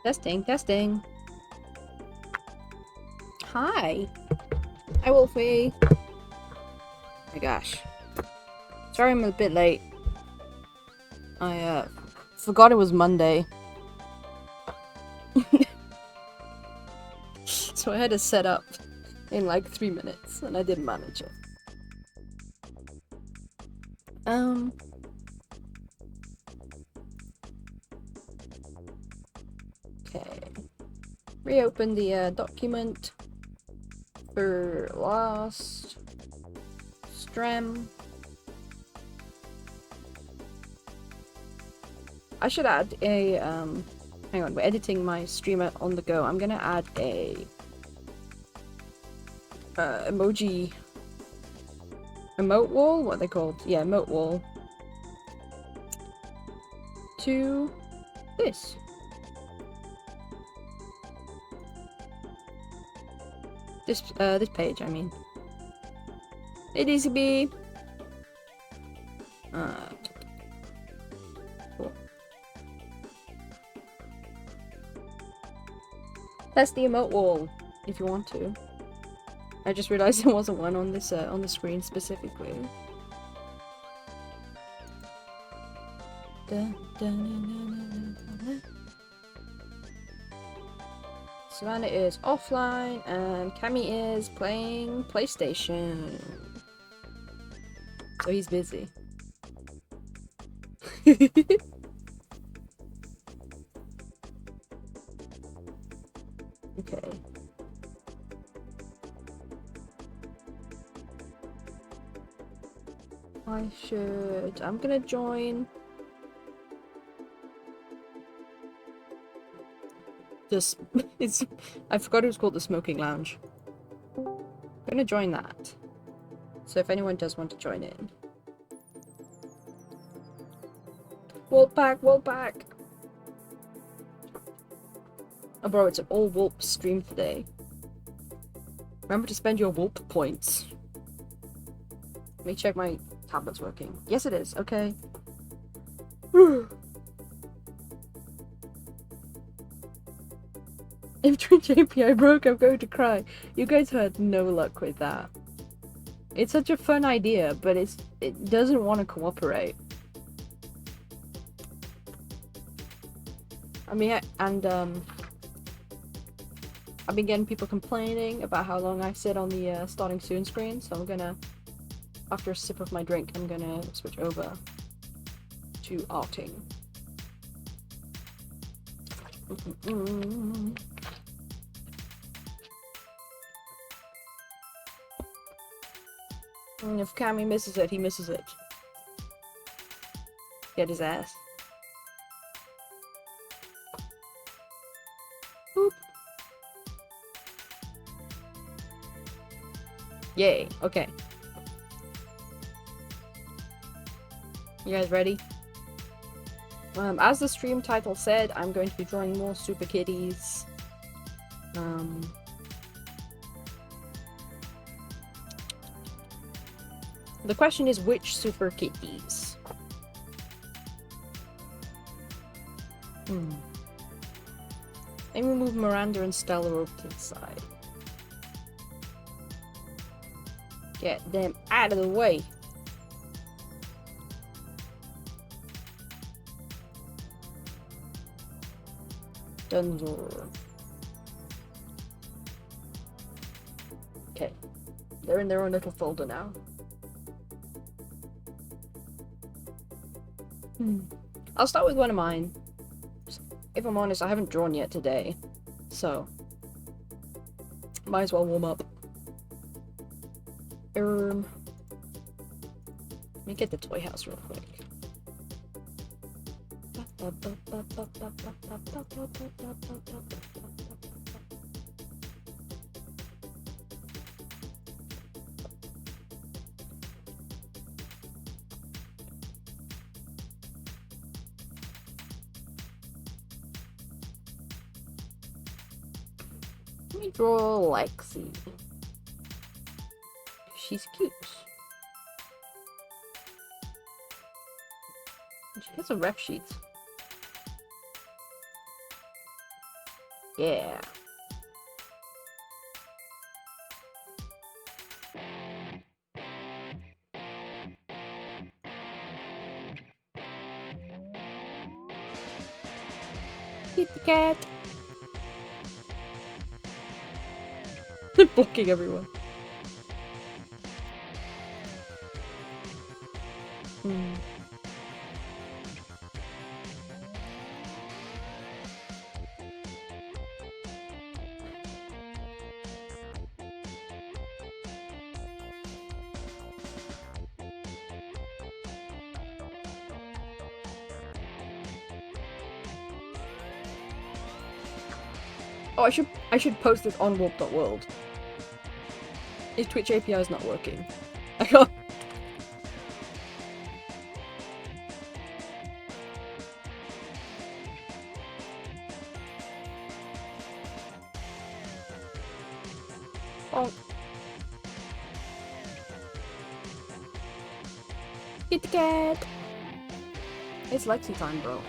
Testing, testing. Hi. Hi, Wolfie. Oh my gosh. Sorry I'm a bit late. I forgot it was Monday. So I had to set up in like 3 minutes and I didn't manage it. Okay. Reopen the document for last stream. I should add a hang on, we're editing my streamer on the go. I'm gonna add a emote wall? What are they called? Yeah, emote wall to this. This page, I mean. It is to be cool. That's the emote wall, if you want to. I just realized there wasn't one on this on the screen specifically. Savannah is offline and Cammy is playing PlayStation. So he's busy. Okay. I'm gonna join this. I forgot it was called the Smoking Lounge. I'm gonna join that. So if anyone does want to join in. Wolf back, wolf back! Oh bro, it's an all Wolf stream today. Remember to spend your Wolf points. Let me check my tablet's working. Yes it is, okay. If Twitch API broke, I'm going to cry. You guys had no luck with that. It's such a fun idea, but it doesn't want to cooperate. I mean, and I've been getting people complaining about how long I sit on the starting soon screen, so I'm gonna, after a sip of my drink, I'm gonna switch over to arting. And if Cammy misses it, he misses it. Get his ass. Boop. Yay, okay. You guys ready? As the stream title said, I'm going to be drawing more super kitties. The question is, which super kitties? Maybe move Miranda and Stella over to the side. Get them out of the way. Dunzor. Okay. They're in their own little folder now. I'll start with one of mine. If I'm honest, I haven't drawn yet today, so might as well warm up. Let me get the toy house real quick. Let me draw Lexi. She's cute. She has a ref sheet. Yeah. Kitty cat. Blocking everyone. Oh, I should post this on warp.world. His Twitch API is not working. I can't. Oh. Kitty cat. It's Lexi time, bro.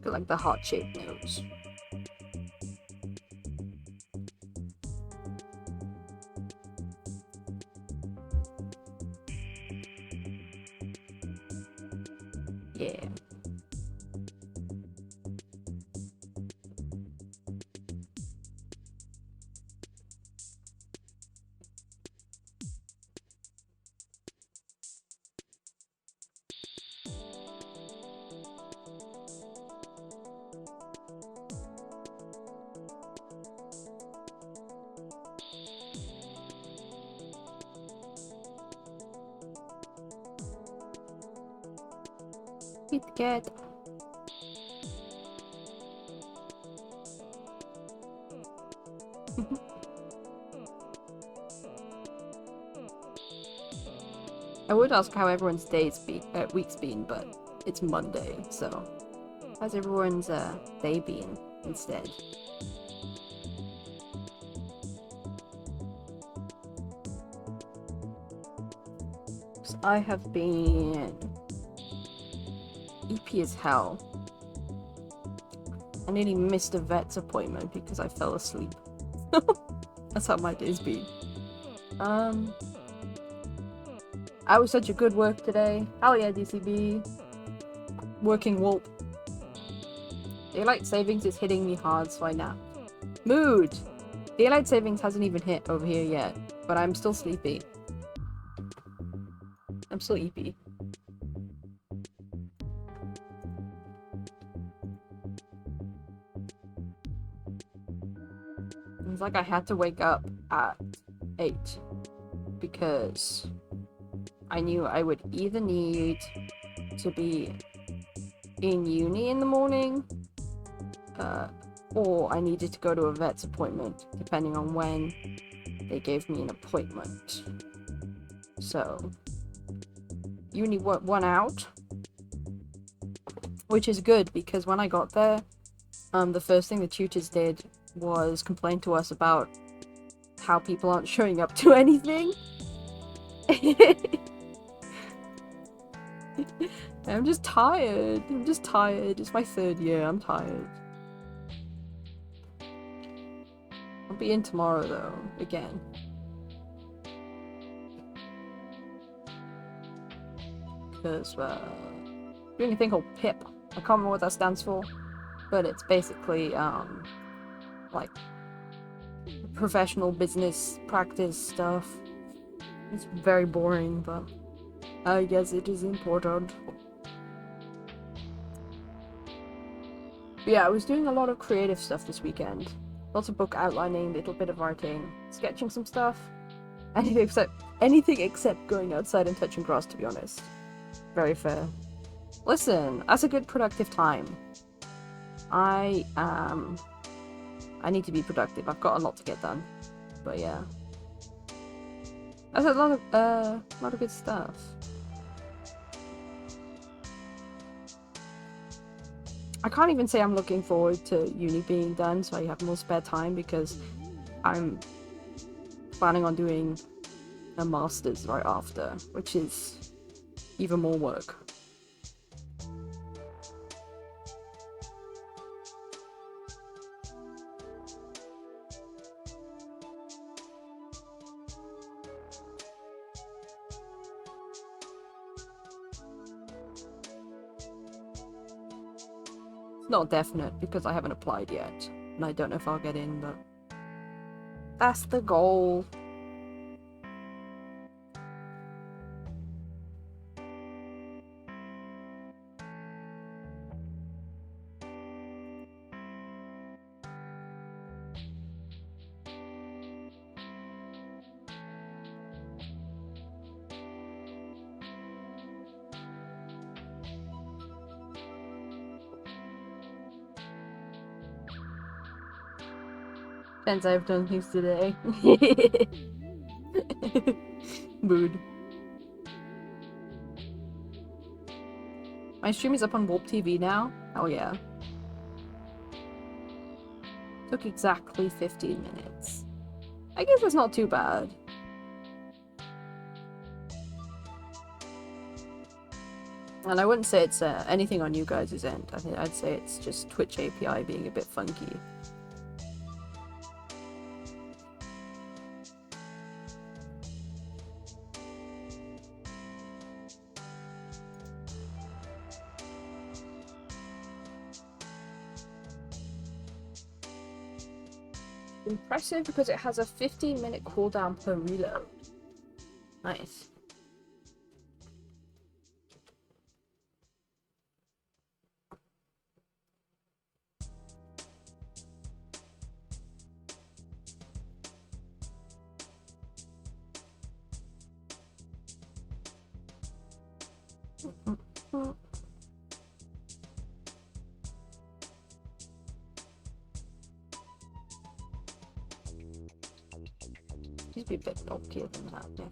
Like the heart-shaped nose. Yeah. Kit cat. I would ask how everyone's week's been, but it's Monday, so how's everyone's day been instead? So I have been EP as hell. I nearly missed a vet's appointment because I fell asleep. That's how my day's been. I was such a good work today. Hell yeah, DCB. Working Wolp. Daylight savings is hitting me hard, so I nap. Mood! Daylight savings hasn't even hit over here yet, but I'm still sleepy. I'm still EP. It's like I had to wake up at 8 because I knew I would either need to be in uni in the morning or I needed to go to a vet's appointment depending on when they gave me an appointment. So uni won out, which is good because when I got there, the first thing the tutors did was complain to us about how people aren't showing up to anything. I'm just tired. It's my 3rd year. I'm tired. I'll be in tomorrow though, again. Because doing a thing called PIP. I can't remember what that stands for, but it's basically like professional business practice stuff. It's very boring, but I guess it is important. But yeah, I was doing a lot of creative stuff this weekend. Lots of book outlining, a little bit of writing, sketching some stuff. Anything except going outside and touching grass, to be honest. Very fair. Listen, that's a good productive time. I need to be productive. I've got a lot to get done. But yeah. That's a lot of good stuff. I can't even say I'm looking forward to uni being done so I have more spare time, because I'm planning on doing a master's right after, which is even more work. It's not definite because I haven't applied yet, and I don't know if I'll get in, but that's the goal. Since I've done things today. Mood. My stream is up on Warp TV now. Oh yeah. Took exactly 15 minutes. I guess that's not too bad. And I wouldn't say it's anything on you guys' end. I'd say it's just Twitch API being a bit funky. Impressive because it has a 15-minute cooldown per reload. Nice. Needs to be a bit bulkier than that, yeah.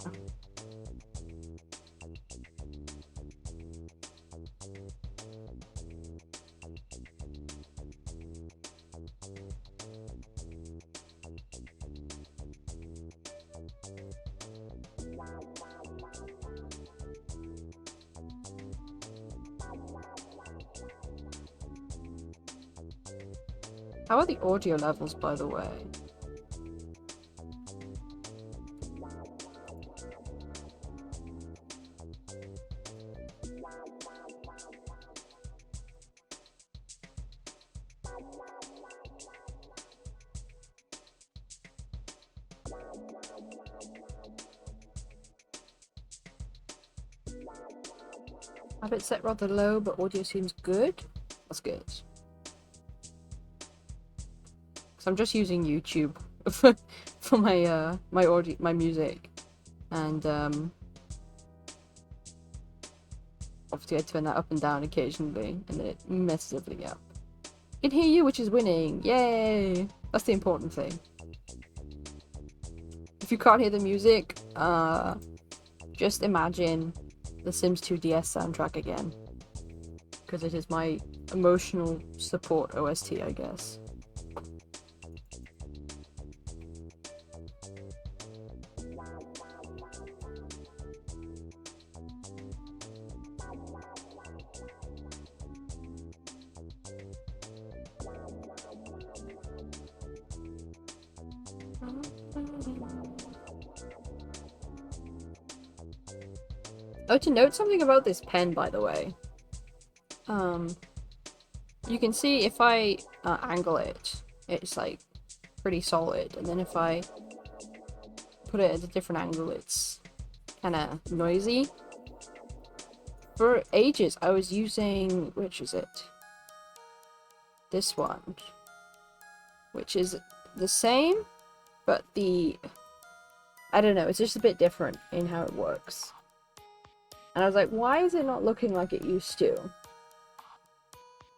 How are the audio levels, by the way? I have it set rather low, but audio seems good. That's good. So I'm just using YouTube for my my audio, my music, and obviously I turn that up and down occasionally, and then it messes everything up. I can hear you, which is winning. Yay! That's the important thing. If you can't hear the music, just imagine the Sims 2 DS soundtrack again, because it is my emotional support OST, I guess. Oh, to note something about this pen, by the way. You can see if I angle it, it's like pretty solid, and then if I put it at a different angle, it's kind of noisy. For ages, I was using, which is it? This one, which is the same, but I don't know, it's just a bit different in how it works. And I was like, why is it not looking like it used to?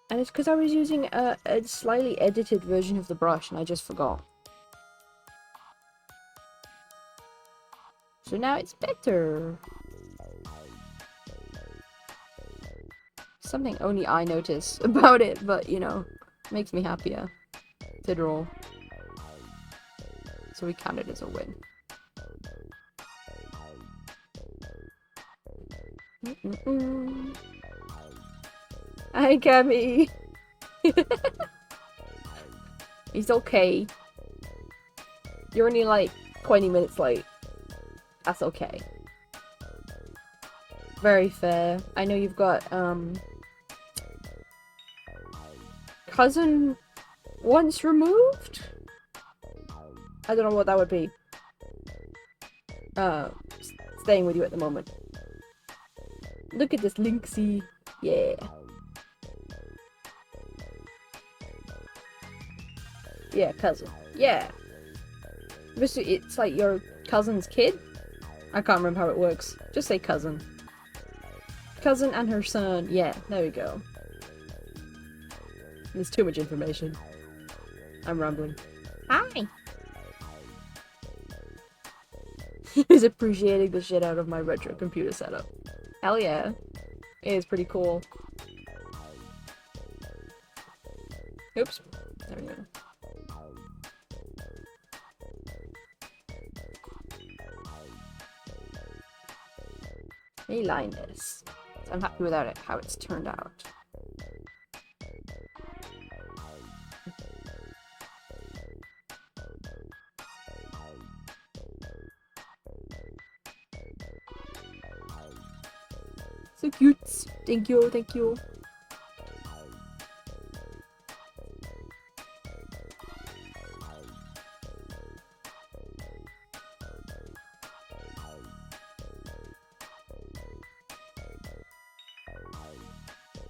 And it's because I was using a slightly edited version of the brush and I just forgot. So now it's better. Something only I notice about it, but you know, makes me happier to draw. So we count it as a win. Hi, Cammy. He's okay. You're only like 20 minutes late. That's okay. Very fair. I know you've got, cousin once removed? I don't know what that would be. Staying with you at the moment. Look at this Lynxie. Yeah. Yeah, cousin. Yeah. It's like your cousin's kid? I can't remember how it works. Just say cousin. Cousin and her son. Yeah, there we go. There's too much information. I'm rambling. Hi! He's appreciating the shit out of my retro computer setup. Hell yeah. It is pretty cool. Oops. There we go. Hey, Linus. I'm happy with how it's turned out. So cute. Thank you, thank you.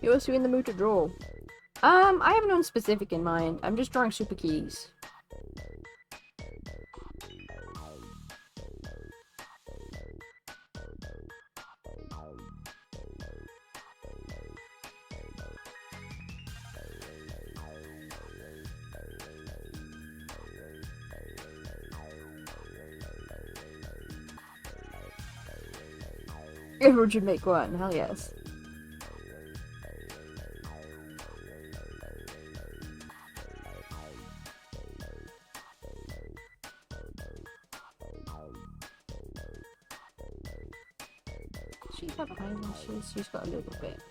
You're also in the mood to draw. I have no one specific in mind. I'm just drawing superkitties. Everyone should make one, hell yes. She got eyelashes, she's got a little bit.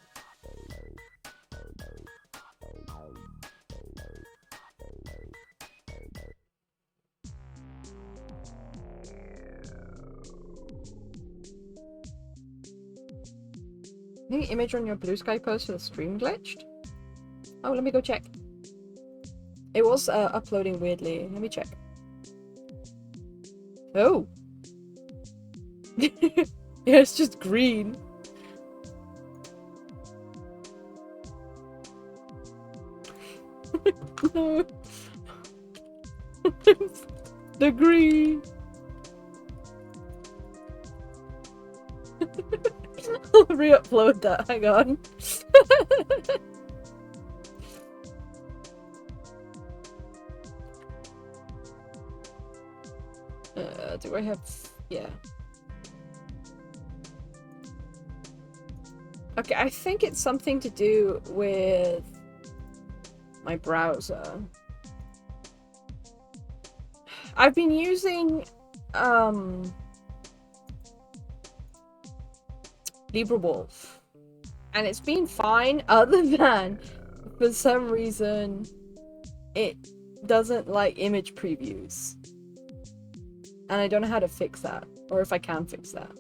I think the image on your blue sky post for the stream glitched? Oh, let me go check. It was uploading weirdly. Let me check. Oh! Yeah, it's just green. No. The green. I'll re-upload that, hang on. Do I have... yeah. Okay, I think it's something to do with my browser. I've been using LibreWolf, and it's been fine other than for some reason it doesn't like image previews, and I don't know how to fix that, or if I can fix that.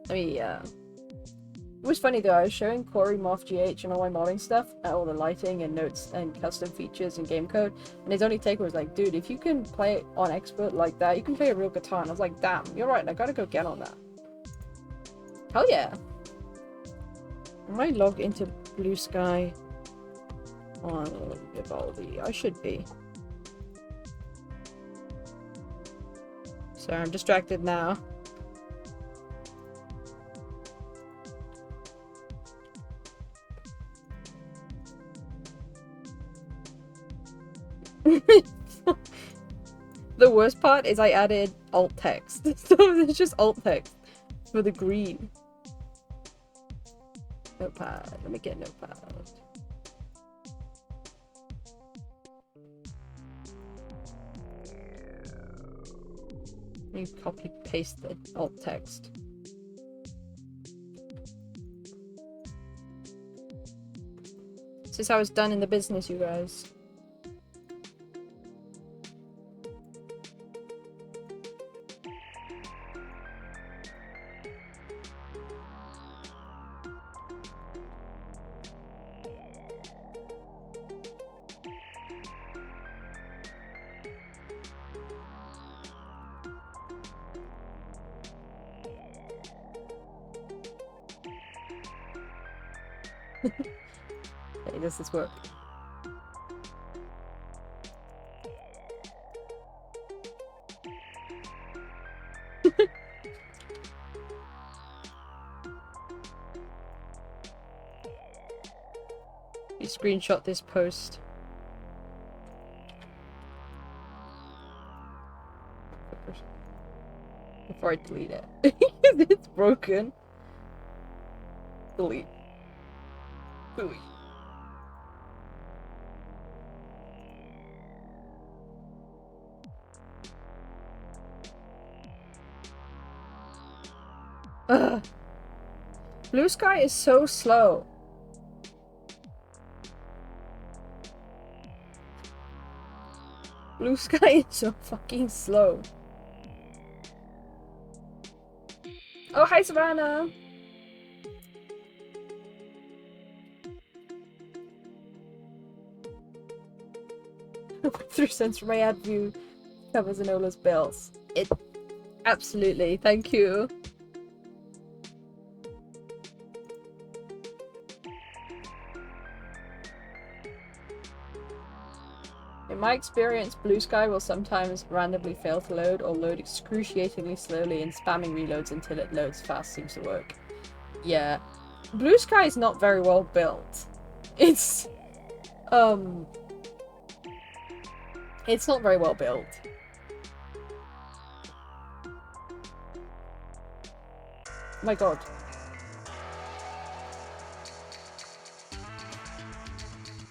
I mean, yeah. It was funny though, I was showing Corey Moth GH and all my modding stuff, all the lighting and notes and custom features and game code, and his only take was like, dude, if you can play it on expert like that, you can play a real guitar. And I was like, damn, you're right, I gotta go get on that. Hell yeah. Am I logged into Blue Sky on Vivaldi? I should be. Sorry, I'm distracted now. The worst part is I added alt text. So it's just alt text for the green. Notepad. Let me get notepad. Let me copy paste the alt text. This is how it's done in the business, you guys. Hey, does this work? You screenshot this post. Before I delete it. It's broken. Delete. Delete. Ugh. Blue Sky is so slow. Blue Sky is so fucking slow. Oh, hi Savannah! $3 for my ad view covers Enola's bills. It absolutely, thank you. In my experience, Blue Sky will sometimes randomly fail to load or load excruciatingly slowly, and spamming reloads until it loads fast seems to work. Yeah. Blue Sky is not very well built. It's not very well built. My god.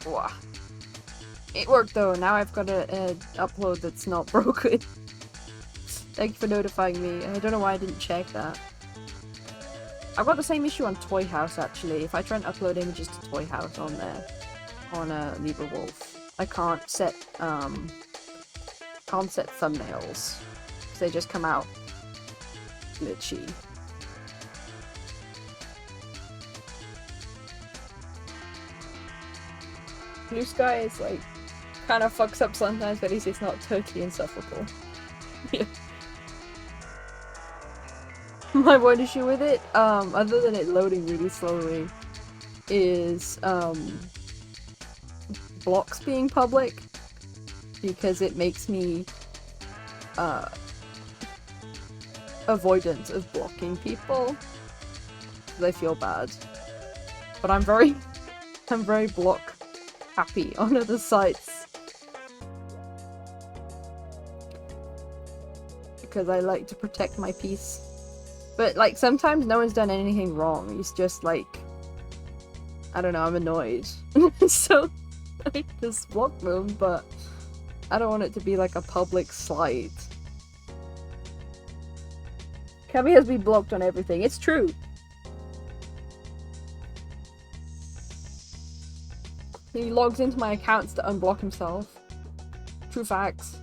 Wow. It worked though, now I've got a upload that's not broken. Thank you for notifying me. I don't know why I didn't check that. I've got the same issue on Toy House actually. If I try and upload images to Toy House on there, on LibreWolf, I can't set thumbnails. They just come out glitchy. Blue Sky is like kind of fucks up sometimes, but at least it's not totally insufferable. Yeah. My one issue with it, other than it loading really slowly, is blocks being public, because it makes me avoidant of blocking people because I feel bad. But I'm very block happy on other sites because I like to protect my peace. But like sometimes no one's done anything wrong. It's just like, I don't know, I'm annoyed. So I just block them, but I don't want it to be like a public slight. Kevin has been blocked on everything. It's true. He logs into my accounts to unblock himself. True facts.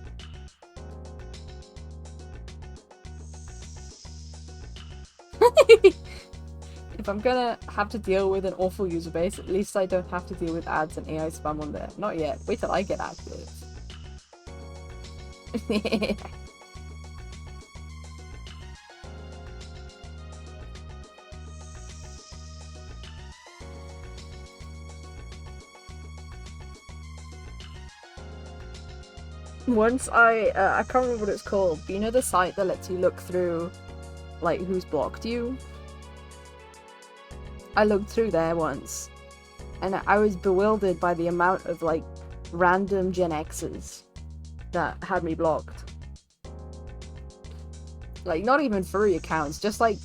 If I'm gonna have to deal with an awful user base, at least I don't have to deal with ads and AI spam on there. Not yet. Wait till I get active. Once I can't remember what it's called, but you know the site that lets you look through, like, who's blocked you? I looked through there once, and I was bewildered by the amount of, like, random Gen X's that had me blocked. Like, not even furry accounts, just like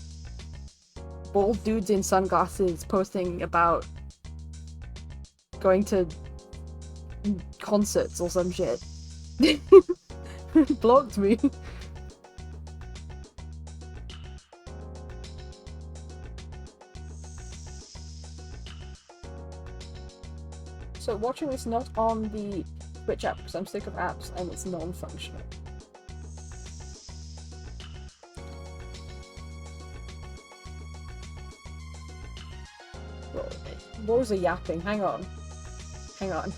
bald dudes in sunglasses posting about going to concerts or some shit. Blocked me. So watching this not on the Twitch app because I'm sick of apps and it's non-functional. What was a yapping? Hang on. Hang on.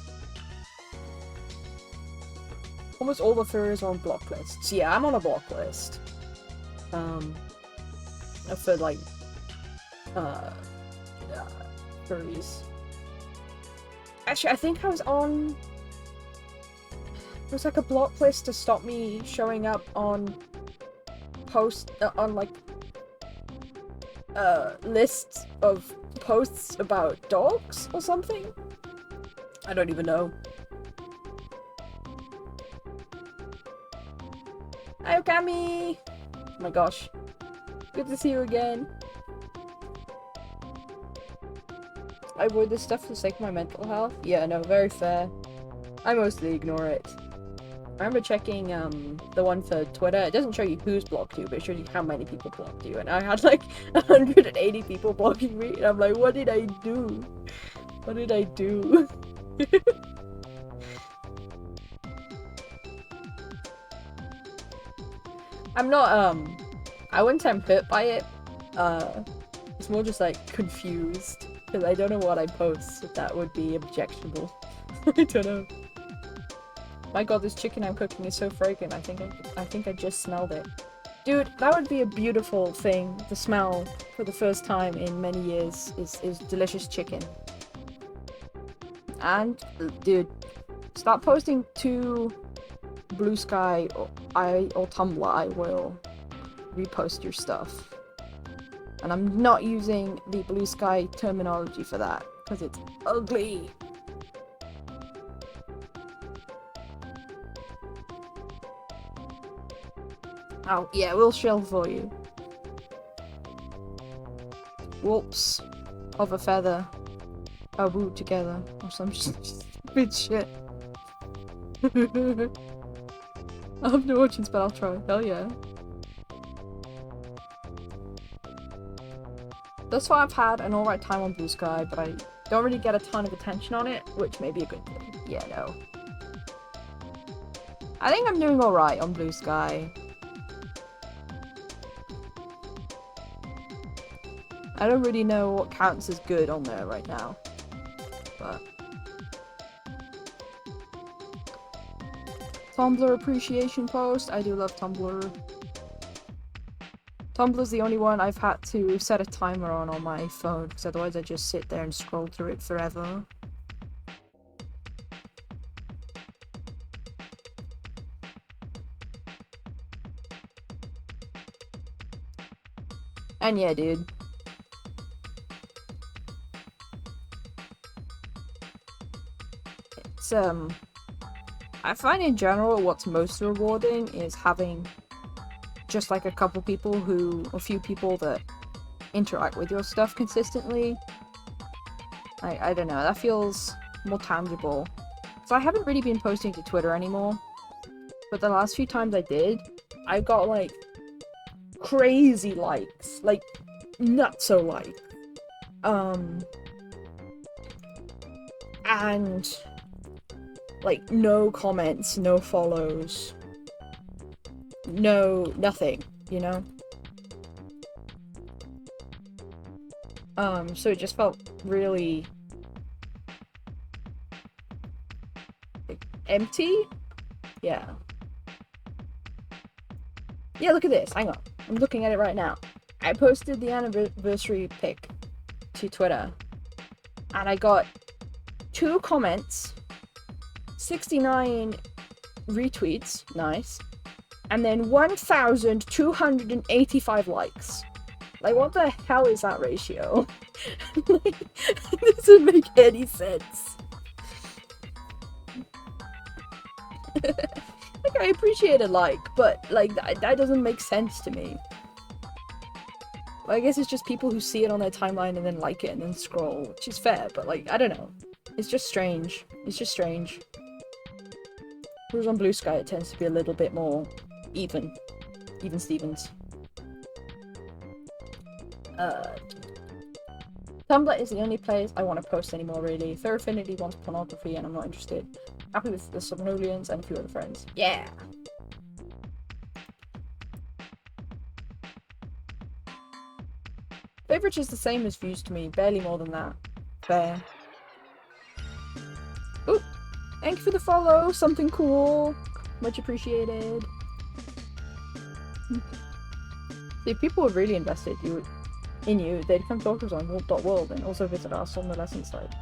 Almost all the furries are on block lists. Yeah, I'm on a block list. For like, furries. Actually, I think I was on... It was like a block list to stop me showing up on lists of posts about dogs or something? I don't even know. Hi, Okami! Oh my gosh. Good to see you again. I avoid this stuff for the sake of my mental health. Yeah, no, very fair. I mostly ignore it. I remember checking the one for Twitter. It doesn't show you who's blocked you, but it shows you how many people blocked you. And I had like 180 people blocking me, and I'm like, what did I do? What did I do? I'm not, I wouldn't say I'm hurt by it. It's more just like confused. Because I don't know what I post, so that would be objectionable. I don't know. My god, this chicken I'm cooking is so fragrant. I think I just smelled it. Dude, that would be a beautiful thing to smell for the first time in many years, is delicious chicken. And, dude, start posting to Blue Sky or Tumblr. I will repost your stuff. And I'm not using the Blue Sky terminology for that, because it's ugly. Oh, yeah, we'll shell for you. Whoops. Of a feather. A woo together. Or some stupid shit. I have no options, but I'll try. Hell yeah. Thus far I've had an alright time on Blue Sky, but I don't really get a ton of attention on it, which may be a good thing. Yeah, no. I think I'm doing alright on Blue Sky. I don't really know what counts as good on there right now, but... Tumblr appreciation post. I do love Tumblr. Tumblr's the only one I've had to set a timer on my phone, because otherwise I just sit there and scroll through it forever. And yeah, dude. It's, I find in general what's most rewarding is having just like a couple people a few people that interact with your stuff consistently. I don't know, that feels more tangible. So I haven't really been posting to Twitter anymore, but the last few times I did, I got like crazy likes, like nutso likes. And like no comments, no follows, no nothing, you know? So it just felt really like, empty? Yeah. Yeah, look at this, hang on. I'm looking at it right now. I posted the anniversary pic to Twitter, and I got 2 comments, 69 retweets, nice, and then 1,285 likes. Like, what the hell is that ratio? Like, it doesn't make any sense. Like, I appreciate a like, but like that doesn't make sense to me. I guess it's just people who see it on their timeline and then like it and then scroll, which is fair, but like, I don't know. It's just strange. It's just strange. Whereas on Blue Sky it tends to be a little bit more even. Even Stevens. Tumblr is the only place I want to post anymore, really. Third Affinity wants pornography and I'm not interested. Happy with the Somnolians and a few other friends. Yeah! Favorite is the same as views to me, barely more than that. Fair. Ooh! Thank you for the follow, something cool. Much appreciated. See, if people were really invested in you, they'd come talk to us on warp.world and also visit us on the lesson site.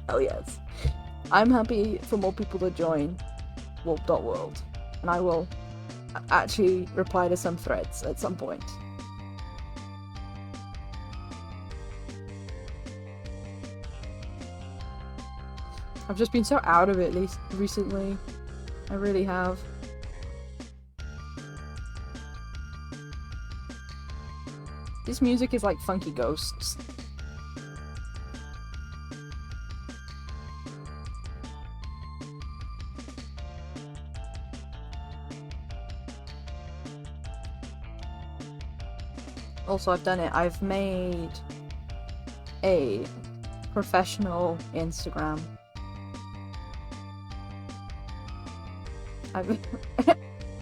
Hell yes. I'm happy for more people to join warp.world, and I will actually reply to some threads at some point. I've just been so out of it recently. I really have. This music is like funky ghosts. Also, I've done it. I've made a professional Instagram.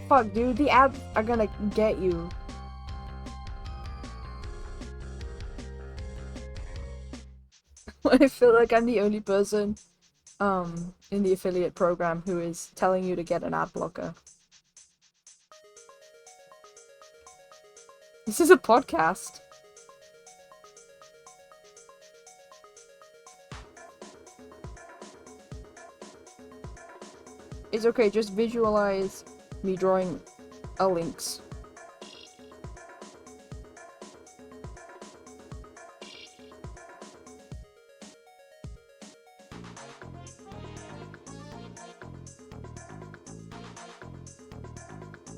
Fuck, dude, the ads are gonna get you. I feel like I'm the only person in the affiliate program who is telling you to get an ad blocker. This is a podcast. It's okay, just visualize me drawing a lynx.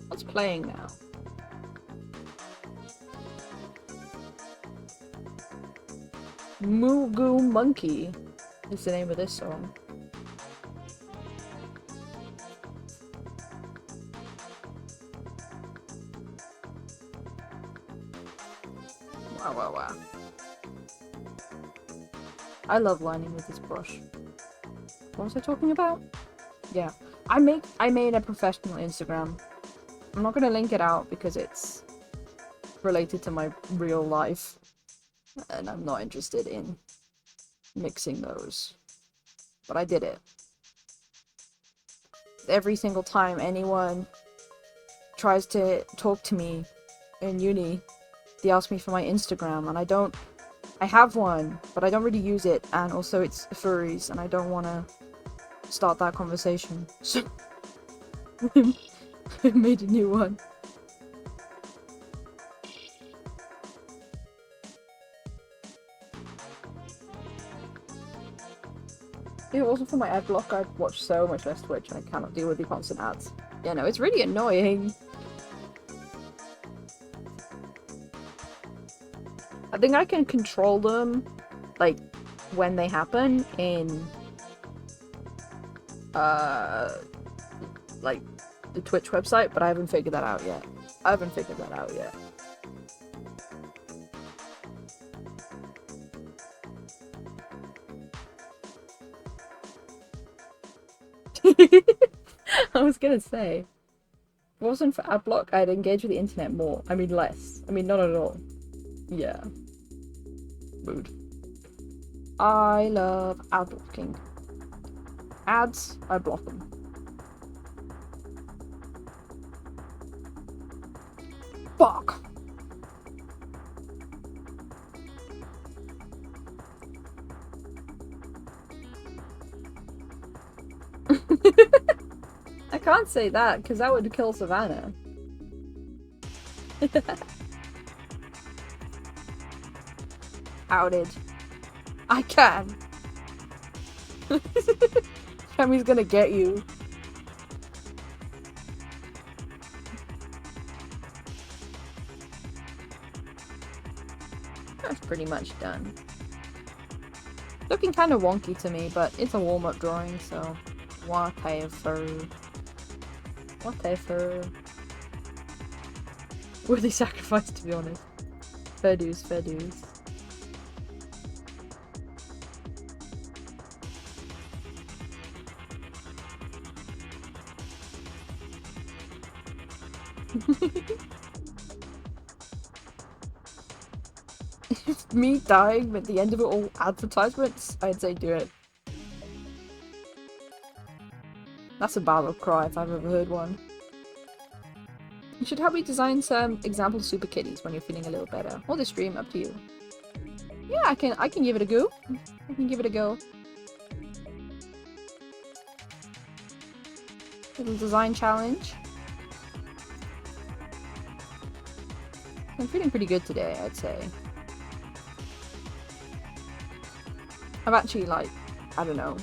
What's playing now? Moo Goo Monkey is the name of this song. Wow. I love lining with this brush. What was I talking about? Yeah. I made a professional Instagram. I'm not gonna link it out because it's related to my real life. And I'm not interested in mixing those. But I did it. Every single time anyone tries to talk to me in uni, they ask me for my Instagram, and I have one, but I don't really use it, and also it's furries, and I don't want to start that conversation. So I made a new one. Yeah, also for my ad block, I watch so much less Twitch, and I cannot deal with the constant ads. Yeah, no, it's really annoying. I think I can control them, like, when they happen in, like, the Twitch website, but I haven't figured that out yet. I was gonna say, if it wasn't for adblock, I'd engage with the internet more. I mean, less. I mean, not at all. Yeah. Mood. I love ad blocking. Ads, I block them. Fuck! I can't say that, because that would kill Savannah. Outed. I can. Kami's gonna get you. That's pretty much done. Looking kind of wonky to me, but it's a warm-up drawing, so whatever. Whatever. Worthy sacrifice, to be honest. Fair dues, fair dues. If me dying at the end of it all advertisements, I'd say do it. That's a battle cry if I've ever heard one. You should help me design some example super kitties when you're feeling a little better. Or the stream, up to you. Yeah, I can give it a go. I can give it a go. Little design challenge. I'm feeling pretty good today, I'd say. I've actually, like, I don't know,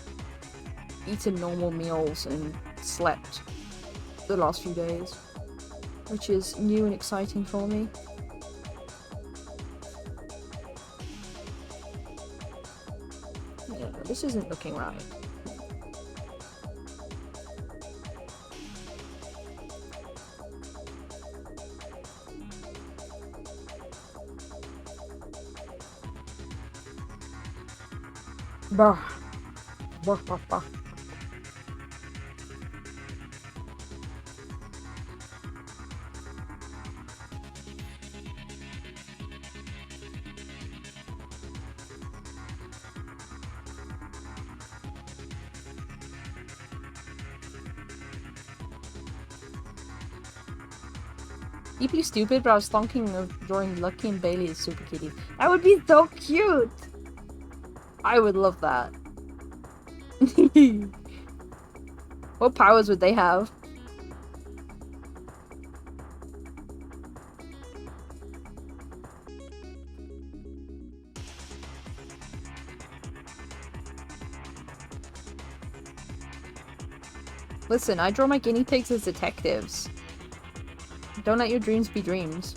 eaten normal meals and slept the last few days, which is new and exciting for me. Yeah, this isn't looking right. Bah. Bah, bah, bah. Deeply stupid, but I was thinking of drawing Lucky and Bailey as super kitties. That would be so cute! I would love that. What powers would they have? Listen, I draw my guinea pigs as detectives. Don't let your dreams be dreams.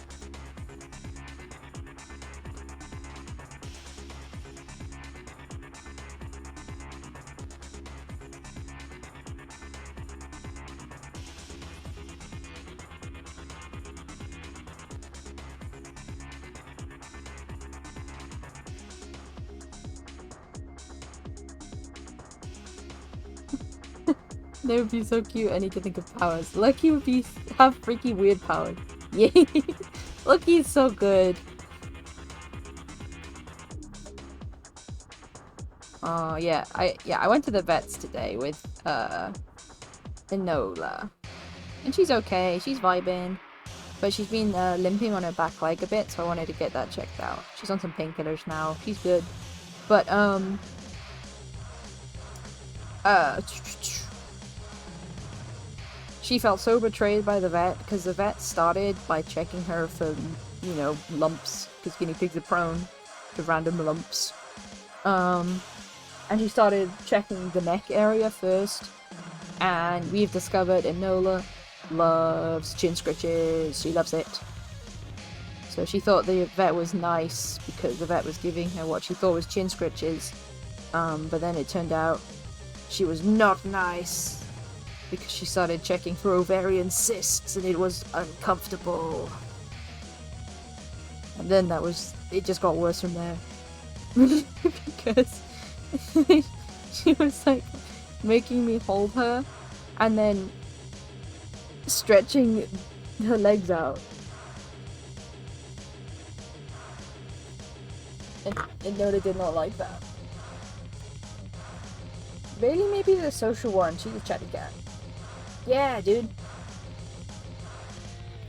They would be so cute. I need to think of powers. Lucky would have freaky weird powers. Yay! Lucky is so good. Yeah. I went to the vets today with Enola. And she's okay. She's vibing. But she's been limping on her back leg a bit, so I wanted to get that checked out. She's on some painkillers now. She's good. But she felt so betrayed by the vet because the vet started by checking her for, you know, lumps, because guinea pigs are prone to random lumps. And she started checking the neck area first, and we've discovered Enola loves chin scratches. She loves it. So she thought the vet was nice because the vet was giving her what she thought was chin scratches. But then it turned out she was not nice, because she started checking for ovarian cysts and it was uncomfortable. And then it just got worse from there. Because she was like making me hold her and then stretching her legs out. And Noda did not like that. Bailey may be the social one, she's a chatty cat. Yeah, dude.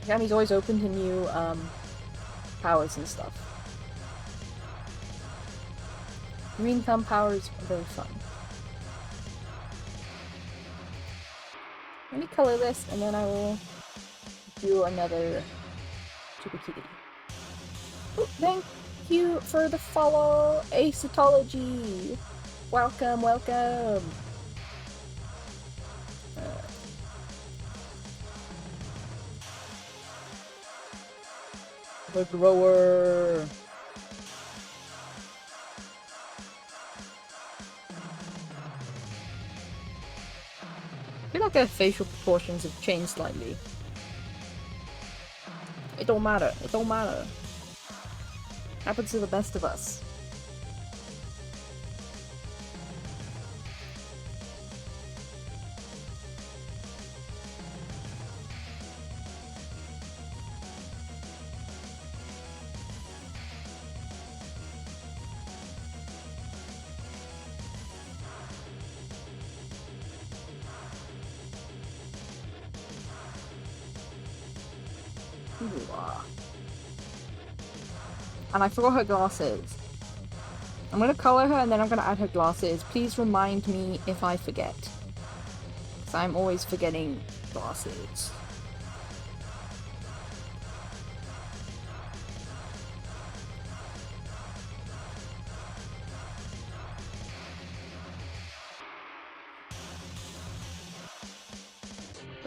Gammy's always open to new powers and stuff. Green thumb powers are very fun. Let me color this and then I will do another super kitty. Oh, thank you for the follow, Acetology. Welcome, welcome. The grower. like her facial proportions have changed slightly. It don't matter. It don't matter. Happens to the best of us. And I forgot her glasses. I'm gonna color her and then I'm gonna add her glasses. Please remind me if I forget. Because I'm always forgetting glasses.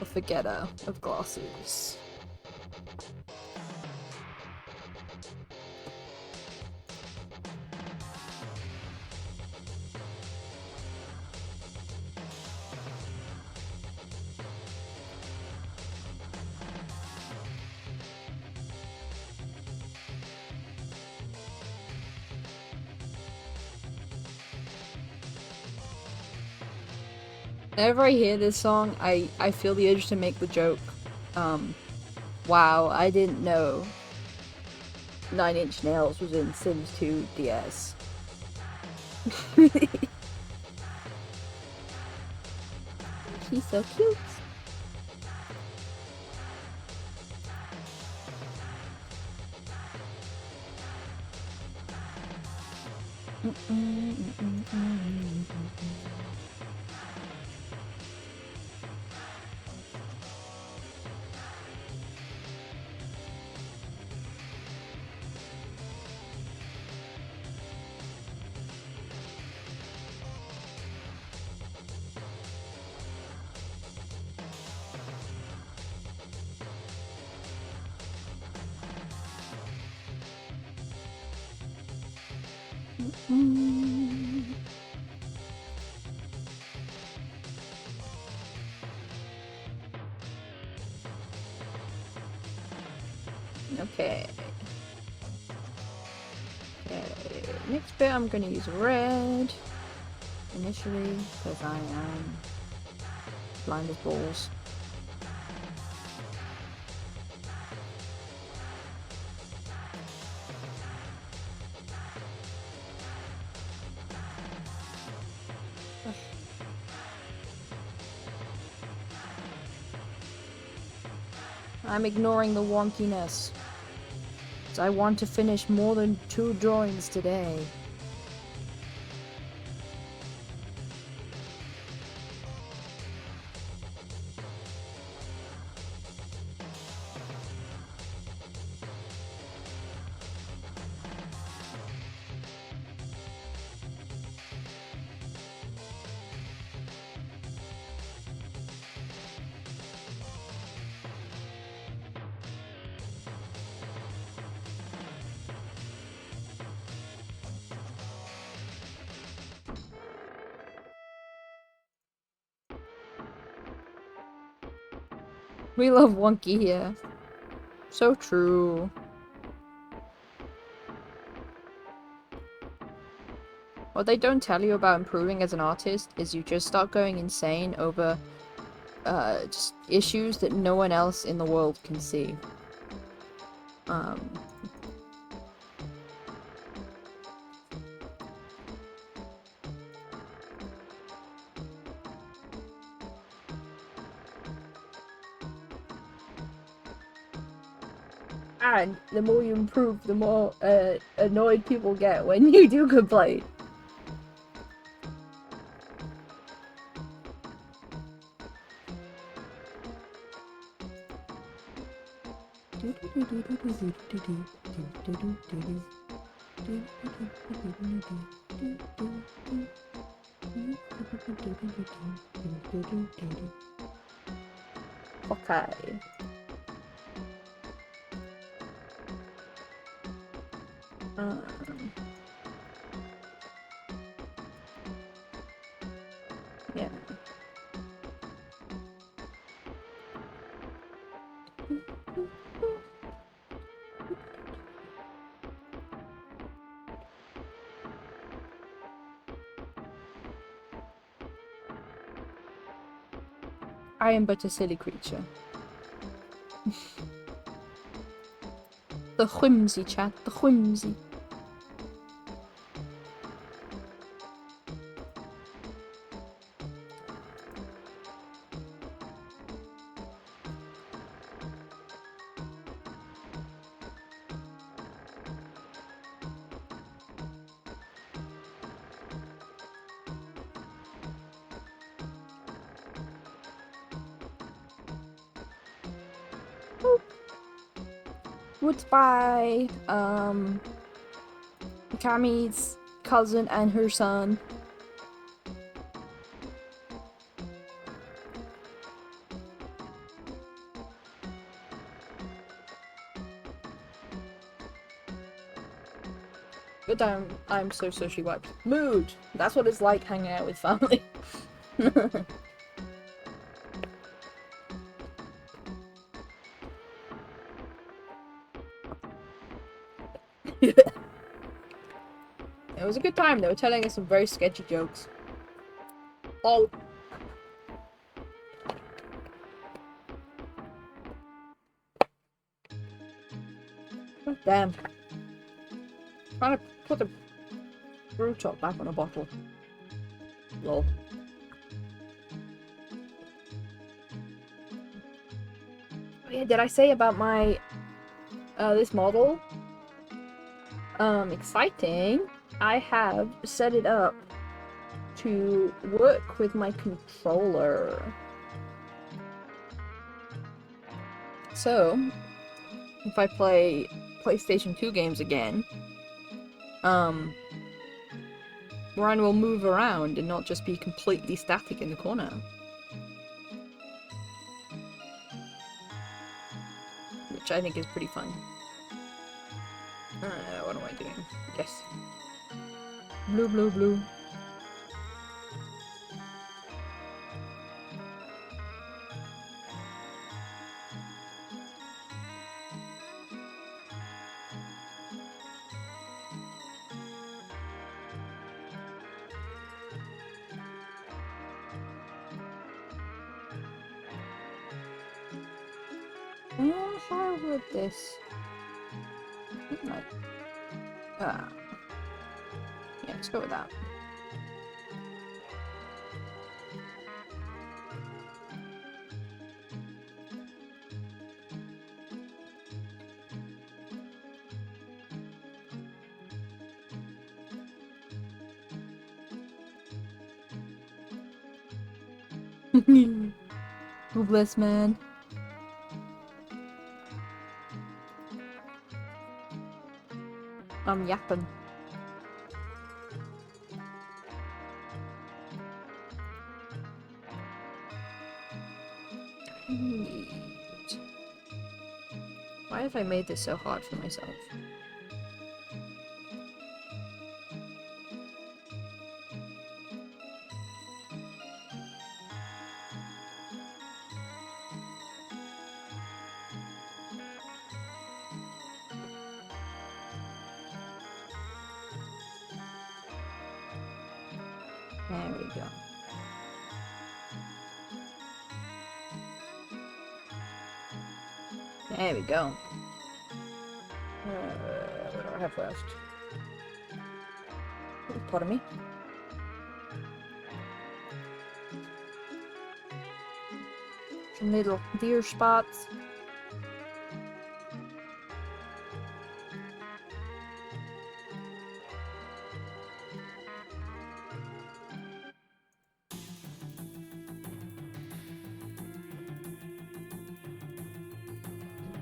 A forgetter of glasses. Whenever I hear this song, I feel the urge to make the joke. Wow, I didn't know 9 Inch Nails was in Sims 2 DS. She's so cute. Okay. Next bit I'm gonna use red initially because I am blind as balls. I'm ignoring the wonkiness. I want to finish more than 2 drawings today. We love wonky here. So true. What they don't tell you about improving as an artist is you just start going insane over just issues that no one else in the world can see. And the more you improve, the more annoyed people get when you do complain. Okay. Yeah. I am but a silly creature. The whimsy, chat. The whimsy. Wood by Kami's cousin and her son. Good time. I'm so socially wiped. Mood! That's what it's like hanging out with family. It was a good time. They were telling us some very sketchy jokes. Oh. Oh damn. Trying to put the brew top back on a bottle. Lol. Oh yeah, did I say about my this model? Exciting. I have set it up to work with my controller. So, if I play PlayStation 2 games again, Ryan will move around and not just be completely static in the corner. Which I think is pretty fun. What am I doing? Yes. Blue, blue, blue. How would this... yeah, let's go with that. Hopeless man. I'm yapping. Why have I made this so hard for myself? There we go. There we go. What do I have left? Pardon me. Some little deer spots.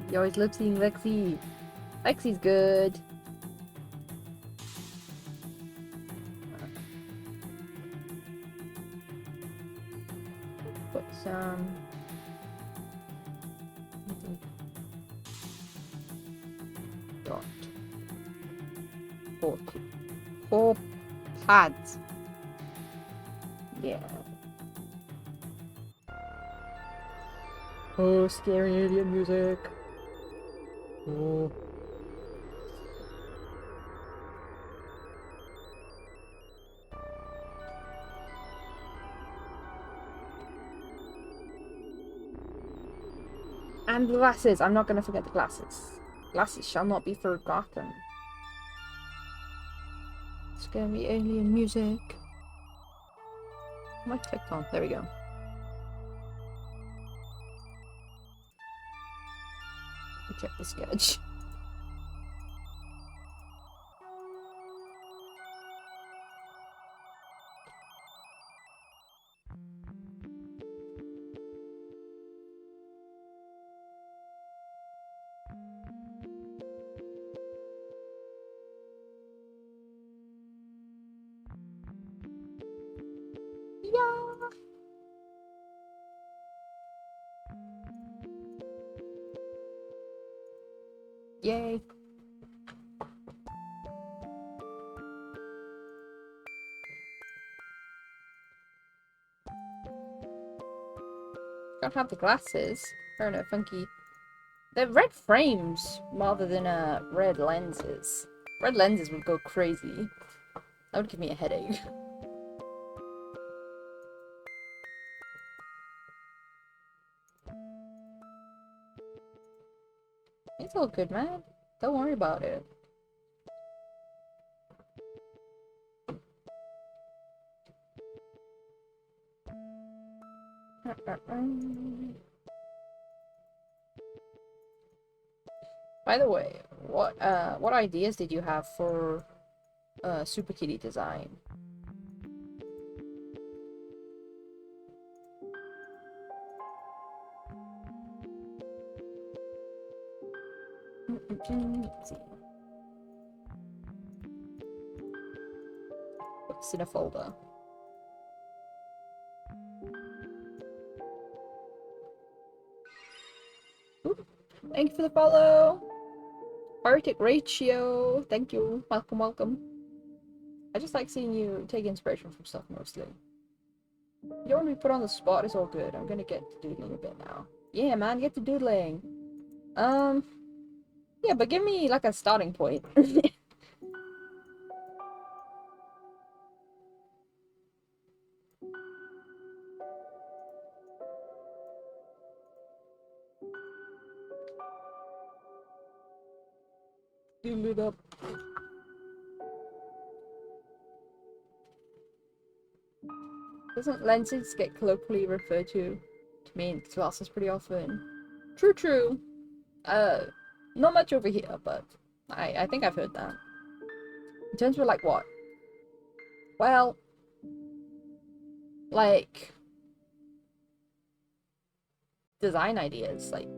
You always love seeing Lexi. Lexi's good. Put some... dot. Four pads. Yeah. Oh, scary alien music. Oh. And glasses. I'm not gonna forget the glasses. Glasses shall not be forgotten. Scary alien music. Am I clicked on? There we go. Check the sketch. Yeah. Yay. Don't have the glasses. Or no, funky. They're red frames rather than red lenses. Red lenses would go crazy. That would give me a headache. It's all good, man. Don't worry about it. By the way, what ideas did you have for Super Kitty design? Let's see. What's in a folder? Ooh, thank you for the follow! Arctic Ratio! Thank you! Welcome, welcome. I just like seeing you take inspiration from stuff mostly. You don't want to be put on the spot, it's all good. I'm gonna get to doodling a bit now. Yeah, man, get to doodling! Yeah, but give me, like, a starting point. Doodle it up. Doesn't lenses get colloquially referred to mean glasses pretty often? True, true. Not much over here, but I think I've heard that. In terms of, like, what? Well, like, design ideas, like,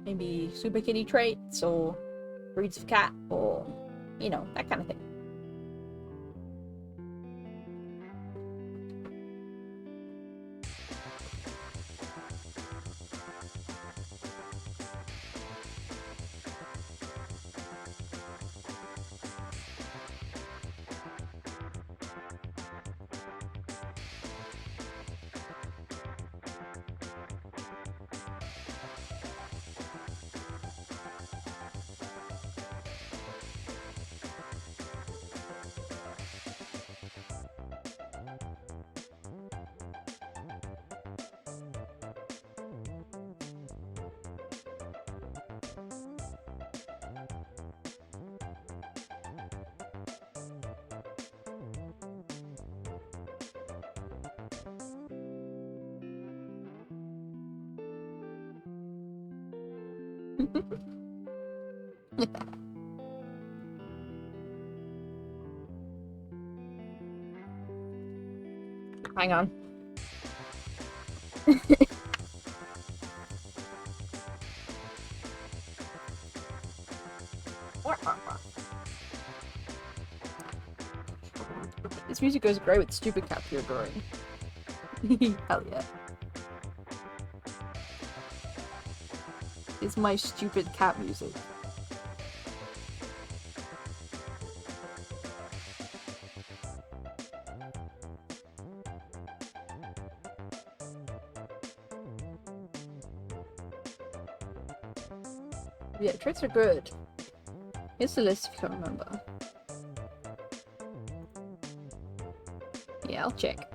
maybe super kitty traits, or breeds of cat, or, you know, that kind of thing. Hang on. This music goes great with stupid cat you're drawing. Hell yeah. It's my stupid cat music. Yeah, traits are good. Here's the list if you can't remember. Yeah, I'll check.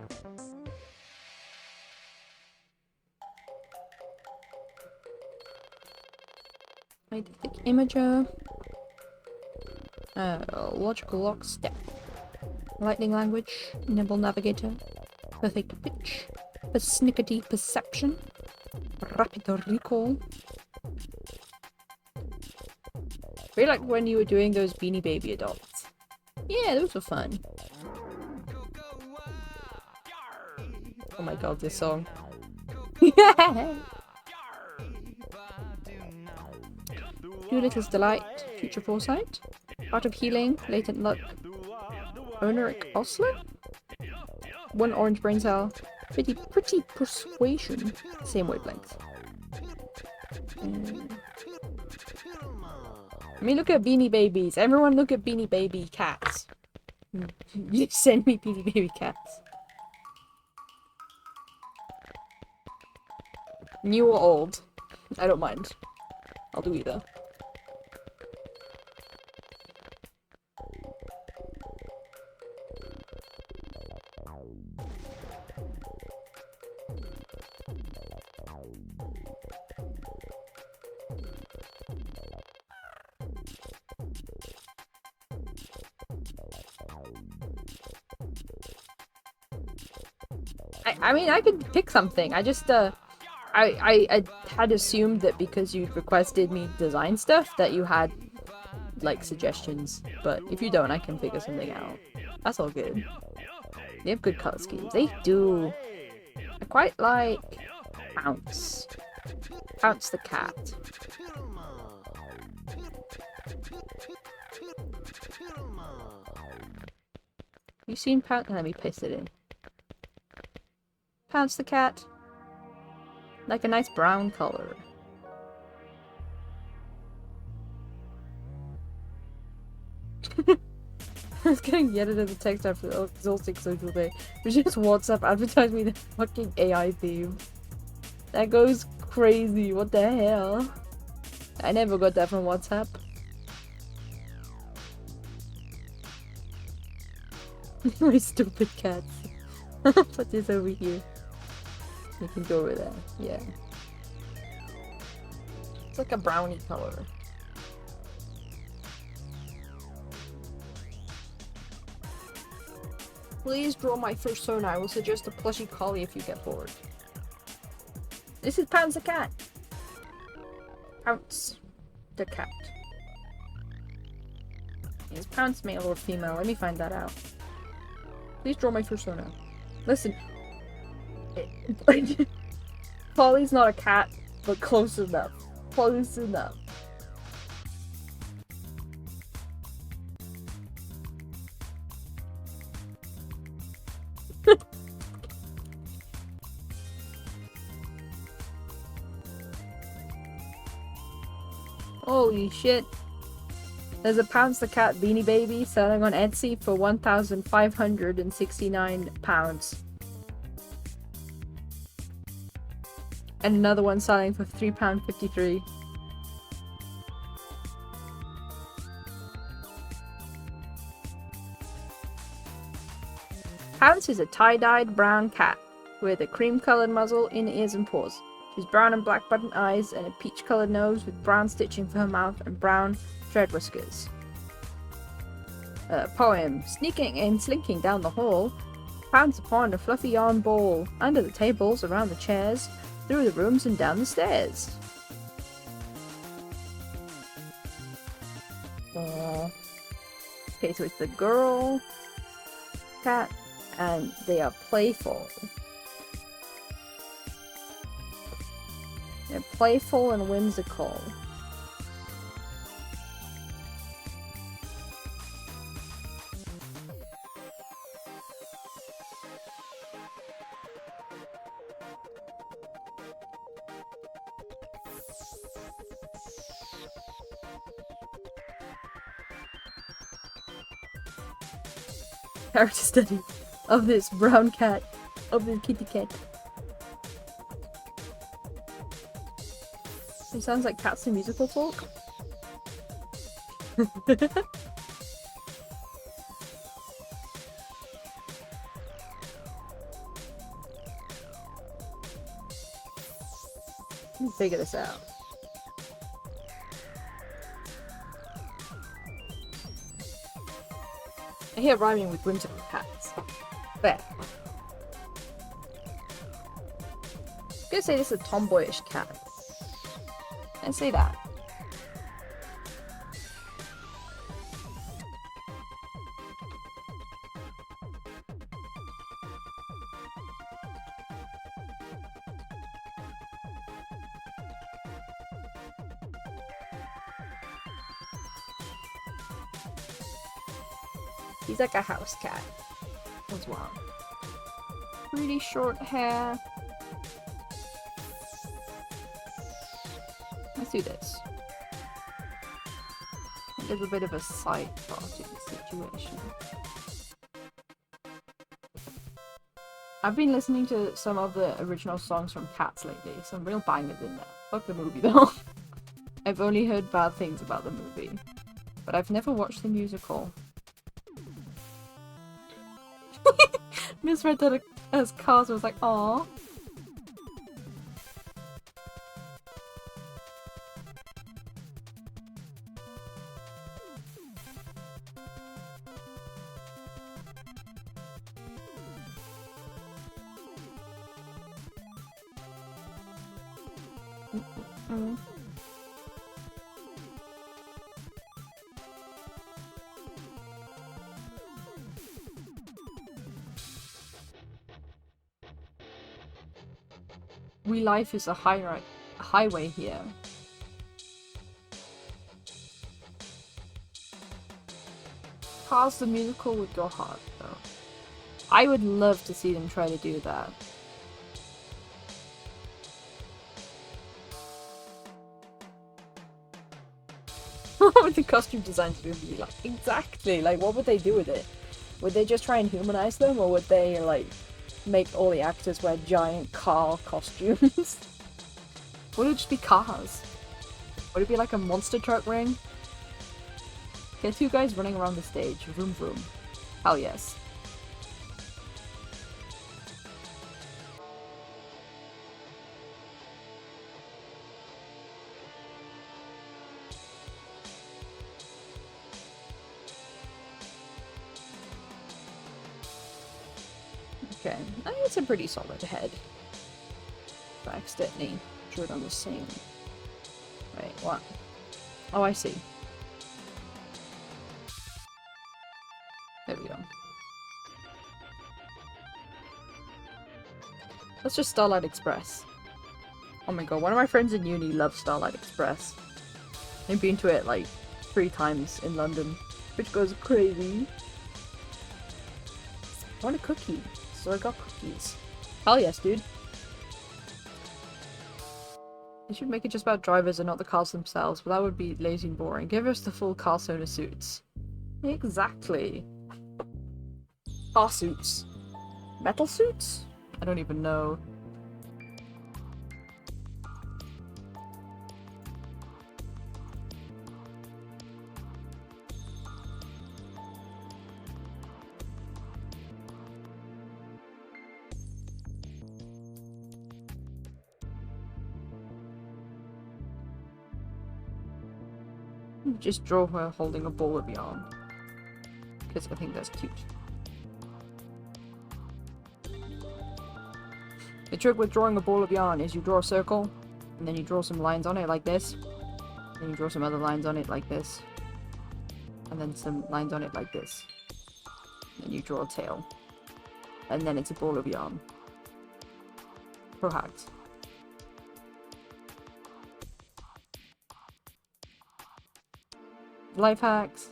Eidetic imager. Logical lockstep. Lightning language. Nimble navigator. Perfect pitch. Persnickety perception. Rapid recall. I feel like when you were doing those Beanie Baby adopts. Yeah, those were fun. Oh my god, this song. Doolittle's Delight, Future Foresight, Art of Healing, Latent Luck, Oneric Osler, One Orange Brain Cell, Pretty Persuasion, same wavelength. I mean, look at Beanie Babies. Everyone look at Beanie Baby cats. You send me Beanie Baby cats. New or old? I don't mind. I'll do either. I mean, I could pick something. I just, I had assumed that because you'd requested me design stuff that you had, like, suggestions. But if you don't, I can figure something out. That's all good. They have good color schemes. They do. I quite like Pounce. Pounce the cat. You seen Pounce? Let me paste it in. Pounce the cat. Like a nice brown color. I was getting yet another text after the exhausting social day. Which just WhatsApp advertised me the fucking AI theme. That goes crazy. What the hell? I never got that from WhatsApp. My stupid cats. Put this over here. You can go over there. Yeah. It's like a brownie color. Please draw my persona. I will suggest a plushy collie if you get bored. This is Pounce the cat. Pounce the cat. Is Pounce male or female? Let me find that out. Please draw my persona. Listen. Polly's not a cat, but close enough. Close enough. Holy shit. There's a Pounce the Cat Beanie Baby selling on Etsy for £1,569. And another one selling for £3.53. Pounce is a tie-dyed brown cat with a cream-colored muzzle, inner ears and paws. She's brown and black button eyes and a peach-colored nose with brown stitching for her mouth and brown thread whiskers. Poem. Sneaking and slinking down the hall, Pounce upon a fluffy yarn ball, under the tables, around the chairs, through the rooms and down the stairs. Okay, so it's the girl cat, and they are playful. They're playful and whimsical. Character study of this brown cat, of this kitty cat. It sounds like Cats the Musical Folk. Figure this out. I hear rhyming with whimsical cats. There. I'm gonna say this is a tomboyish cat. And say that. He's like a house cat as well. Really short hair. Let's do this. A little bit of a side party situation. I've been listening to some of the original songs from Cats lately. Some real bangers in there. Fuck the movie though. I've only heard bad things about the movie. But I've never watched the musical. Misread that as cars. I was like, "Aw." We life is a highway here. Cars the musical would go hard though. I would love to see them try to do that. What would the costume designs be like? Exactly, like what would they do with it? Would they just try and humanize them, or would they like make all the actors wear giant car costumes? Would it just be cars? Would it be like a monster truck ring? Get two guys running around the stage. Vroom vroom. Hell yes. Okay, I think it's a pretty solid head. If I accidentally drew it on the same. Wait, what? Oh, I see. There we go. That's just Starlight Express. Oh my god, one of my friends in uni loves Starlight Express. They've been to it like 3 times in London, which goes crazy. I want a cookie, so I got cookies. Hell yes, dude. They should make it just about drivers and not the cars themselves, but that would be lazy and boring. Give us the full car owner suits. Exactly. Car suits. Metal suits? I don't even know. Just draw her holding a ball of yarn. Because I think that's cute. The trick with drawing a ball of yarn is you draw a circle, and then you draw some lines on it like this. Then you draw some other lines on it like this. And then some lines on it like this. Then you draw a tail. And then it's a ball of yarn. Pro hacks. Life hacks.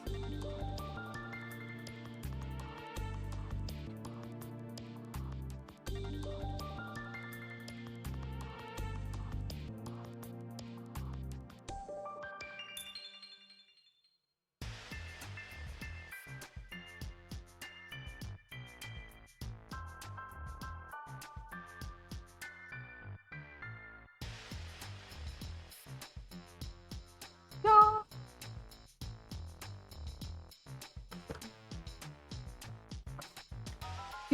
Yeah.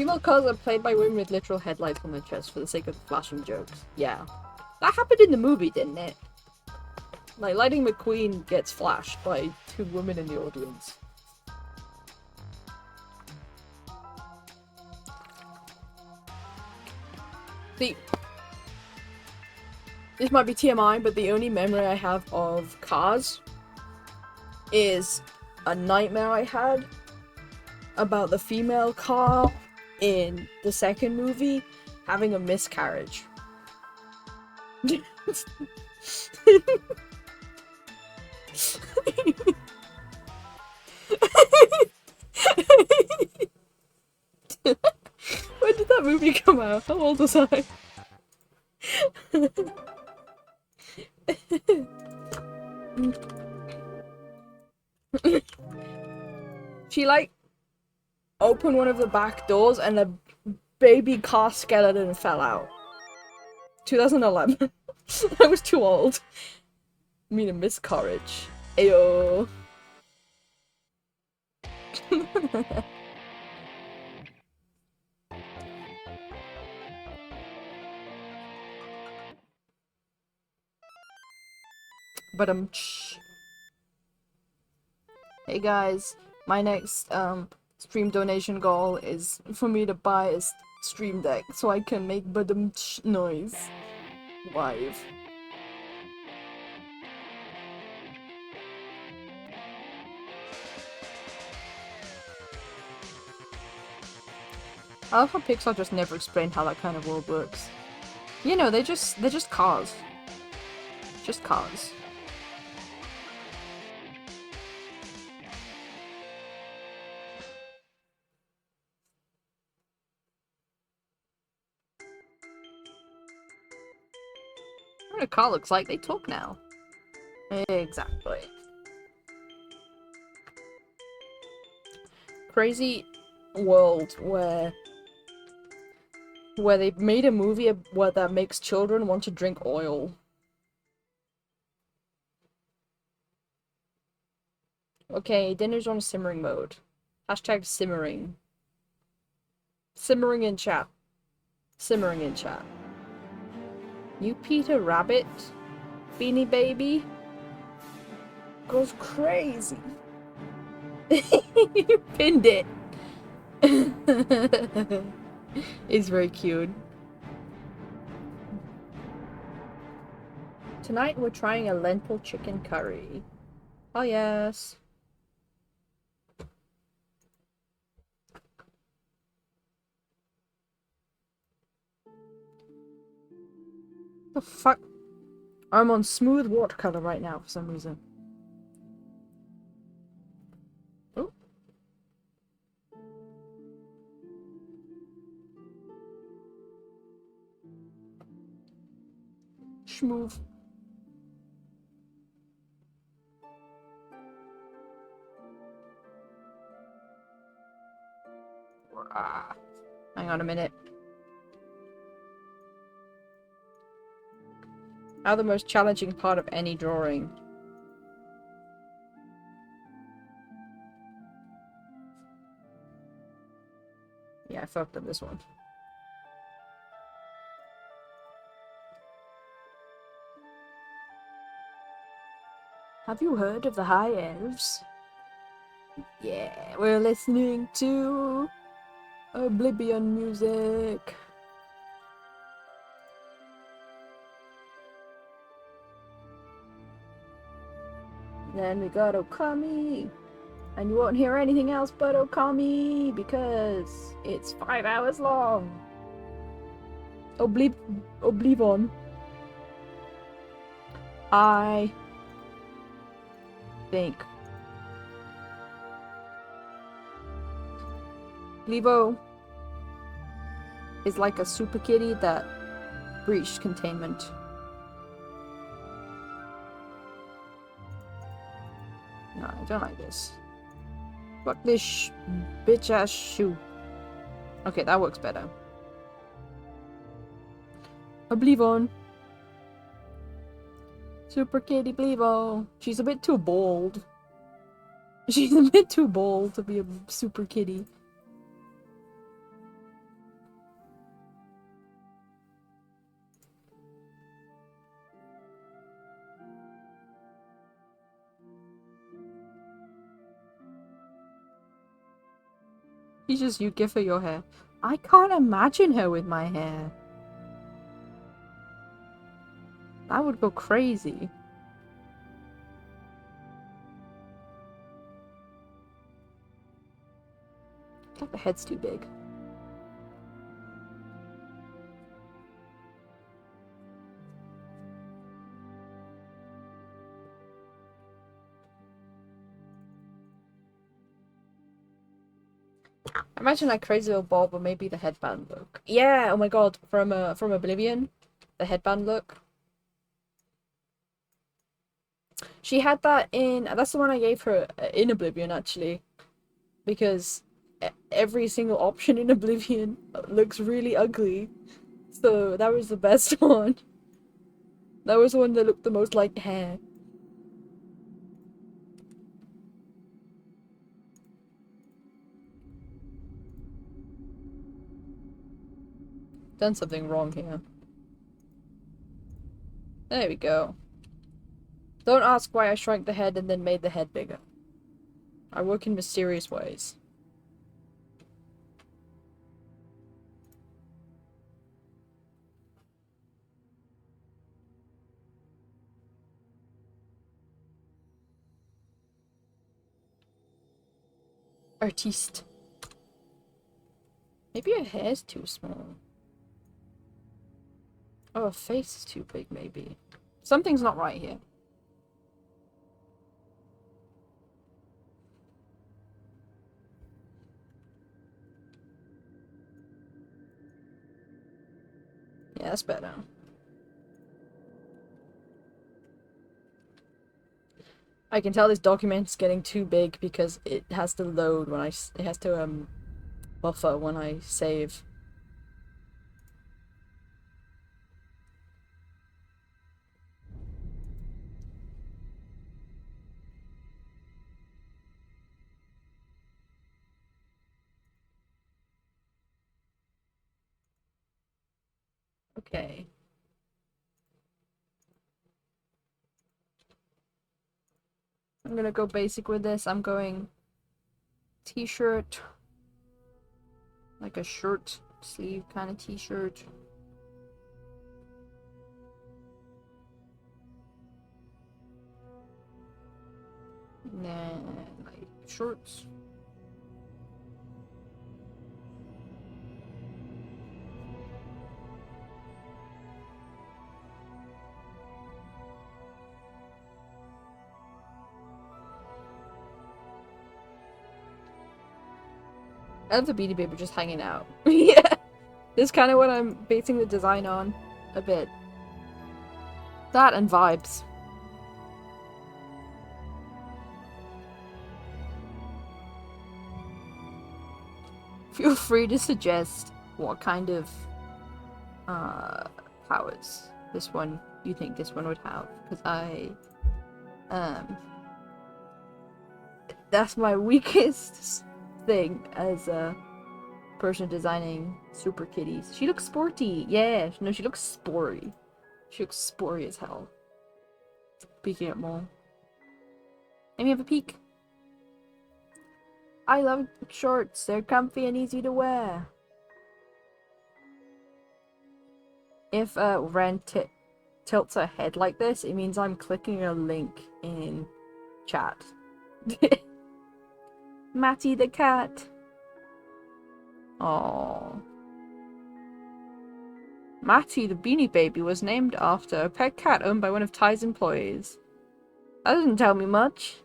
Female cars are played by women with literal headlights on their chest for the sake of flashing jokes. Yeah. That happened in the movie, didn't it? Like, Lightning McQueen gets flashed by 2 women in the audience. See, this might be TMI, but the only memory I have of cars is a nightmare I had about the female car in the second movie having a miscarriage. When did that movie come out? How old was I? She like opened one of the back doors and a baby car skeleton fell out. 2011. I was too old. I mean a miscarriage. Ayo. But hey guys, my next stream donation goal is for me to buy a stream deck so I can make noise live. I love how Pixar just never explained how that kind of world works. You know, they're just cars. Just cars. What a car looks like, they talk now. Exactly. Crazy world where they made a movie where that makes children want to drink oil. Okay, dinner's on simmering mode. Hashtag simmering. Simmering in chat. Simmering in chat. You Peter Rabbit, Beanie Baby, goes crazy. You pinned it. It's very cute. Tonight we're trying a lentil chicken curry. Oh yes. The fuck? I'm on smooth watercolor right now for some reason. Oh. Schmoove. Hang on a minute. Now the most challenging part of any drawing. Yeah, I fucked up this one. Have you heard of the High Elves? Yeah, we're listening to Oblivion music. Then we got Okami. And you won't hear anything else but Okami because it's 5 hours long. Oblivion. I think. Levo is like a super kitty that breached containment. No, I don't like this. Fuck this bitch ass shoe. Okay, that works better. Oblivion. Super kitty Blevo. She's a bit too bold. She's a bit too bold to be a super kitty. You give her your hair. I can't imagine her with my hair. That would go crazy. I think the head's too big. Imagine like crazy little bob, or maybe the headband look. Yeah, oh my god, from Oblivion, the headband look. She had that in. That's the one I gave her in Oblivion actually, because every single option in Oblivion looks really ugly. So that was the best one. That was the one that looked the most like hair. Done something wrong here. There we go. Don't ask why I shrank the head and then made the head bigger. I work in mysterious ways. Artiste. Maybe her hair's too small. Oh, her face is too big, maybe. Something's not right here. Yeah, that's better. I can tell this document's getting too big because it has to load when it has to, buffer when I save. Okay. I'm gonna go basic with this. I'm going t-shirt. Like a shirt sleeve kind of t-shirt. And then like shorts. I love the Beanie Baby just hanging out. Yeah. This is kind of what I'm basing the design on a bit. That and vibes. Feel free to suggest what kind of powers you think this one would have, because that's my weakest thing as a person designing super kitties. She looks sporty. Yeah, no, she looks sporty. She looks sporty as hell. Peeking at more. Let me have a peek. I love shorts. They're comfy and easy to wear. If Ren tilts her head like this, it means I'm clicking a link in chat. Matty the cat. Aww. Matty the Beanie Baby was named after a pet cat owned by one of Ty's employees. That doesn't tell me much.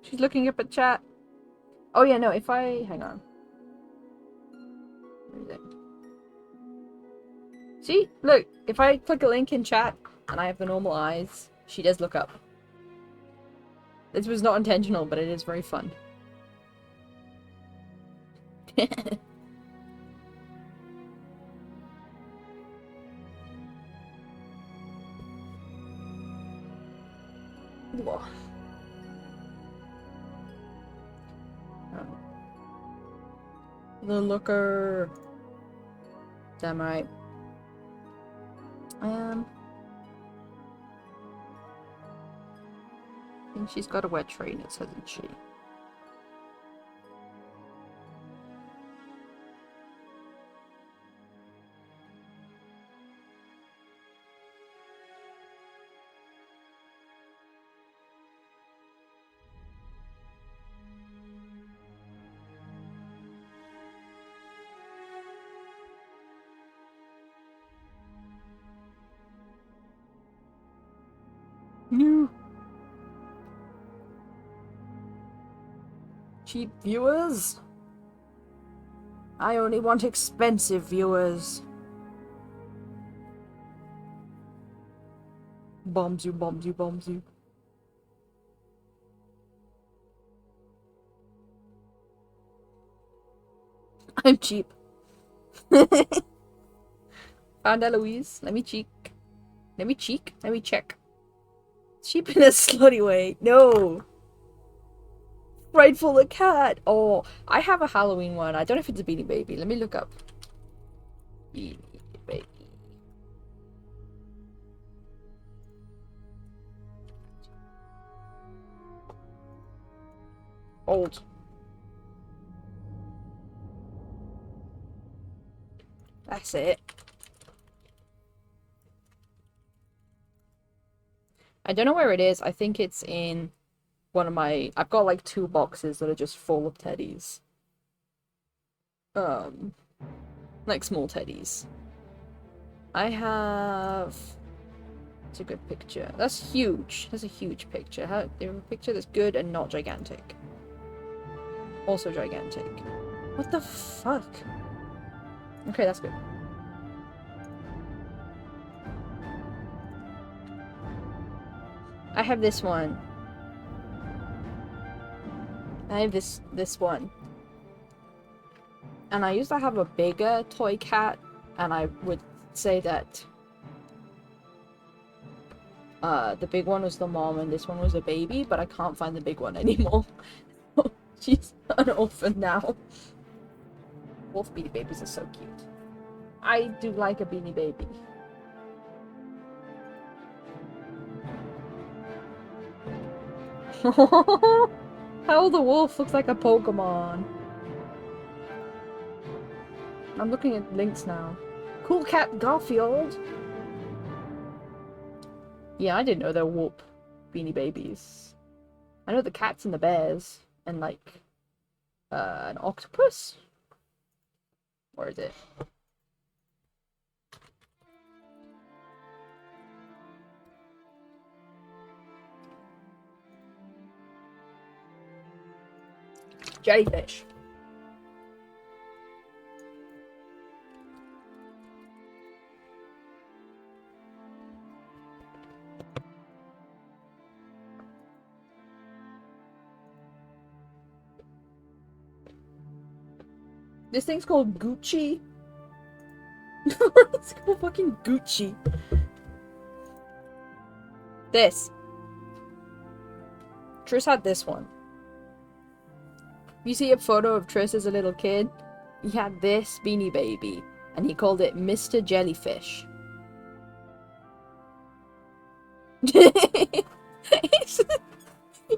She's looking up at chat. Oh yeah, no, if I... hang on. Where is it? See? Look, if I click a link in chat and I have the normal eyes, she does look up. This was not intentional, but it is very fun. The looker. Damn right. I think she's got a wet trainers, hasn't she? No. Cheap viewers? I only want expensive viewers. Bombs you, bombs you, bombs you. I'm cheap. Found Eloise. Let me cheek. Let me cheek. Let me check. Cheap in a slutty way. No. Frightful the cat. Oh, I have a Halloween one. I don't know if it's a Beanie Baby. Let me look up. Beanie Baby. Old. That's it. I don't know where it is. I think it's in one of my... I've got like 2 boxes that are just full of teddies. Like small teddies. I have... It's a good picture. That's huge. That's a huge picture. There's a picture that's good and not gigantic. Also gigantic. What the fuck? Okay, that's good. I have this one. I have this one. And I used to have a bigger toy cat, and I would say that the big one was the mom and this one was a baby, but I can't find the big one anymore. She's an orphan now. Both Beanie Babies are so cute. I do like a Beanie Baby. How the wolf looks like a Pokemon. I'm looking at links now. Cool Cat Garfield. Yeah, I didn't know there were Beanie Babies. I know the cats and the bears and like an octopus. Where is it? Jellyfish. This thing's called Gucci. It's called fucking Gucci. This. Trish had this one. You see a photo of Trish as a little kid? He had this Beanie Baby, and he called it Mr. Jellyfish.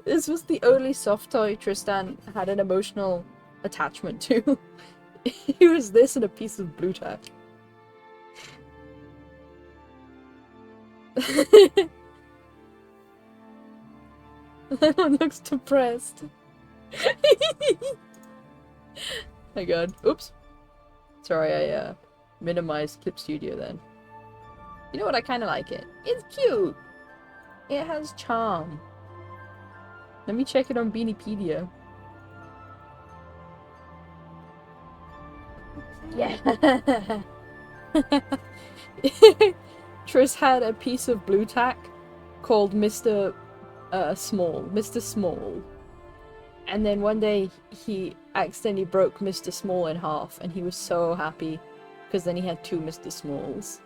This was the only soft toy Tristan had an emotional attachment to. It was this and a piece of blue tack. That one looks depressed. My god. Oops. Sorry, I minimized Clip Studio then. You know what? I kind of like it. It's cute. It has charm. Let me check it on Beaniepedia. Yeah. Tris had a piece of blue tack called Mr. Small. And then one day he accidentally broke Mr. Small in half, and he was so happy because then he had 2 Mr. Smalls.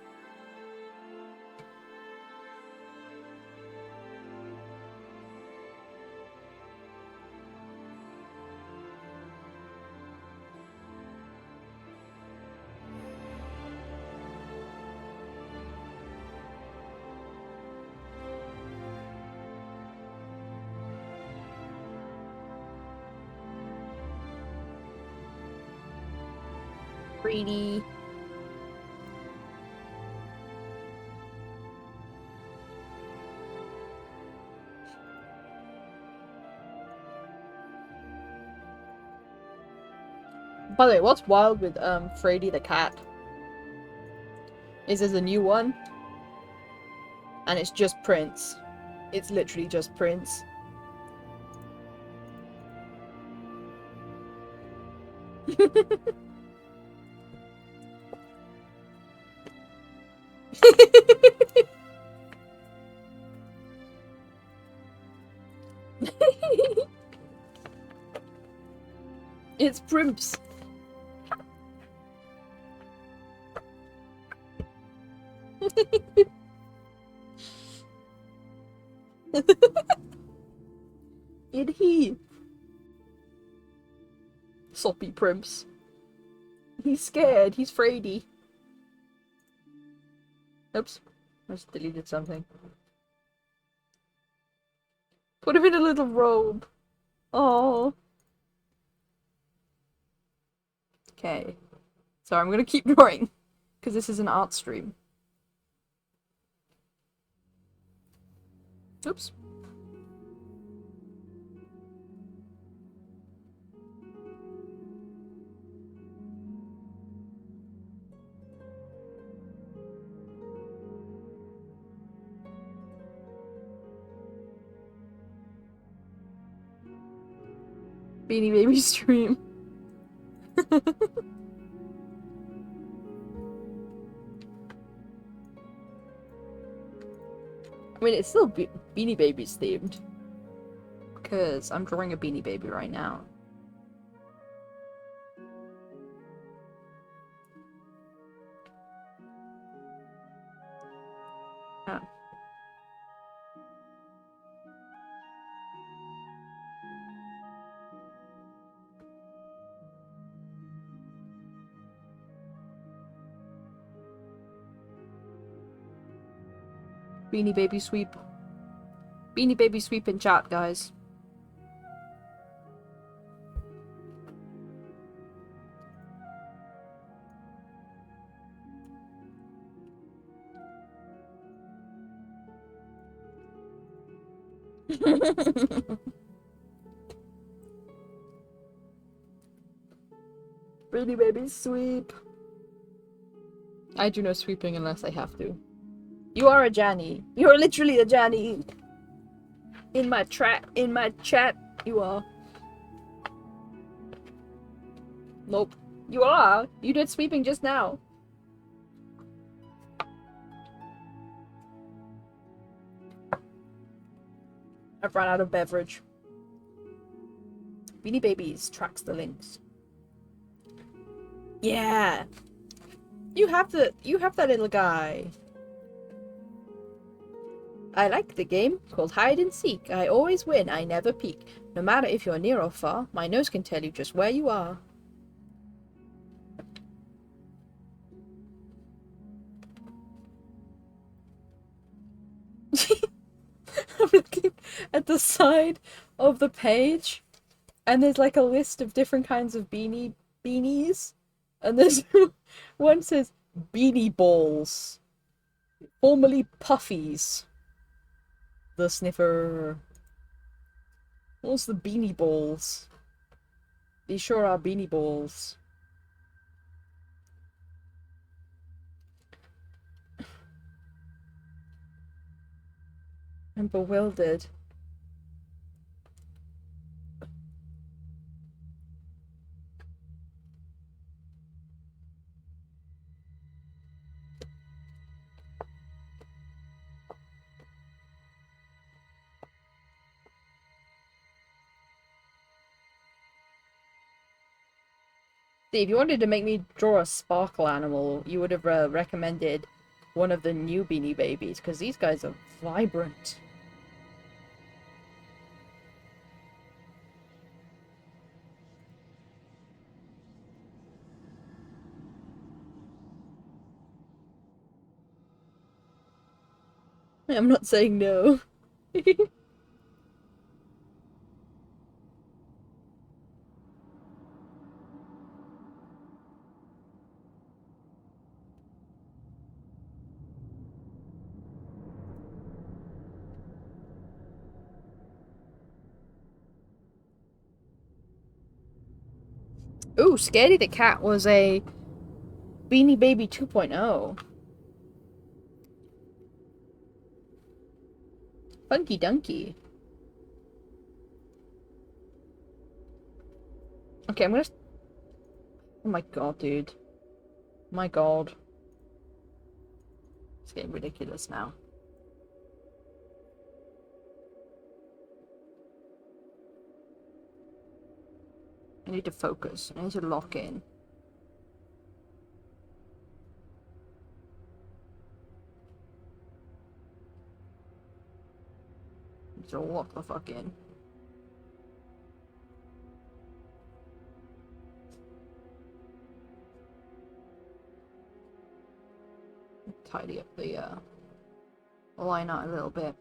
Greedy. By the way, what's wild with Freddy the cat is there's a new one and it's just Prince. It's literally just Prince. It's Primps. It he. Soppy Primps. He's scared. He's fraidy. Oops. I just deleted something. Put him in a little robe. Oh. Okay. So I'm gonna keep drawing. Because this is an art stream. Oops. Beanie Baby stream. I mean, it's still Beanie Babies themed. Because I'm drawing a Beanie Baby right now. Oh. Beanie Baby sweep. Beanie Baby sweep in chat, guys. Beanie Baby sweep. I do no sweeping unless I have to. You are a Janny. You're literally a Janny. In my chat, you are. Nope. You are. You did sweeping just now. I've run out of beverage. Beanie Babies tracks the links. Yeah. You have that little guy. I like the game called Hide and Seek. I always win, I never peek. No matter if you're near or far, my nose can tell you just where you are. I'm looking at the side of the page, and there's like a list of different kinds of beanies, and there's one says beanie balls, formerly puffies. The sniffer. What's the beanie balls? These sure are beanie balls. I'm bewildered. See, if you wanted to make me draw a sparkle animal, you would have recommended one of the new Beanie Babies, because these guys are vibrant. I'm not saying no. Ooh, Scaredy the Cat was a Beanie Baby 2.0. Funky Dunky. Okay, I'm gonna... Oh my god, dude. My god. It's getting ridiculous now. I need to focus. I need to lock in. I need to lock the fuck in. Tidy up the line out a little bit.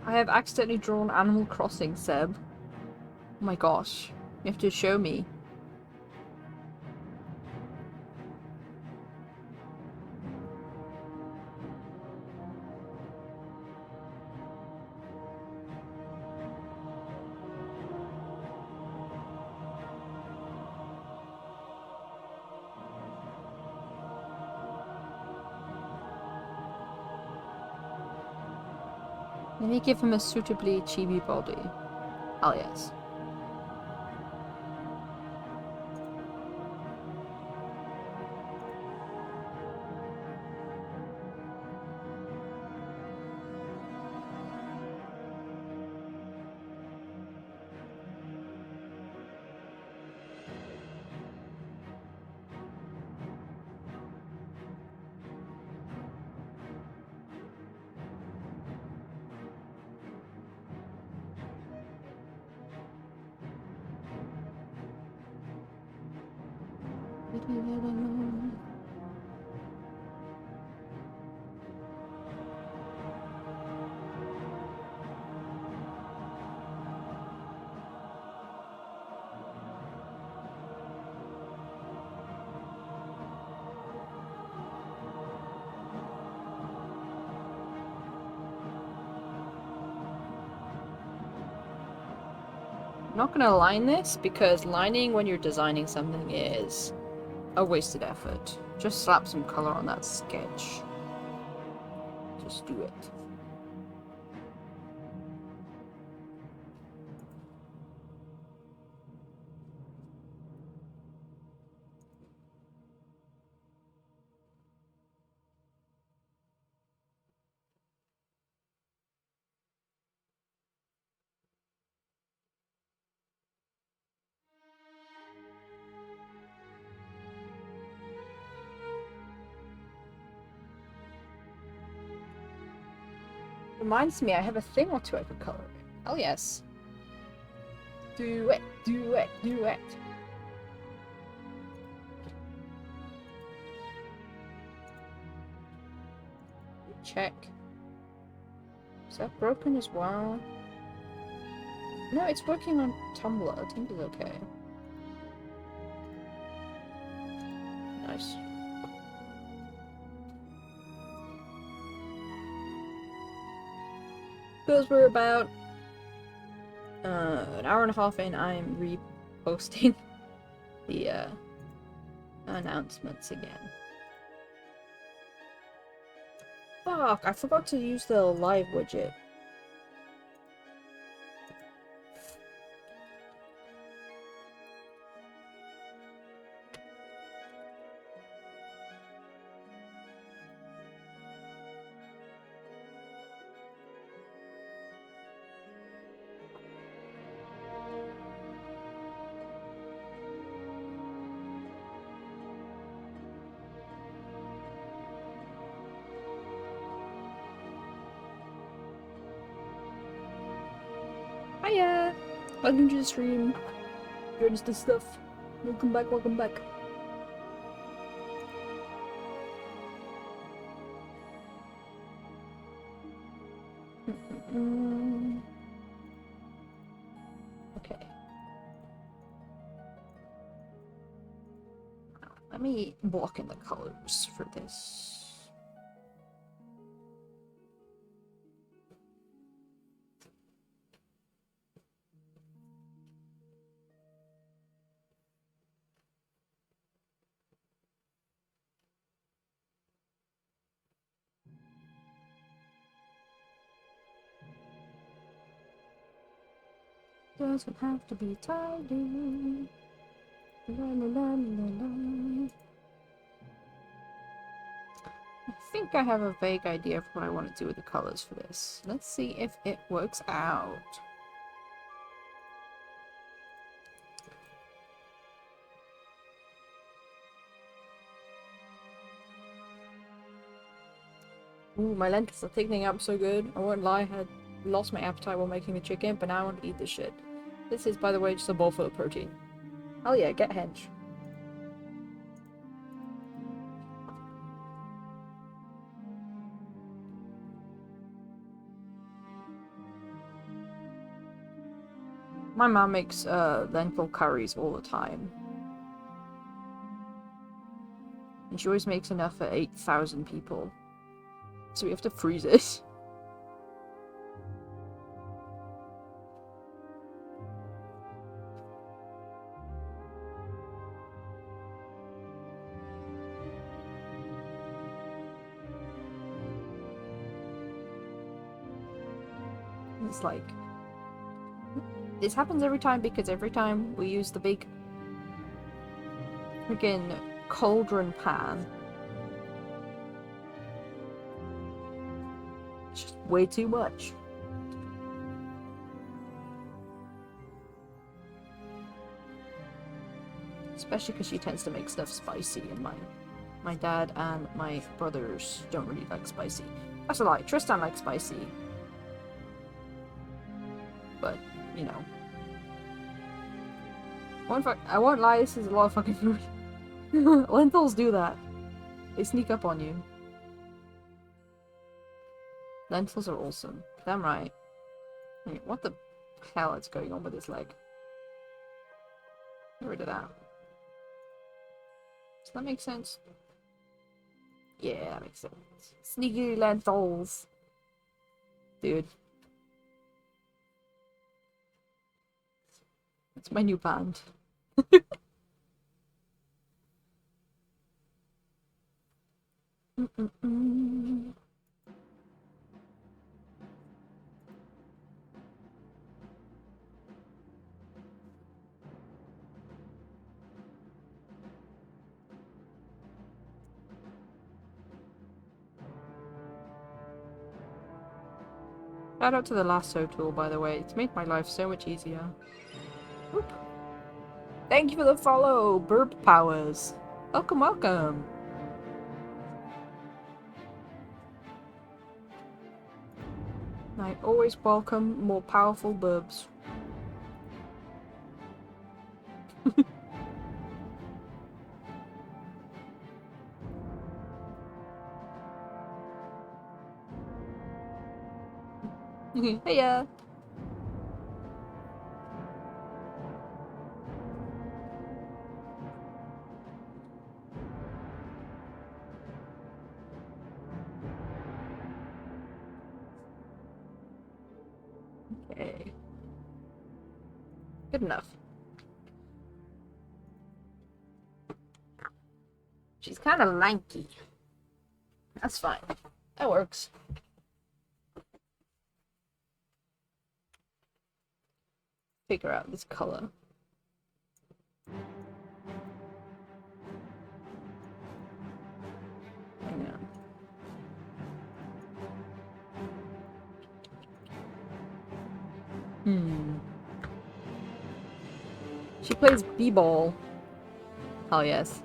I have accidentally drawn Animal Crossing, Seb. Oh my gosh. You have to show me. Let me give him a suitably chibi body. Oh yes. I'm not gonna line this because lining when you're designing something is a wasted effort. Just slap some color on that sketch. Just do it. Reminds me, I have a thing or two I could color. Oh yes. Do it, do it, do it. Check. Is that broken as well? No, it's working on Tumblr. Tumblr's okay. Nice. Because we're about an hour and a half in, I'm reposting the announcements again. Fuck, I forgot to use the live widget. Hiya! Welcome to the stream. You're just this stuff. Welcome back, welcome back. Okay. Let me block in the colors for this. Doesn't have to be tidy. La, la, la, la, la. I think I have a vague idea of what I want to do with the colors for this. Let's see if it works out. Ooh, my lentils are thickening up so good. I won't lie, I had lost my appetite while making the chicken, but now I want to eat this shit. This is, by the way, just a bowl full of protein. Hell yeah, get hench. My mom makes lentil curries all the time. And she always makes enough for 8,000 people. So we have to freeze it. It's like... This happens every time because every time we use the big freaking cauldron pan, it's just way too much. Especially because she tends to make stuff spicy, and my dad and my brothers don't really like spicy. That's a lie. Tristan likes spicy. But, you know. I won't lie, this is a lot of fucking food. Lentils do that. They sneak up on you. Lentils are awesome. Damn right. Wait, what the hell is going on with this leg? Get rid of that. Does that make sense? Yeah, that makes sense. Sneaky lentils. Dude. It's my new band. Shout out to the lasso tool, by the way. It's made my life so much easier. Oop. Thank you for the follow, Burp Powers. Welcome, welcome. I always welcome more powerful burbs. Heya! Okay. Good enough. She's kind of lanky. That's fine. That works. Figure out this color. Hang on. She plays b-ball. Hell yes.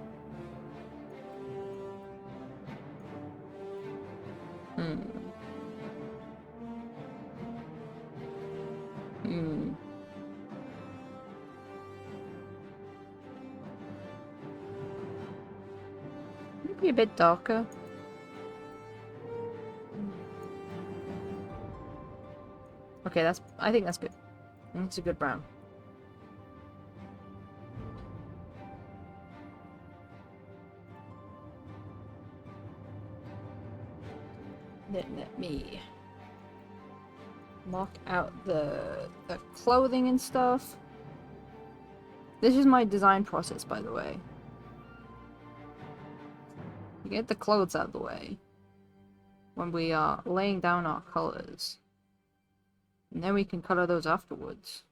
Maybe a bit darker. Okay, I think that's good. It's a good brown. Then let me mark out the clothing and stuff. This is my design process, by the way. You get the clothes out of the way when we are laying down our colors. And then we can color those afterwards.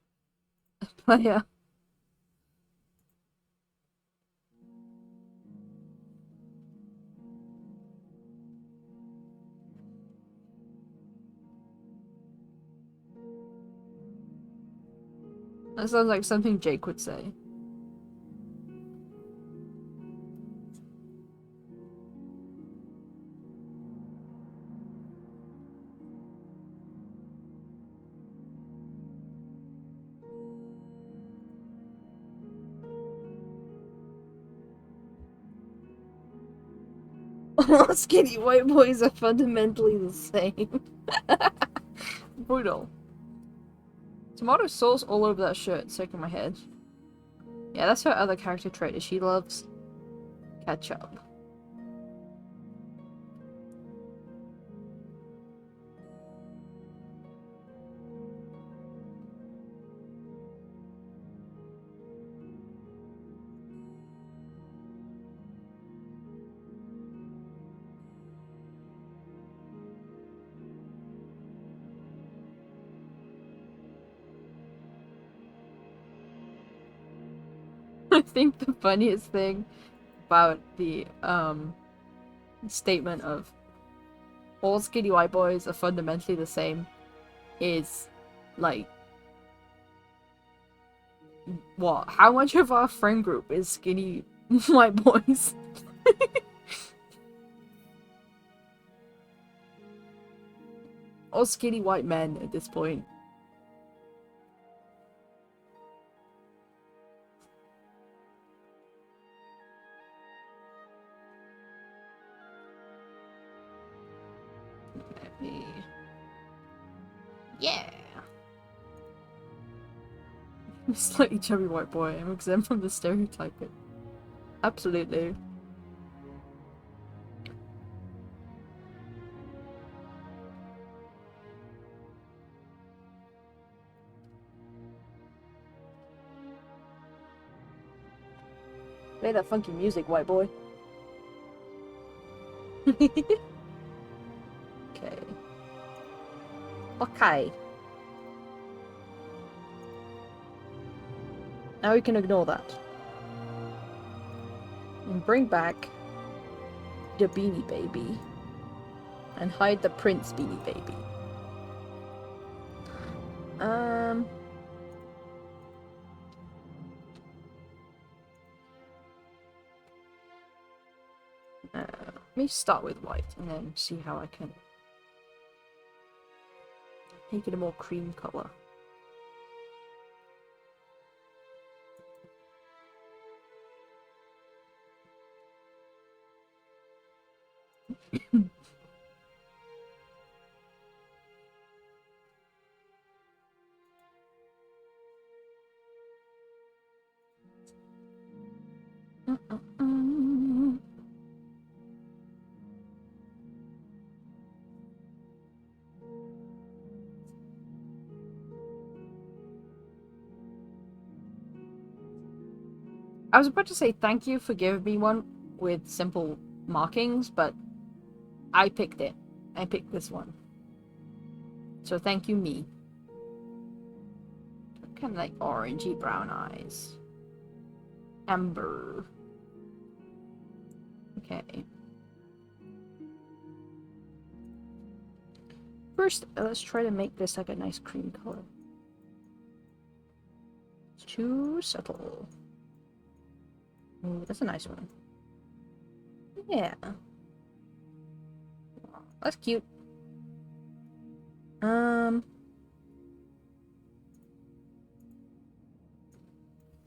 Player. That sounds like something Jake would say. All skinny white boys are fundamentally the same. Brutal. Tomato sauce all over that shirt, stuck in my head. Yeah, that's her other character trait, is she loves ketchup. I think the funniest thing about the statement of all skinny white boys are fundamentally the same is like, what? How much of our friend group is skinny white boys? Or skinny white men at this point. Let me... Yeah! I'm a slightly chubby white boy. I'm exempt from the stereotyping. Absolutely. Play that funky music, white boy. Okay. Okay. Now we can ignore that. And bring back the Beanie Baby. And hide the Prince Beanie Baby. Let me start with white and then see how I can make it a more cream color. I was about to say thank you for giving me one with simple markings, but I picked it. I picked this one. So thank you, me. Kind of like orangey brown eyes. Amber. Okay. First, let's try to make this like a nice cream color. It's too subtle. Ooh, that's a nice one. Yeah. That's cute. Let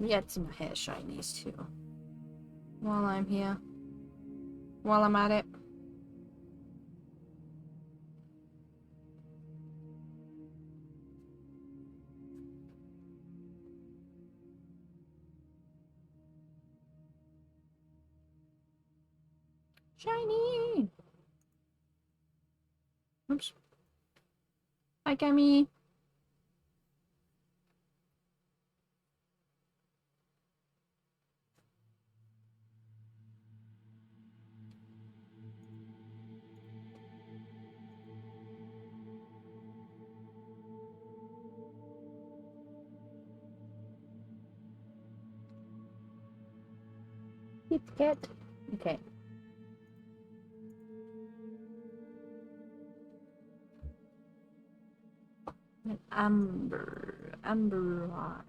me add some hair shinies too. While I'm here. While I'm at it. Shiny! Hi, Cammy. Kit Kat. Okay. An amber eye.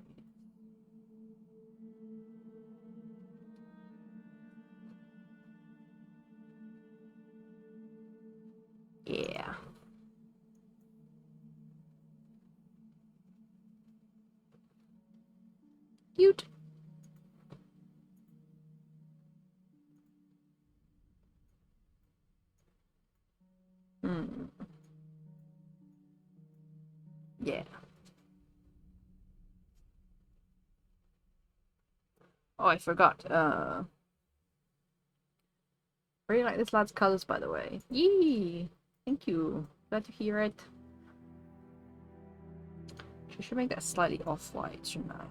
Yeah. Cute. Hmm. Yeah. Oh, I forgot. Really like this lad's colors, by the way. Yee! Thank you. Glad to hear it. I should make that slightly off-white, shouldn't I?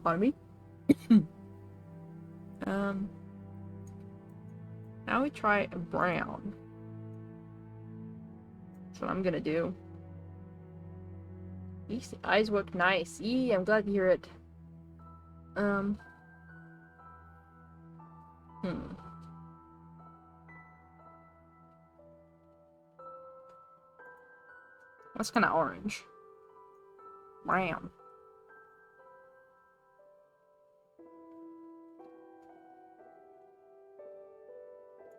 Pardon me. Now we try brown. That's what I'm gonna do. These eyes work nice. Yee, I'm glad to hear it. That's kind of orange. Brown.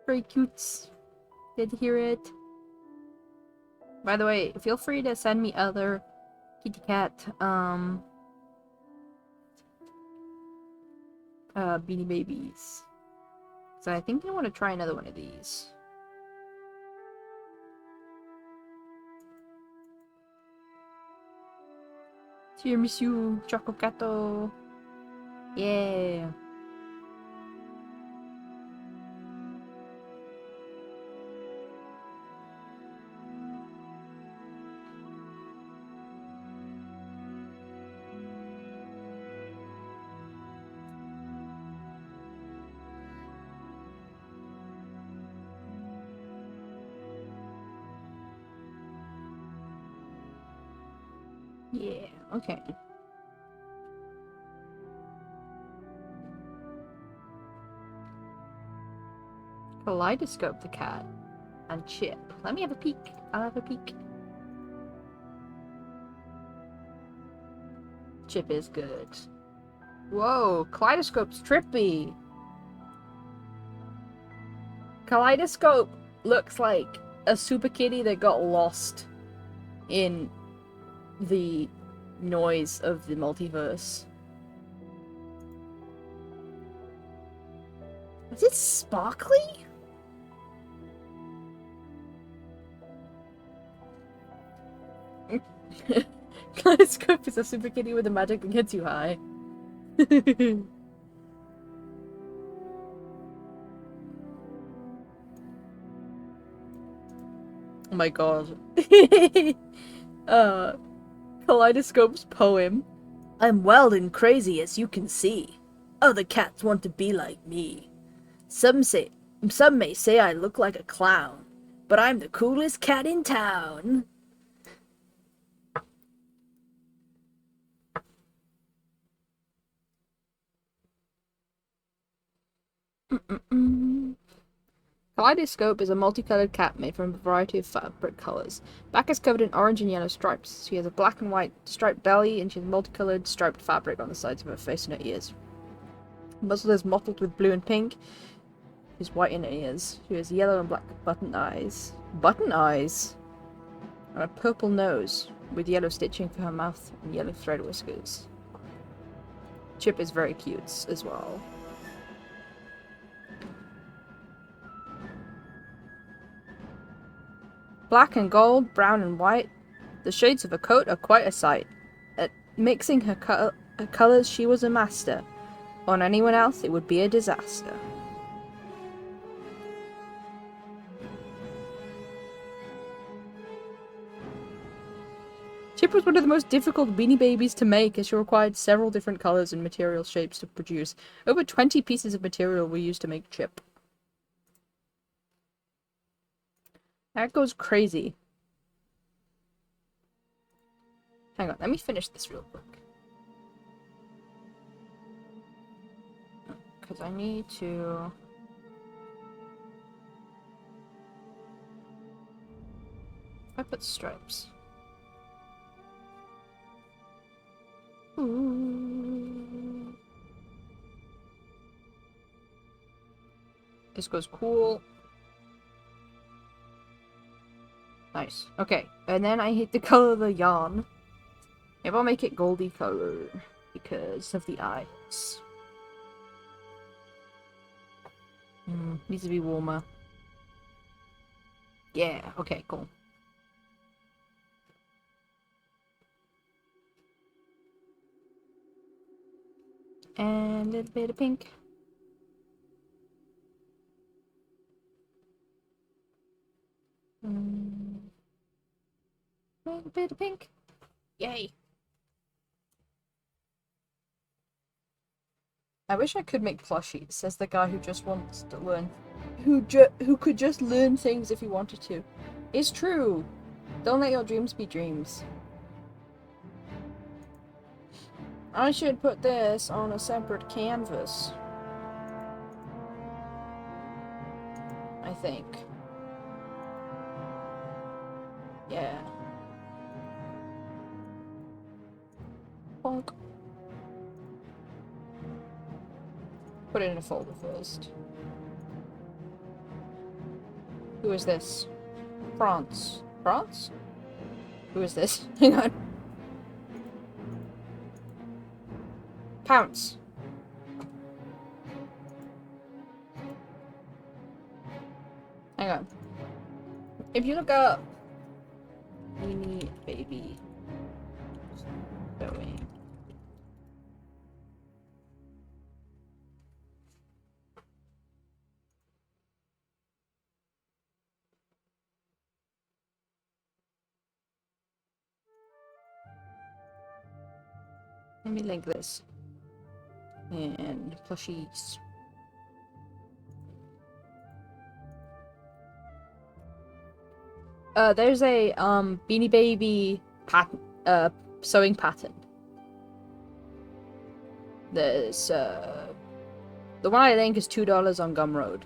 Very cute. Good to hear it. By the way, feel free to send me other kitty cat, Beanie Babies. So I think I want to try another one of these. Tiramisu, Chococato. Yeah. Yeah, okay. Kaleidoscope the cat. And Chip. Let me have a peek. I'll have a peek. Chip is good. Whoa, Kaleidoscope's trippy. Kaleidoscope looks like a super kitty that got lost in the noise of the multiverse. Is it sparkly? Kaleidoscope is a super kitty with a magic that gets you high. Oh my god. Kaleidoscope's poem. I'm wild and crazy as you can see. Other cats want to be like me. Some may say I look like a clown, but I'm the coolest cat in town. Kaleidoscope is a multicolored cat made from a variety of fabric colors. Back is covered in orange and yellow stripes. She has a black and white striped belly, and she has multicolored striped fabric on the sides of her face and her ears. Muzzle is mottled with blue and pink. She has white in her ears. She has yellow and black button eyes. Button eyes? And a purple nose, with yellow stitching for her mouth and yellow thread whiskers. Chip is very cute as well. Black and gold, brown and white. The shades of her coat are quite a sight. At mixing her colours, she was a master. On anyone else, it would be a disaster. Chip was one of the most difficult Beanie Babies to make, as she required several different colors and material shapes to produce. Over 20 pieces of material were used to make Chip. That goes crazy. Hang on, let me finish this real quick. Because I need to... I put stripes. Ooh. This goes cool. Nice. Okay, and then I hate the color of the yarn. Maybe I'll make it goldy color because of the eyes. Needs to be warmer. Yeah, okay, cool. And a little bit of pink. A little bit of pink. Yay. I wish I could make plushies, says the guy who just wants to learn. Who could just learn things if he wanted to. It's true. Don't let your dreams be dreams. I should put this on a separate canvas. I think. Yeah. Bonk. Put it in a folder first. Who is this? France. France? Who is this? Hang on. Pounce. Hang on. If you look up Beanie Baby sewing. Let me link this. And plushies. There's a Beanie Baby sewing pattern. There's the one I link is $2 on Gumroad.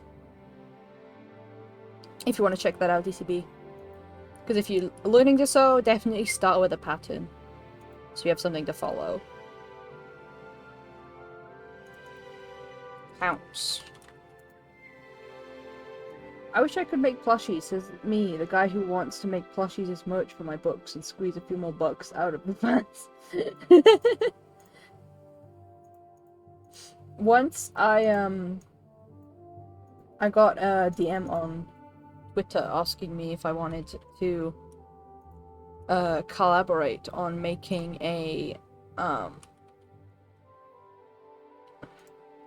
If you want to check that out, DCB. Because if you're learning to sew, definitely start with a pattern, so you have something to follow. Pounce. I wish I could make plushies, says me, the guy who wants to make plushies as merch for my books and squeeze a few more bucks out of the fans. Once I got a DM on Twitter asking me if I wanted to collaborate on making a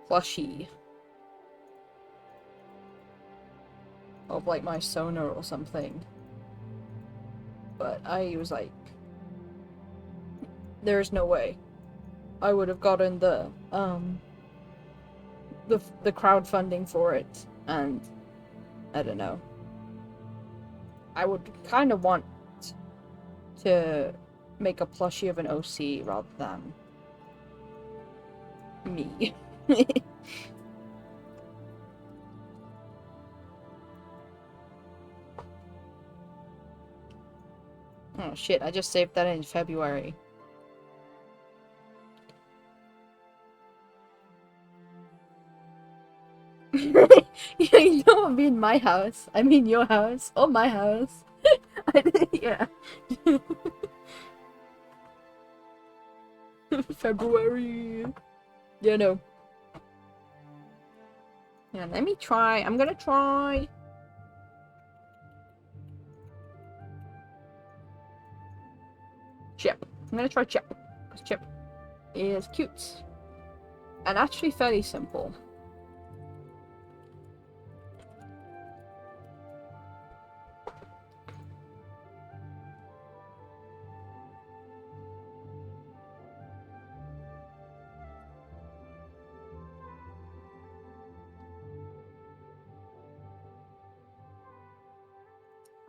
plushie of like my Sonar or something, but I was like, there's no way I would have gotten the crowdfunding for it, and I don't know. I would kind of want to make a plushie of an OC rather than me. Oh shit, I just saved that in February. Yeah, you don't mean my house. I mean your house. Or my house. Yeah. February. Yeah, no. Yeah, let me try. I'm gonna try. Chip. I'm gonna try Chip. Because Chip is cute. and actually fairly simple.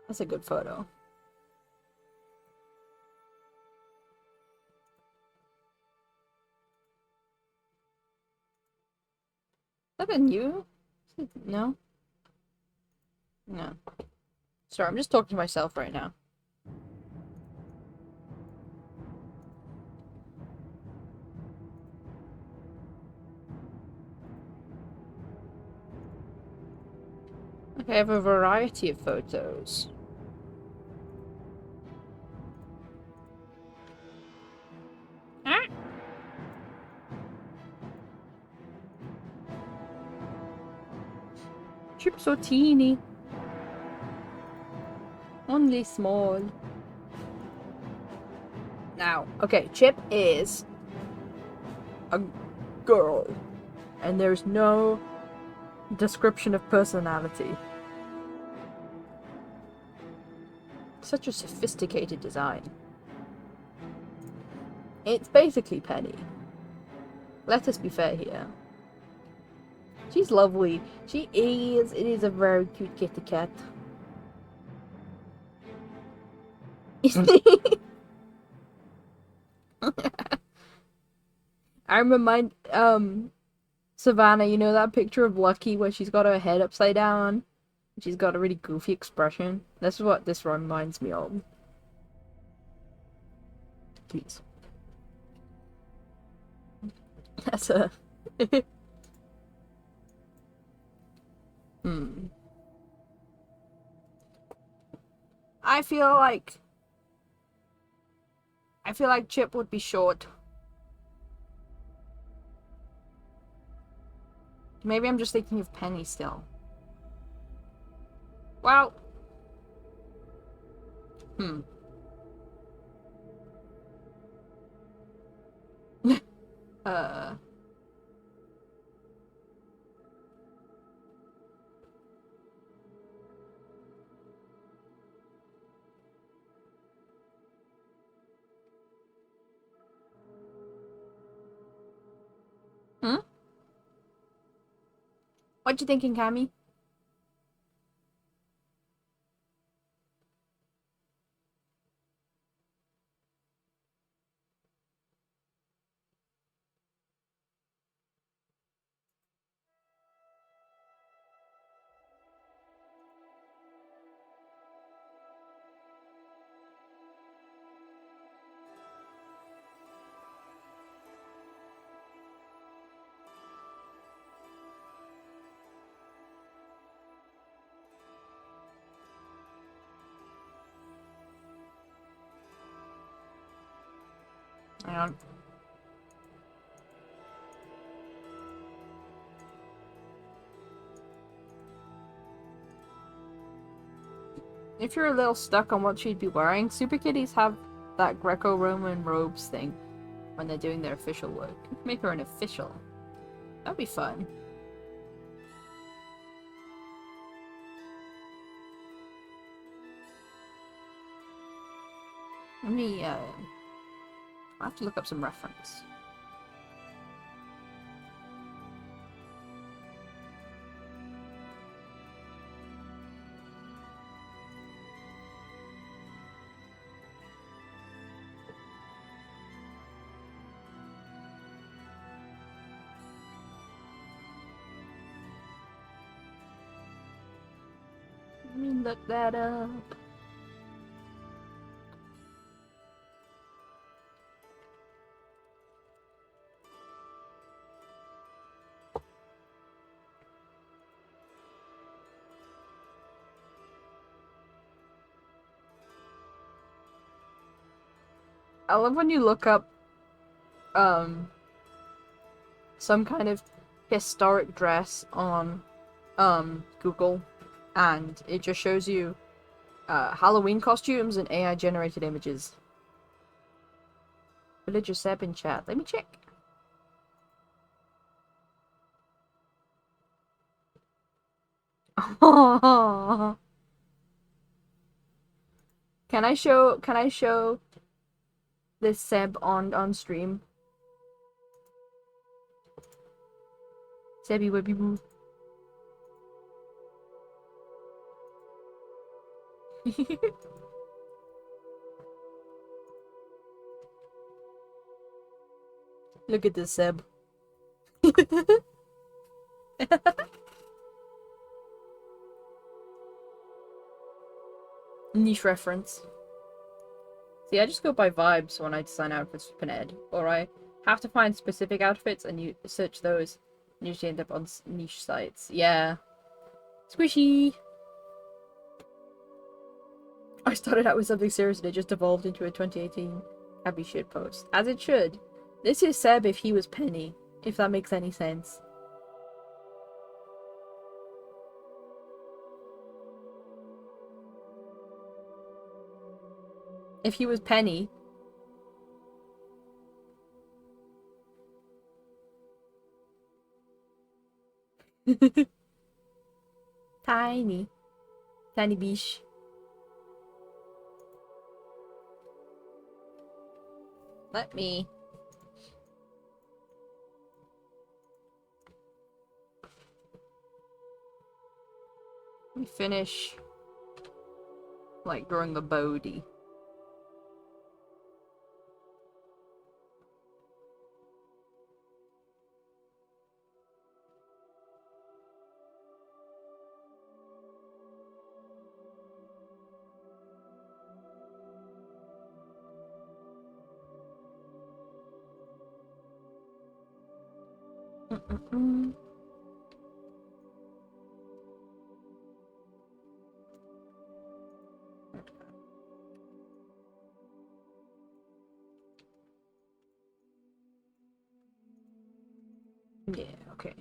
That's a good photo. Is that a new? No? No. Sorry, I'm just talking to myself right now. Okay, I have a variety of photos. Ah! Chip's so teeny. Only small. Now, okay, Chip is a girl. And there's no description of personality. Such a sophisticated design. It's basically Penny. Let us be fair here. She's lovely. She is. It is a very cute kitty cat. I remind Savannah, you know that picture of Lucky where she's got her head upside down? She's got a really goofy expression. That's what this reminds me of. Please. That's a... I feel like Chip would be short. Maybe I'm just thinking of Penny still. Well... What you thinking, Cammy? Hang on. If you're a little stuck on what she'd be wearing, superkitties have that Greco-Roman robes thing when they're doing their official work. You can make her an official. That'd be fun. Let me, I have to look up some reference. Let me look that up. I love when you look up, some kind of historic dress on, Google, and it just shows you, Halloween costumes and AI-generated images. Villager Seb in chat. Let me check. Can I show this Seb on stream? Sebby webby boo. Look at this Seb. Niche reference. See, I just go by vibes when I design outfits for Pinhead, or I have to find specific outfits and you search those, and usually end up on niche sites. Yeah. Squishy! I started out with something serious and it just evolved into a 2018 happy shit post. As it should. This is Seb if he was Penny, if that makes any sense. If he was Penny. Tiny. Tiny beach. Let me finish like drawing the Bodhi. Yeah, okay.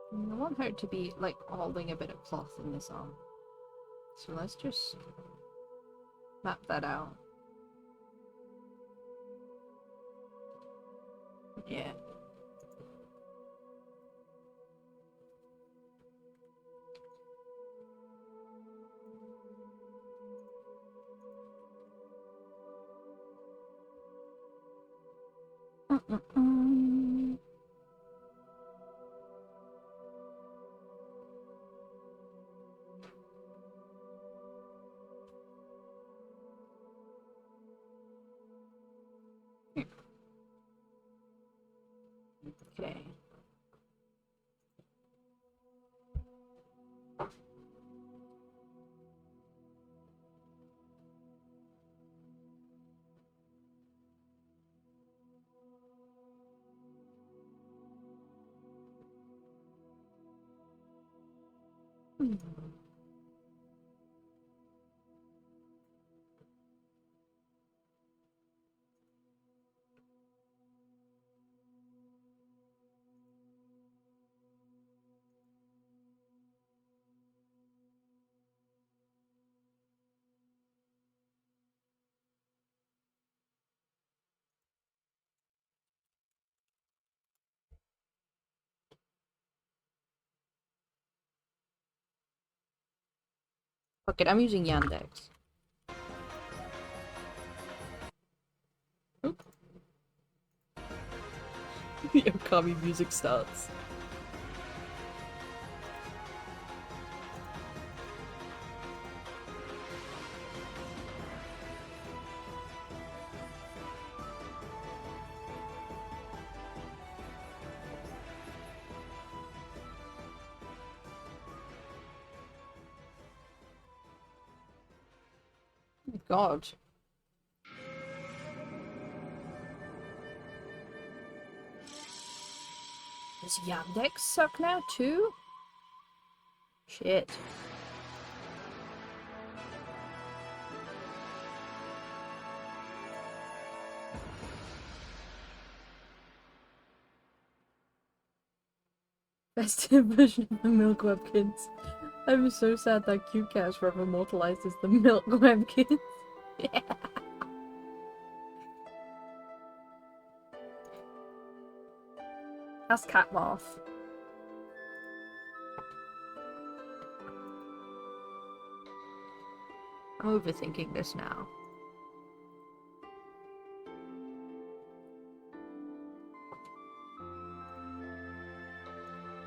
I want her to be like holding a bit of cloth in this arm. So let's just map that out. Yeah. Okay. Fuck it, I'm using Yandex. The Okami music starts. God. Does Yandex suck now too? Shit. Best version of the Milk Webkins. I'm so sad that cute cat is forever immortalized as the Milk Webkins. Yeah. That's Cat Moth. I'm overthinking this now.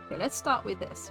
Okay, let's start with this.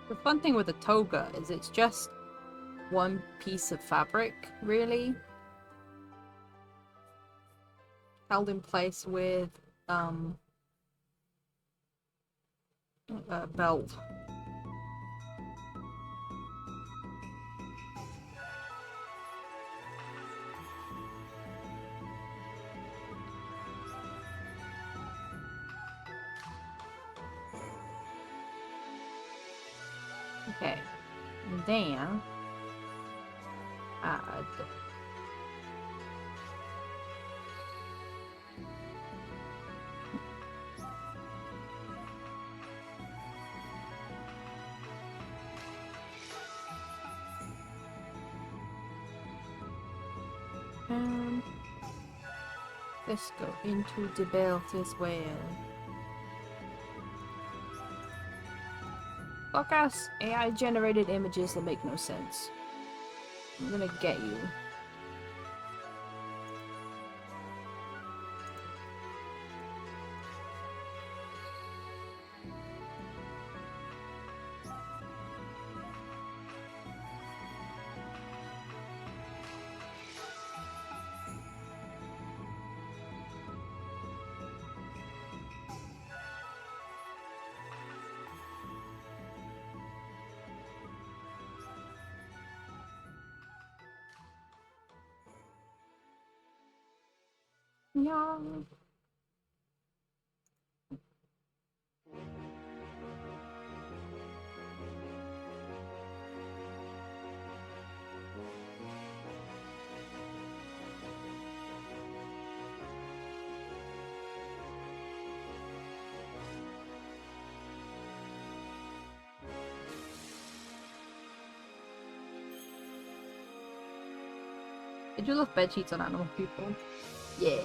The fun thing with a toga is it's just one piece of fabric, really. Held in place with a belt. Okay, and then add let's go into the belt as well. Fuck ass AI generated images that make no sense. I'm gonna get you. Yeah. Did you love bed sheets on animal people? Yeah.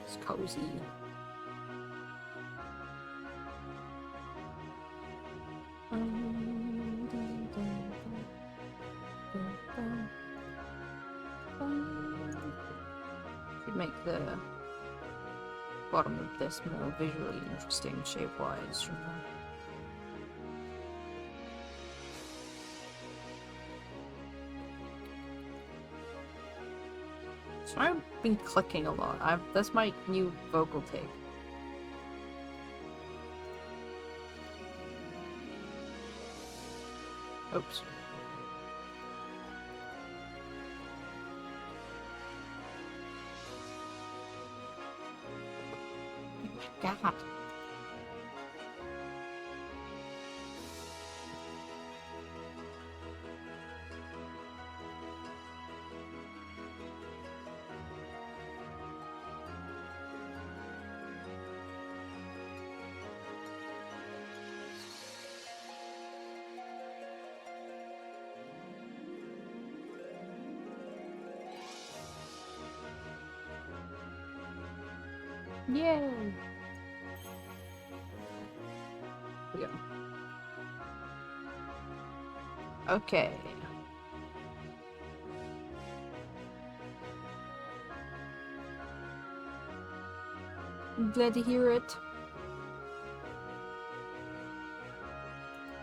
It's cozy. Should make the bottom of this more visually interesting shape-wise, shouldn't I? So I've been clicking a lot. That's my new vocal take. Oops. God. Yay! Yeah. Okay. I'm glad to hear it.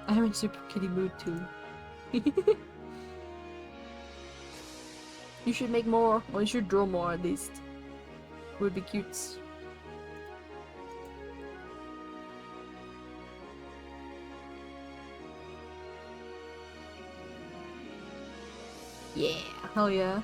I'm in super kitty mood too. You should make more, or you should draw more at least. Would be cute. Yeah, hell yeah.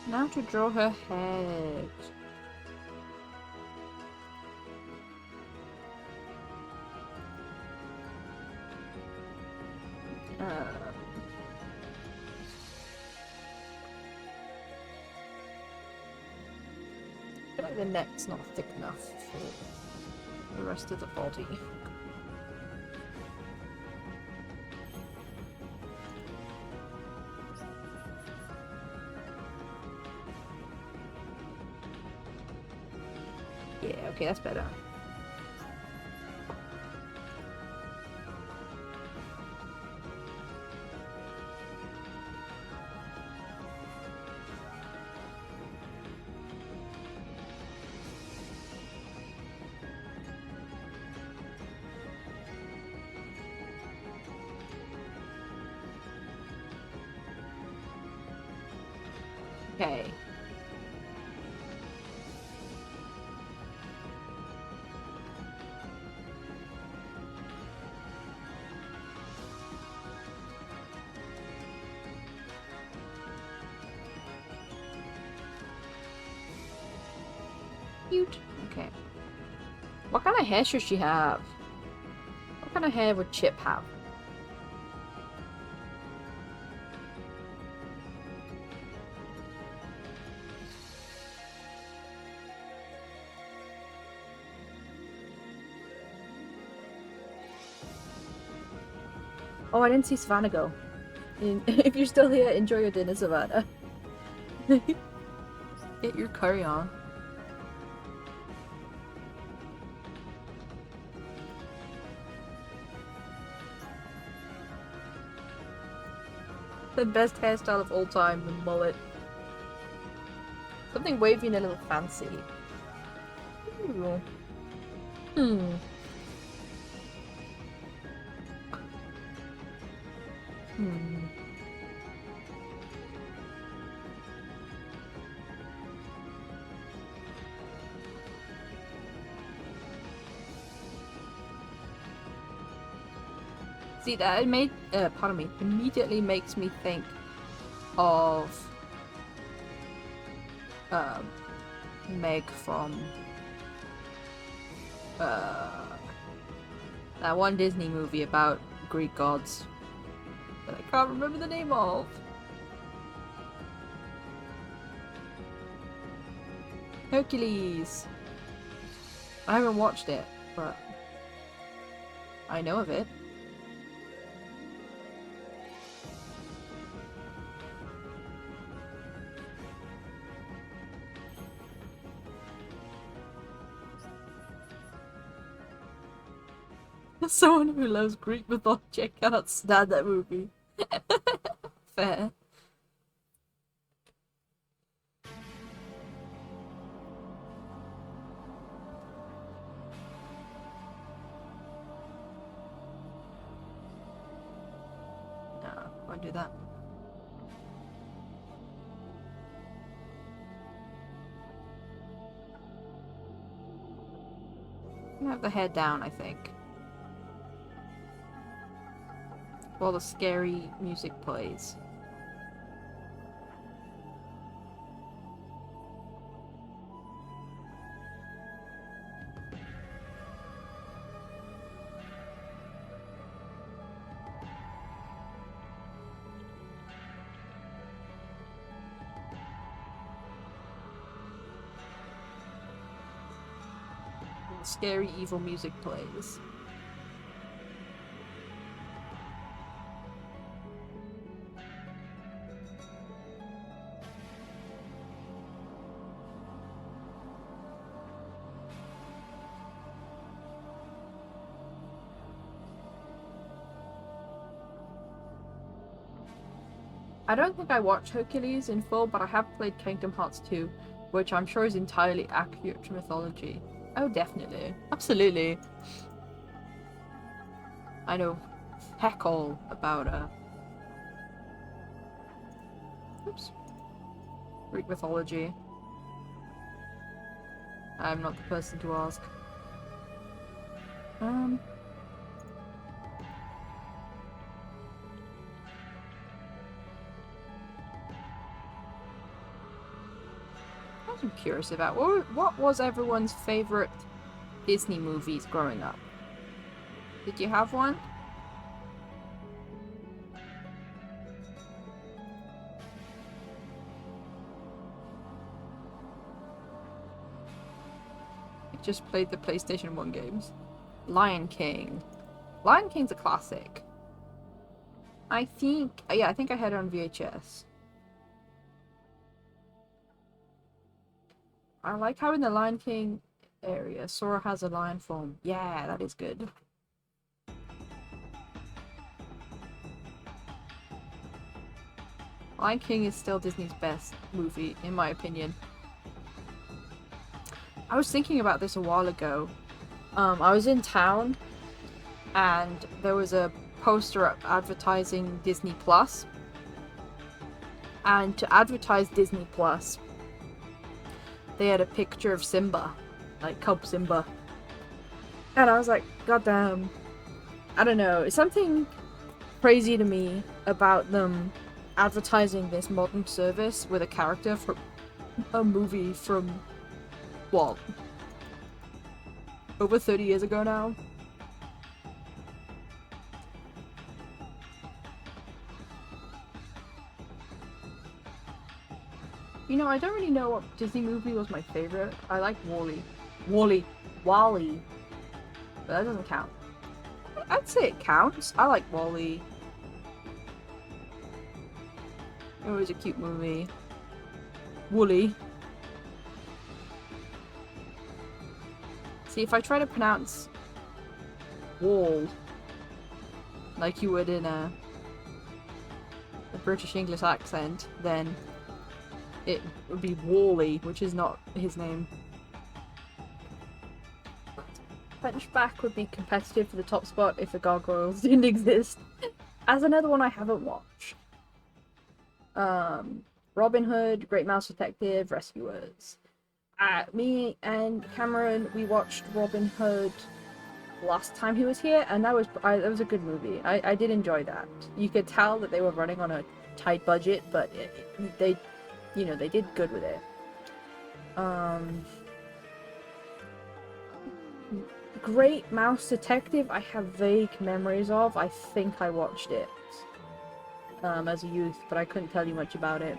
Now to draw her head. I feel like the neck's not thick enough for the rest of the body. Yeah, okay, that's better. Okay. Cute. Okay. What kind of hair should she have? What kind of hair would Chip have? Oh, I didn't see Savannah go. If you're still here, enjoy your dinner, Savannah. Get your curry on. The best hairstyle of all time, the mullet. Something wavy and a little fancy. Ooh. Hmm. Hmm. See, that pardon me, immediately makes me think of Meg from that one Disney movie about Greek gods that I can't remember the name of. Hercules. I haven't watched it, but I know of it. Someone who loves Greek mythology, I cannot stand that movie. Fair. No, won't do that. I'm gonna have the hair down, I think. While the scary music plays. scary evil music plays. I don't think I watched Hercules in full, but I have played Kingdom Hearts 2, which I'm sure is entirely accurate to mythology. Oh, definitely. Absolutely. I know heck all about, oops. Greek mythology. I'm not the person to ask. I'm curious about what was everyone's favorite Disney movies growing up? Did you have one? I just played the PlayStation 1 games. Lion King. Lion King's a classic. I think I had it on VHS. I like how in the Lion King area, Sora has a lion form. Yeah, that is good. Lion King is still Disney's best movie, in my opinion. I was thinking about this a while ago. I was in town, and there was a poster up advertising Disney Plus. And to advertise Disney Plus, they had a picture of Simba, like Cub Simba. And I was like, God damn. I don't know, it's something crazy to me about them advertising this modern service with a character from a movie from, what, over 30 years ago now? You know, I don't really know what Disney movie was my favorite. I like WALL-E. WALL-E. But that doesn't count. I'd say it counts. I like WALL-E. It was a cute movie. Woolly. See, if I try to pronounce wall like you would in a British English accent, then it would be Wally, which is not his name. Hunchback would be competitive for the top spot if the gargoyles didn't exist. As another one I haven't watched. Robin Hood, Great Mouse Detective, Rescuers. Me and Cameron, we watched Robin Hood last time he was here, and that was a good movie. I did enjoy that. You could tell that they were running on a tight budget, but they did good with it. Great Mouse Detective, I have vague memories of. I think I watched it as a youth, but I couldn't tell you much about it.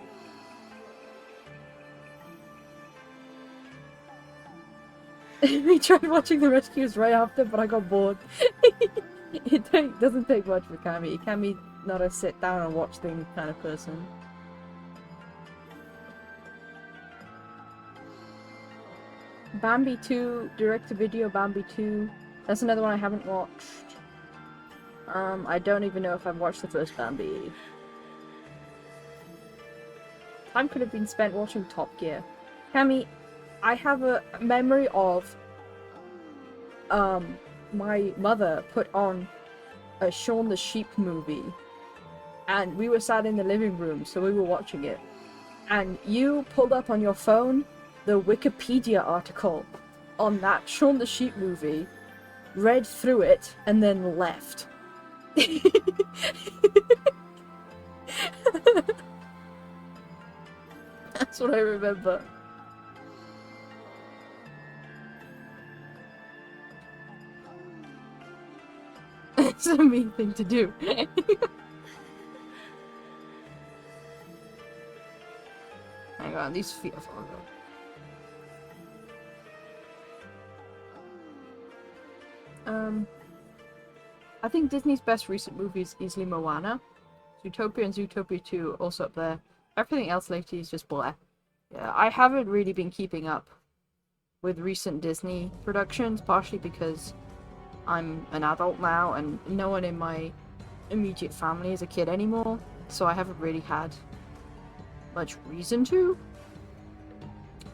We tried watching The Rescuers right after, but I got bored. It doesn't take much for Cammy. Cammy's not a sit down and watch things kind of person. Bambi 2, direct-to-video Bambi 2. That's another one I haven't watched. I don't even know if I've watched the first Bambi. Time could have been spent watching Top Gear. Cammy, I have a memory of my mother put on a Shaun the Sheep movie, and we were sat in the living room, so we were watching it, and you pulled up on your phone the Wikipedia article on that Shaun the Sheep movie, read through it, and then left. That's what I remember. It's a mean thing to do. Hang on, these feet are falling. I think Disney's best recent movie is easily Moana. Zootopia and Zootopia 2 also up there. Everything else lately is just blah. Yeah, I haven't really been keeping up with recent Disney productions, partially because I'm an adult now and no one in my immediate family is a kid anymore, so I haven't really had much reason to.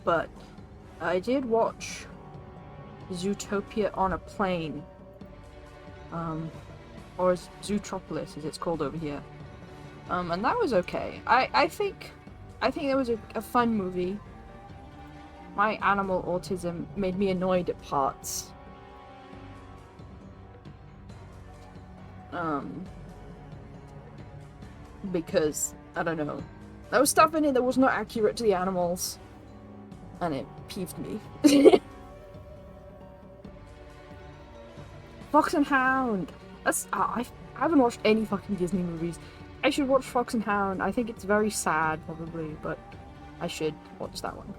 But I did watch Zootopia on a plane, or Zootropolis as it's called over here. And that was okay. I think it was a fun movie. My animal autism made me annoyed at parts. Because, I don't know, there was stuff in it that was not accurate to the animals, and it peeved me. Fox and Hound! I haven't watched any fucking Disney movies. I should watch Fox and Hound. I think it's very sad, probably, but I should watch that one.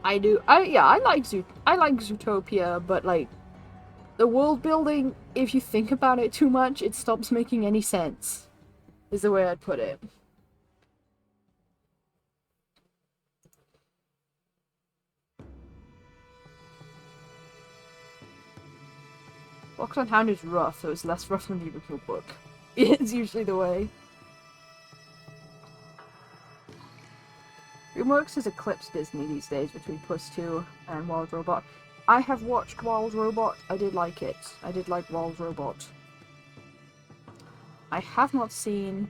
I like Zootopia, but like the world building, if you think about it too much, it stops making any sense. Is the way I'd put it. Fox and Hound is rough, so it's less rough than the original book. It's usually the way. DreamWorks has eclipsed Disney these days between Puss 2 and Wild Robot. I have watched Wild Robot. I did like it. I did like Wild Robot. I have not seen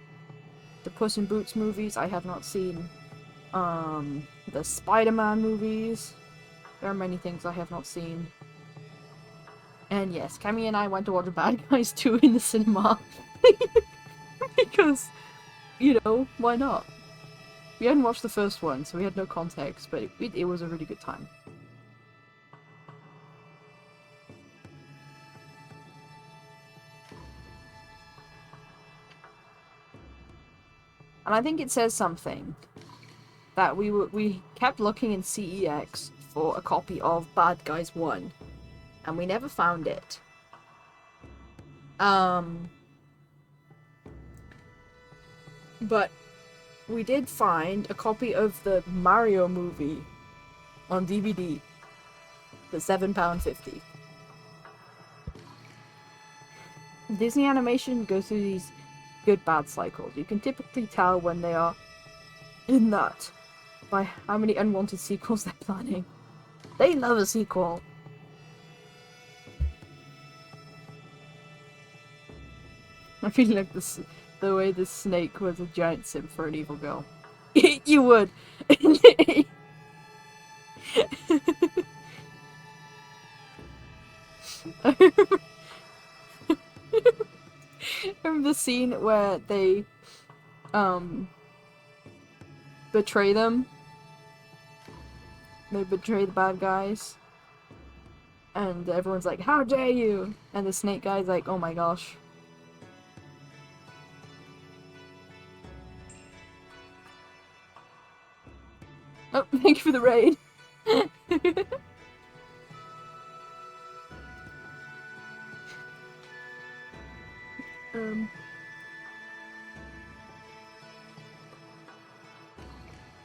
the Puss in Boots movies. I have not seen the Spider-Man movies. There are many things I have not seen. And yes, Cammy and I went to watch Bad Guys 2 in the cinema. Because, you know, why not? We hadn't watched the first one, so we had no context, but it was a really good time. And I think it says something that we kept looking in CEX for a copy of Bad Guys 1, and we never found it. But we did find a copy of the Mario movie on DVD for £7.50. Disney Animation goes through these good-bad cycles. You can typically tell when they are in that by how many unwanted sequels they're planning. They love a sequel. I feel like the way the snake was a giant simp for an evil girl. You would. Remember the scene where they betray them? They betray the bad guys. And everyone's like, how dare you? And the snake guy's like, oh my gosh. Oh, thank you for the raid.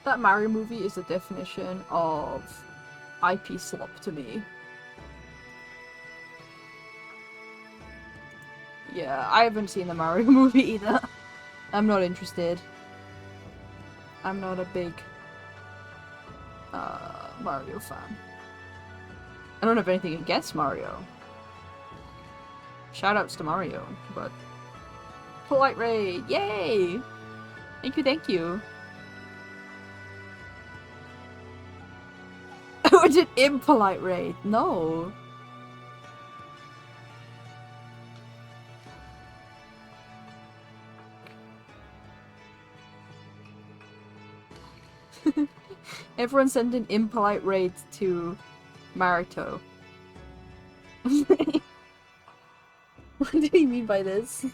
That Mario movie is the definition of IP slop to me. Yeah, I haven't seen the Mario movie either. I'm not interested. I'm not a big Mario fan. I don't have anything against Mario. Shoutouts to Mario, but polite raid, yay! Thank you, thank you. Was it impolite raid? No. Everyone send an impolite raid to Marito. What do you mean by this?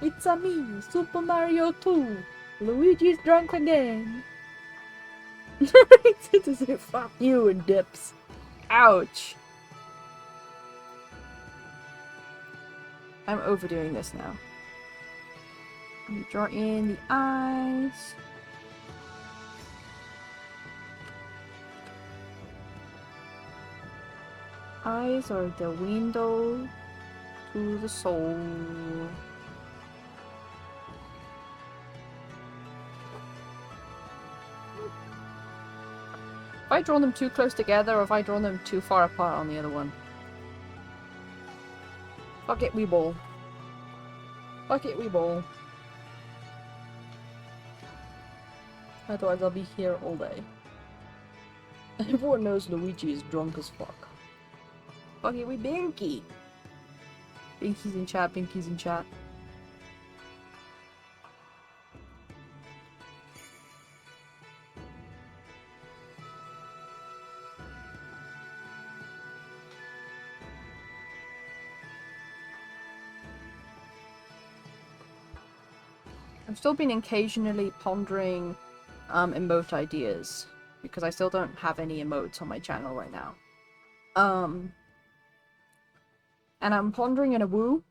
It's a me, Super Mario 2. Luigi's drunk again. To say fuck you and dips. Ouch. I'm overdoing this now. Draw in the eyes. Eyes are the window to the soul. Have I drawn them too close together, or have I drawn them too far apart on the other one? Fuck it, we ball. Fuck it, we ball. Otherwise I'll be here all day. Everyone knows Luigi is drunk as fuck. Fuck it, we Binky! Binky's in chat, Binky's in chat. I've still been occasionally pondering emote ideas, because I still don't have any emotes on my channel right now. And I'm pondering in a woo.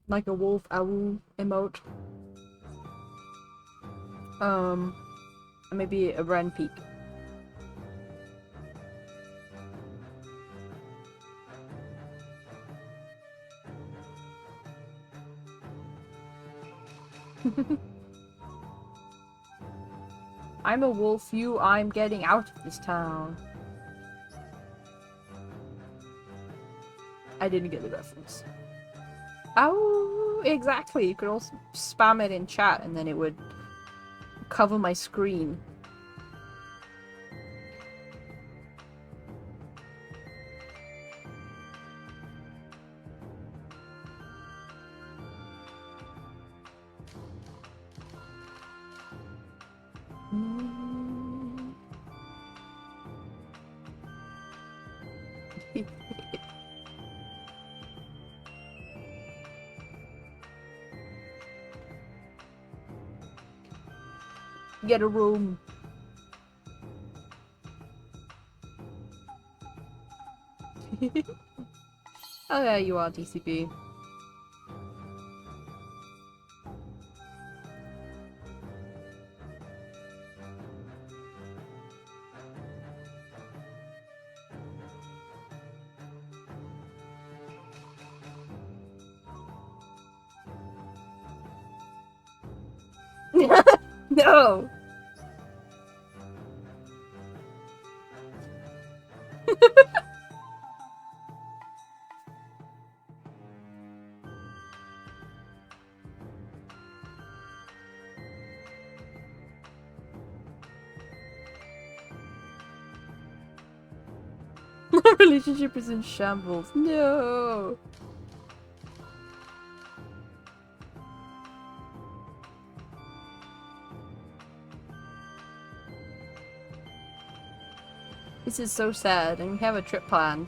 Like a wolf owl emote. And maybe a Ren peak. I'm a wolf, I'm getting out of this town. I didn't get the reference. Oh, exactly. You could also spam it in chat and then it would cover my screen. Get a room. Oh, there you are, TCP. No! Our relationship is in shambles. No! This is so sad, and we have a trip planned.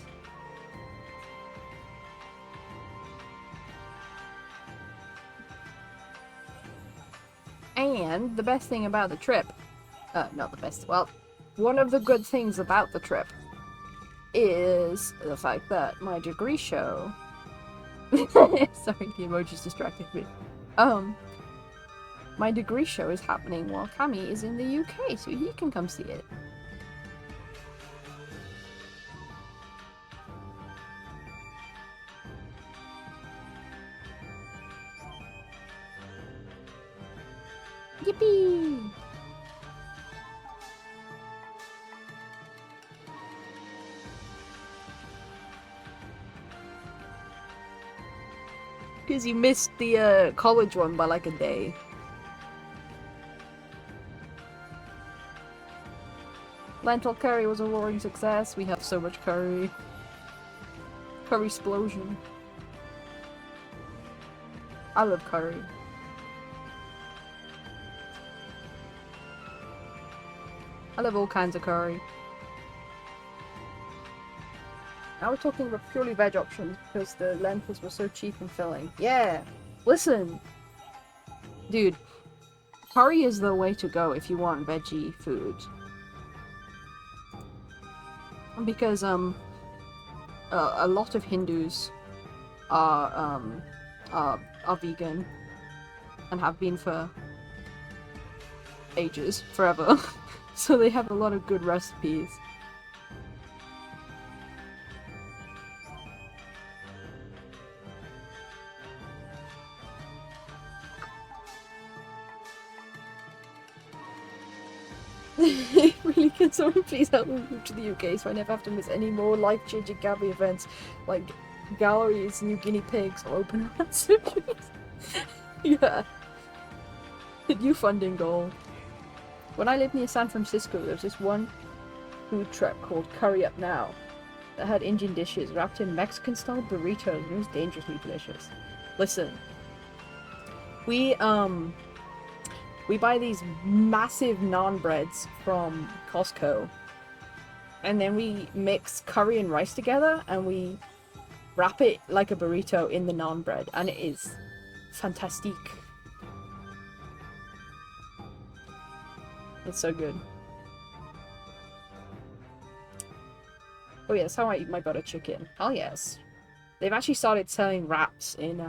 And the best thing about the trip, not the best, well, one of the good things about the trip is the fact that my degree show... Sorry, the emojis distracted me. My degree show is happening while Cami is in the UK, so he can come see it. Yippee! Because you missed the college one by like a day. Lentil curry was a roaring success. We have so much curry. Curry explosion. I love curry. I love all kinds of curry. Now we're talking about purely veg options because the lentils were so cheap and filling. Yeah! Listen! Dude. Curry is the way to go if you want veggie food. Because, a lot of Hindus are vegan and have been for ages, forever. So they have a lot of good recipes. Really, can someone please help me move to the UK so I never have to miss any more life-changing Gabby events like galleries, new guinea pigs, or open heart surgeries? Yeah. New funding goal. When I lived near San Francisco, there was this one food truck called Curry Up Now that had Indian dishes wrapped in Mexican-style burritos, and it was dangerously delicious. Listen, we buy these massive naan breads from Costco, and then we mix curry and rice together, and we wrap it like a burrito in the naan bread, and it is fantastic. It's so good. Oh yes, how I eat my butter chicken. Oh yes. They've actually started selling wraps in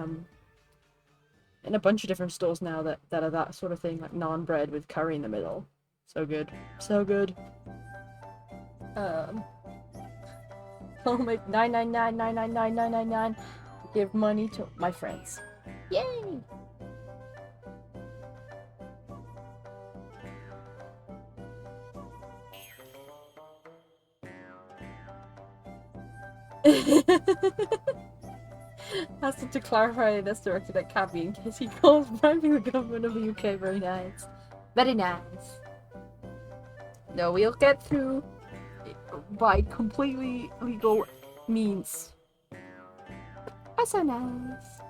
a bunch of different stores now that are that sort of thing, like naan bread with curry in the middle. So good. So good. I'll make 999 give money to my friends. Yay! Has to clarify this directed at Cabby in case he calls bribing the government of the UK very nice. Very nice. No, we'll get through by completely legal means. That's so nice.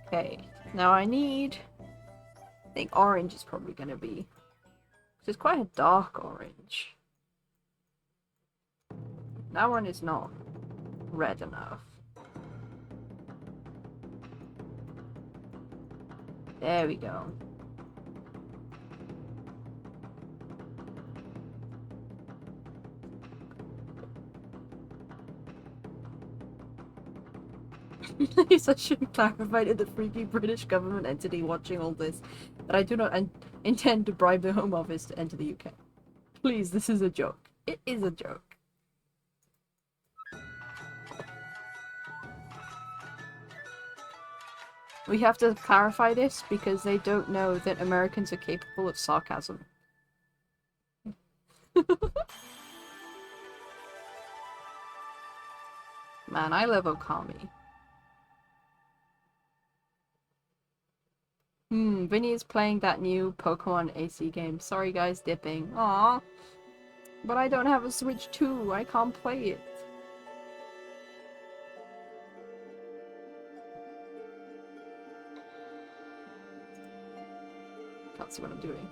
Okay, now I think orange is probably gonna be. It's quite a dark orange. That one is not red enough. There we go. I should clarify to the freaky British government entity watching all this that I do not intend to bribe the Home Office to enter the UK. Please, this is a joke. It is a joke. We have to clarify this because they don't know that Americans are capable of sarcasm. Man, I love Okami. Vinny is playing that new Pokemon AC game. Sorry guys, dipping. Aww. But I don't have a Switch 2. I can't play it. Can't see what I'm doing.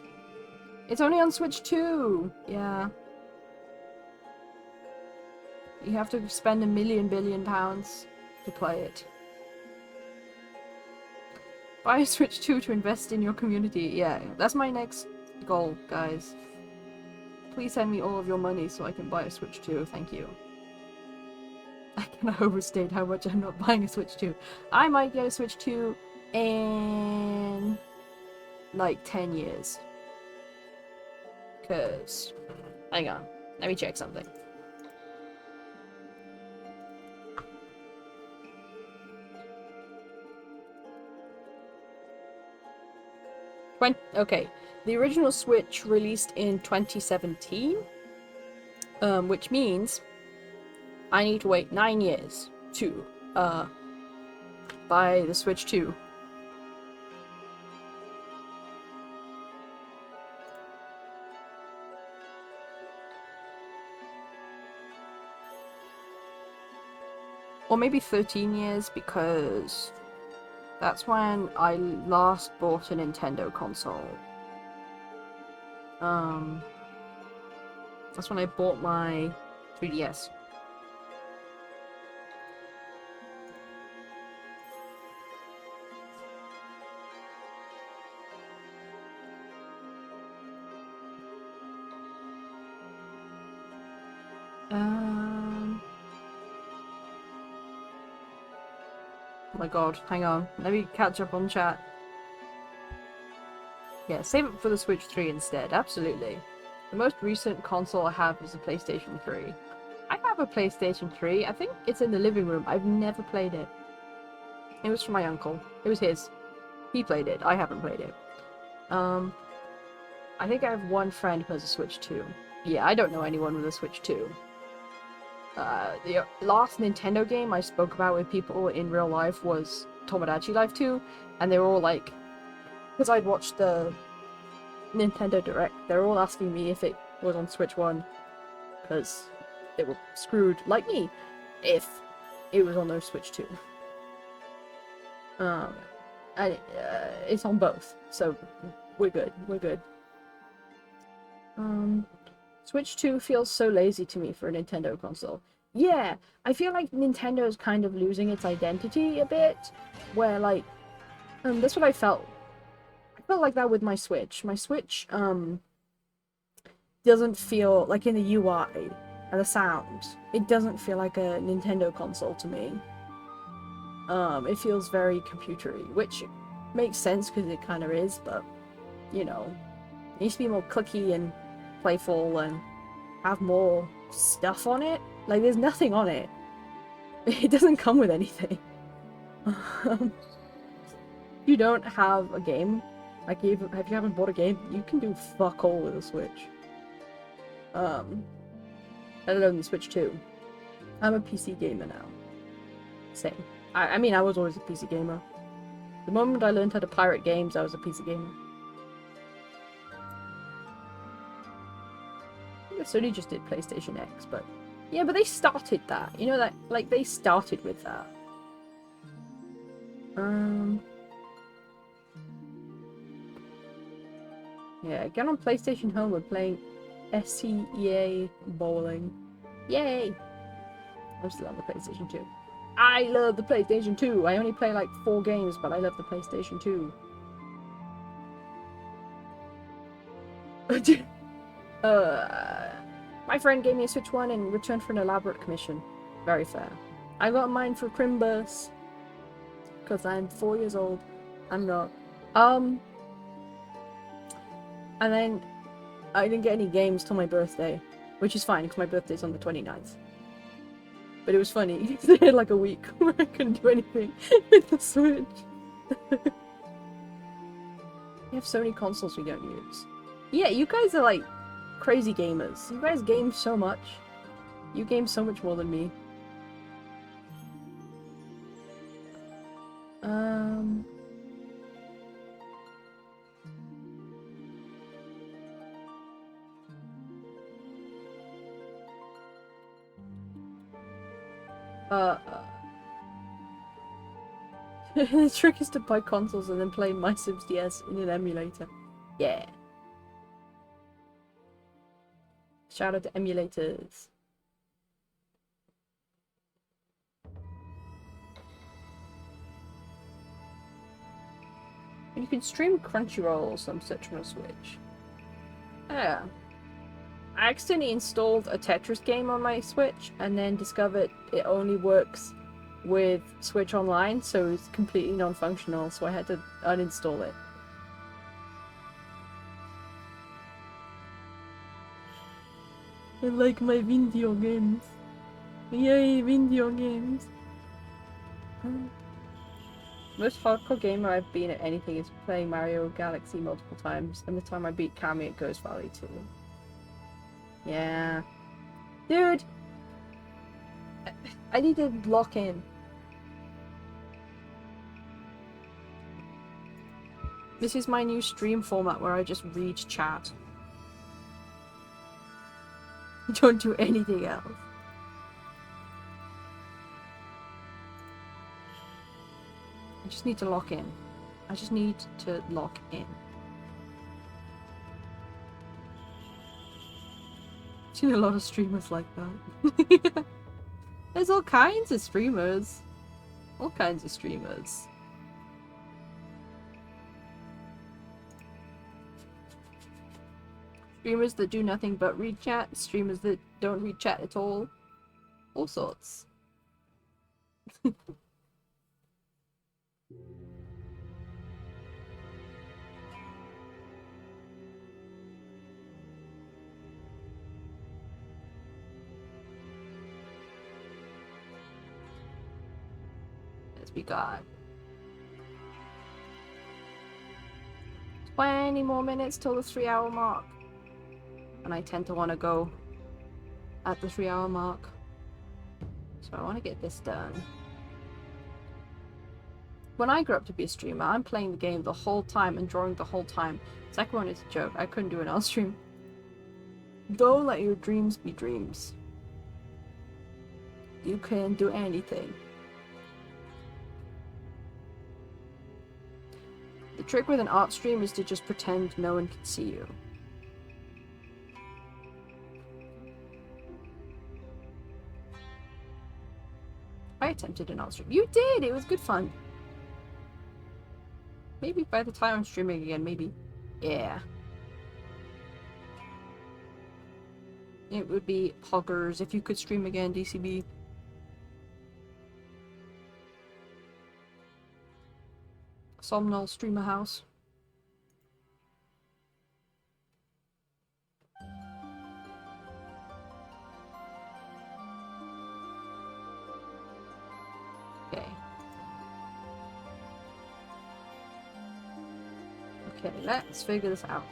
It's only on Switch 2! Yeah. You have to spend £1 billion to play it. Buy a Switch 2 to invest in your community. Yeah, that's my next goal, guys. Please send me all of your money so I can buy a Switch 2. Thank you. I cannot overstate how much I'm not buying a Switch 2. I might get a Switch 2 in like 10 years. Cause, hang on, let me check something. Okay, the original Switch released in 2017, which means I need to wait 9 years to buy the Switch 2. Or maybe 13 years, because that's when I last bought a Nintendo console. That's when I bought my 3DS. Oh my god, hang on. Let me catch up on chat. Yeah, save it for the Switch 3 instead, absolutely. The most recent console I have is a PlayStation 3. I have a PlayStation 3, I think it's in the living room. I've never played it. It was from my uncle. It was his. He played it, I haven't played it. I think I have one friend who has a Switch 2. Yeah, I don't know anyone with a Switch 2. The last Nintendo game I spoke about with people in real life was Tomodachi Life 2, and they were all like, because I'd watched the Nintendo Direct, they were all asking me if it was on Switch 1, because they were screwed, like me, if it was on their Switch 2. And it's on both, so we're good, we're good. Switch 2 feels so lazy to me for a Nintendo console. Yeah, I feel like Nintendo is kind of losing its identity a bit, where, like, that's what I felt. I felt like that with my Switch. My Switch, doesn't feel, like, in the UI and the sound, it doesn't feel like a Nintendo console to me. It feels very computery, which makes sense because it kind of is, but, you know, it needs to be more clicky and playful and have more stuff on it. Like, there's nothing on it. It doesn't come with anything. You don't have a game. Like, if you haven't bought a game, you can do fuck all with a Switch. Let alone the Switch 2. I'm a PC gamer now. Same. I mean, I was always a PC gamer. The moment I learned how to pirate games, I was a PC gamer. I think Sony just did PlayStation X, but... Yeah, but they started that. You know, that, like, they started with that. Yeah, get on PlayStation Home, we're playing SCEA Bowling. Yay! I'm still on the PlayStation 2. I love the PlayStation 2! I only play like 4 games, but I love the PlayStation 2. My friend gave me a Switch 1 in return for an elaborate commission. Very fair. I got mine for Crimbus. Because I'm 4 years old. I'm not. And then I didn't get any games till my birthday. Which is fine, because my birthday's on the 29th. But it was funny. They had like a week where I couldn't do anything with the Switch. We have so many consoles we don't use. Yeah, you guys are like crazy gamers. You guys game so much. You game so much more than me. The trick is to buy consoles and then play My Sims DS in an emulator. Yeah. Shout out to emulators. You can stream Crunchyroll or some such on a Switch. Yeah. I accidentally installed a Tetris game on my Switch and then discovered it only works with Switch Online, so it's completely non-functional, so I had to uninstall it. I like my video games. Yay, video games. Most hardcore gamer I've been at anything is playing Mario Galaxy multiple times, and the time I beat Kami at Ghost Valley 2. Yeah. Dude! I need to lock in. This is my new stream format where I just read chat. Don't do anything else. I just need to lock in. I just need to lock in. I've seen a lot of streamers like that. There's all kinds of streamers. All kinds of streamers. Streamers that do nothing but read chat, streamers that don't read chat at all sorts. As we got 20 more minutes till the 3-hour mark, and I tend to want to go at the 3-hour mark, so I want to get this done. When I grew up to be a streamer, I'm playing the game the whole time and drawing the whole time. Second one is a joke. I couldn't do it on stream. Don't let your dreams be dreams. You can do anything. The trick with an art stream is to just pretend no one can see you. I attempted an art stream. You did! It was good fun. Maybe by the time I'm streaming again, maybe. Yeah. It would be hoggers if you could stream again, DCB. Somnol Streamer House. Okay. Okay, let's figure this out.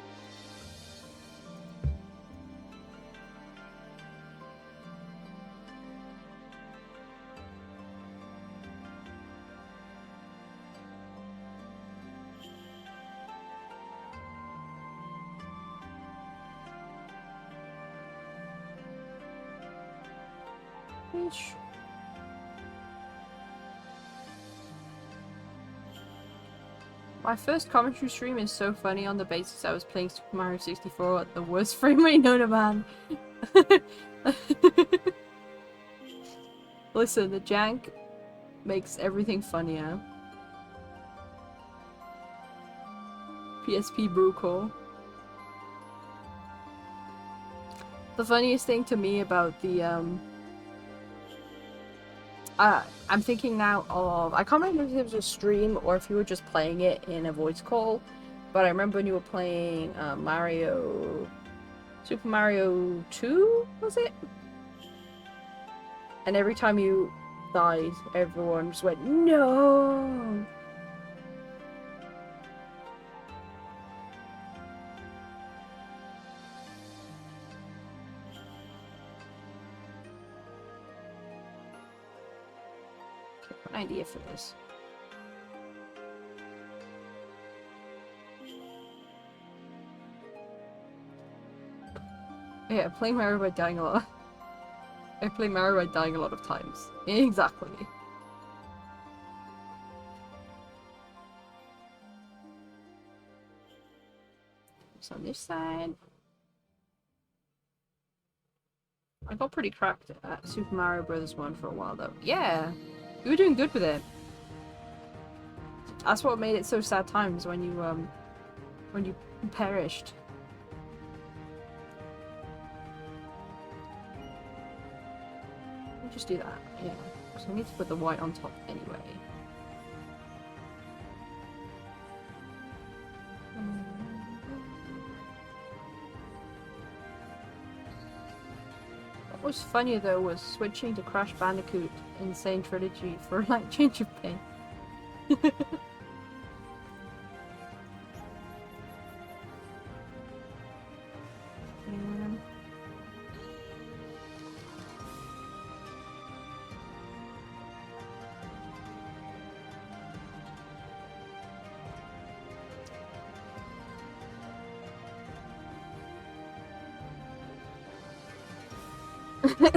My first commentary stream is so funny on the basis I was playing Super Mario 64 at the worst frame rate known to man. Listen, the jank makes everything funnier. PSP Bruco. The funniest thing to me about the I'm thinking now of, I can't remember if it was a stream or if you were just playing it in a voice call, but I remember when you were playing Super Mario 2, was it? And every time you died, everyone just went, no! An idea for this. Yeah, playing Mario by dying a lot. I play Mario by dying a lot of times. Exactly. It's on this side. I got pretty cracked at Super Mario Bros. 1 for a while though. Yeah! You were doing good with it. That's what made it so sad times when you perished. Let me just do that. Yeah. So I need to put the white on top anyway. What was funnier though was switching to Crash Bandicoot Insane Trilogy for a light change of pace.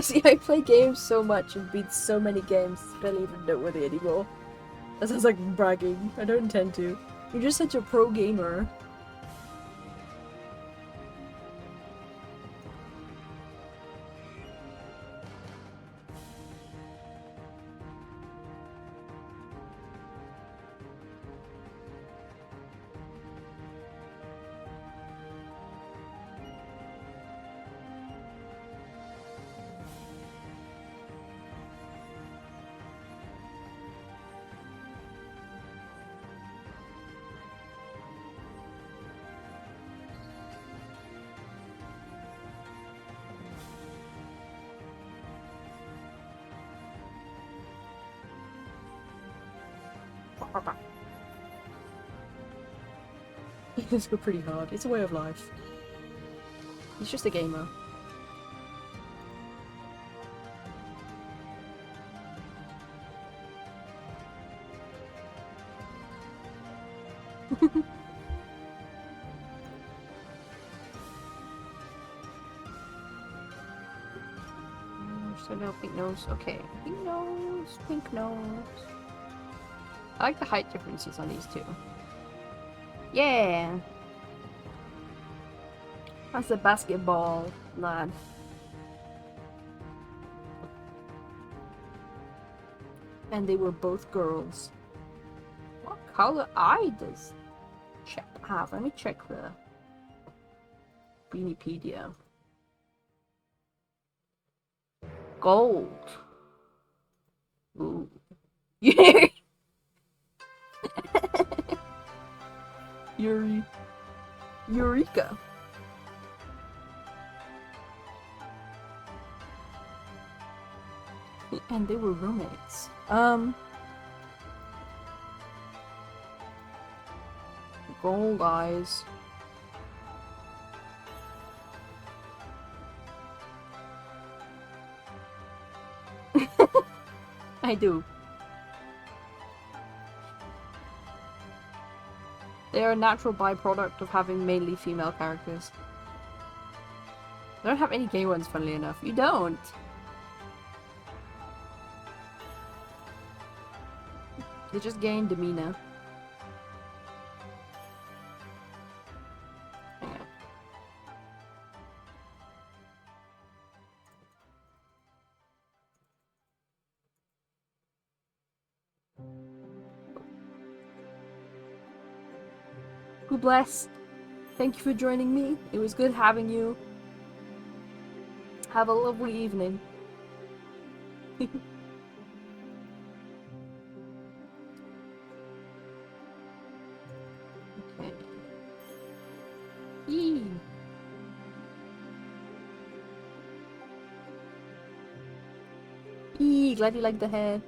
See, I play games so much and beat so many games, it's barely even noteworthy anymore. That sounds like bragging. I don't intend to. You're just such a pro gamer. This go pretty hard. It's a way of life. He's just a gamer. So no pink nose. Okay, pink nose, pink nose. I like the height differences on these two. Yeah! That's a basketball lad. And they were both girls. What color eye does Chep have? Let me check the Beaniepedia. Gold. Ooh. Eureka. And they were roommates. Gold eyes. I do. They are a natural byproduct of having mainly female characters. I don't have any gay ones, funnily enough. You don't! They just gay in demeanor. Hang on. Who bless. Thank you for joining me. It was good having you. Have a lovely evening. Okay. Yee. Yee, glad you liked the hair.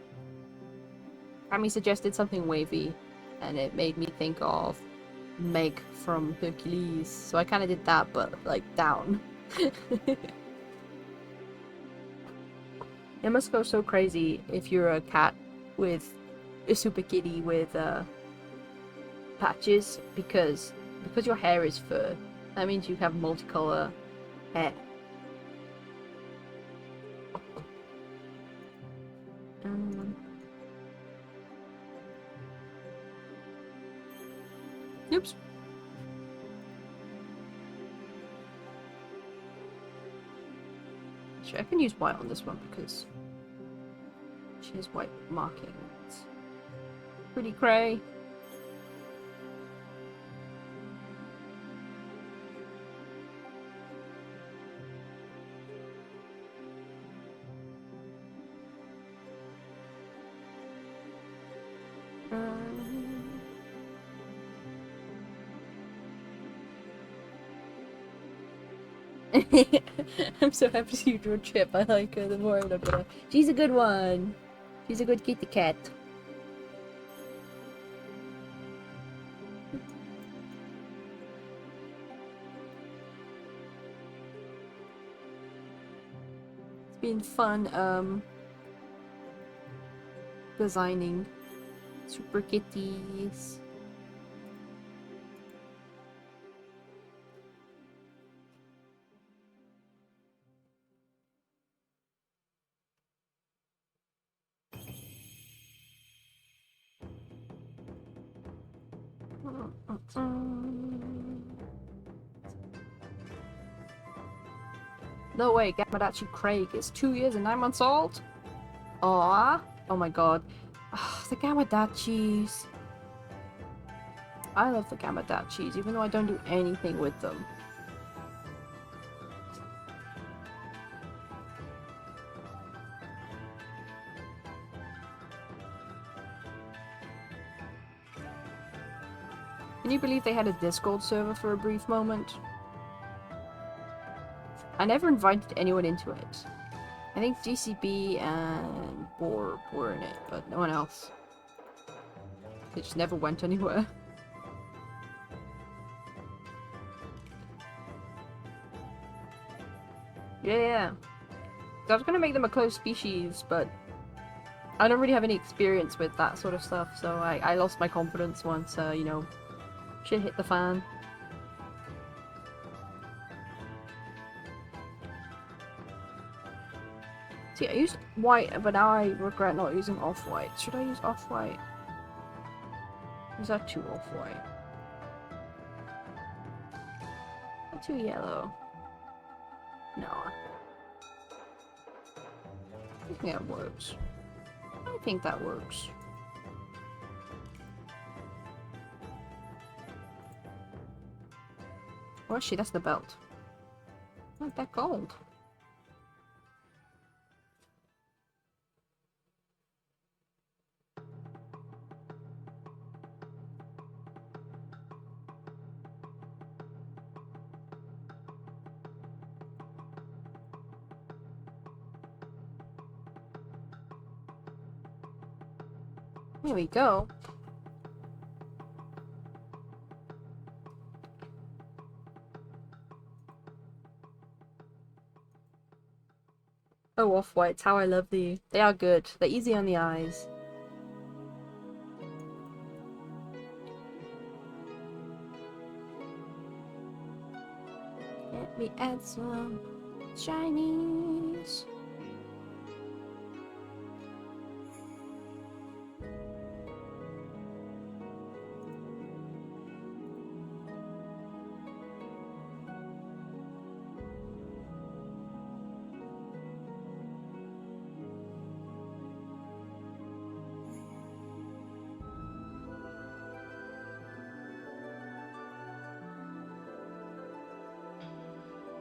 Amy suggested something wavy, and it made me think of Meg from Hercules. So I kind of did that, but like down. It must go so crazy if you're a cat with a super kitty with patches because your hair is fur. That means you have multicolor hair. Oops. Sure, I can use white on this one because she has white markings. Pretty cray. I'm so happy to see you draw Chip. I like her the more I look at her. She's a good one. She's a good kitty cat. It's been fun, designing super kitties. No way, Gamadachi Craig is 2 years and 9 months old? Aww. Oh my god. The Gamadachis. I love the Gamadachis, even though I don't do anything with them. Can you believe they had a Discord server for a brief moment? I never invited anyone into it. I think GCB and Borb were in it, but no one else. They just never went anywhere. Yeah. I was gonna make them a closed species, but I don't really have any experience with that sort of stuff, so I lost my confidence once, you know, shit hit the fan. See, I used white, but now I regret not using off-white. Should I use off-white? Is that too off-white? Too yellow. No. I think that works. I think that works. Oh shit, that's the belt. Not that gold. Here we go. Oh, off-whites, how I love thee. They are good. They're easy on the eyes. Let me add some shinies.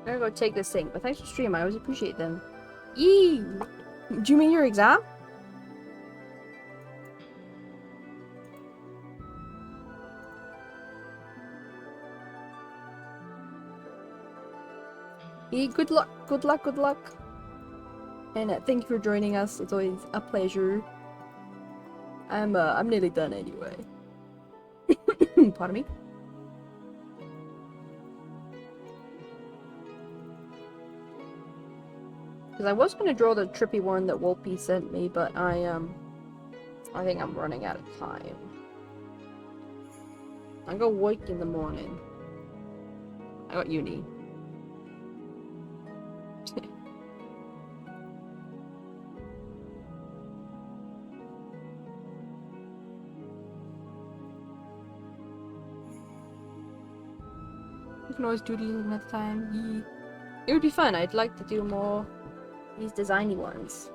I'm gonna go take this thing, but thanks for stream, I always appreciate them. Yee! Do you mean your exam? Yee, good luck, good luck, good luck. And thank you for joining us, it's always a pleasure. I'm nearly done anyway. Pardon me? Because I was going to draw the trippy one that Wolpy sent me, but I think I'm running out of time. I go work in the morning. I got uni. You can always do these another time. Yee. It would be fun. I'd like to do more these designy ones.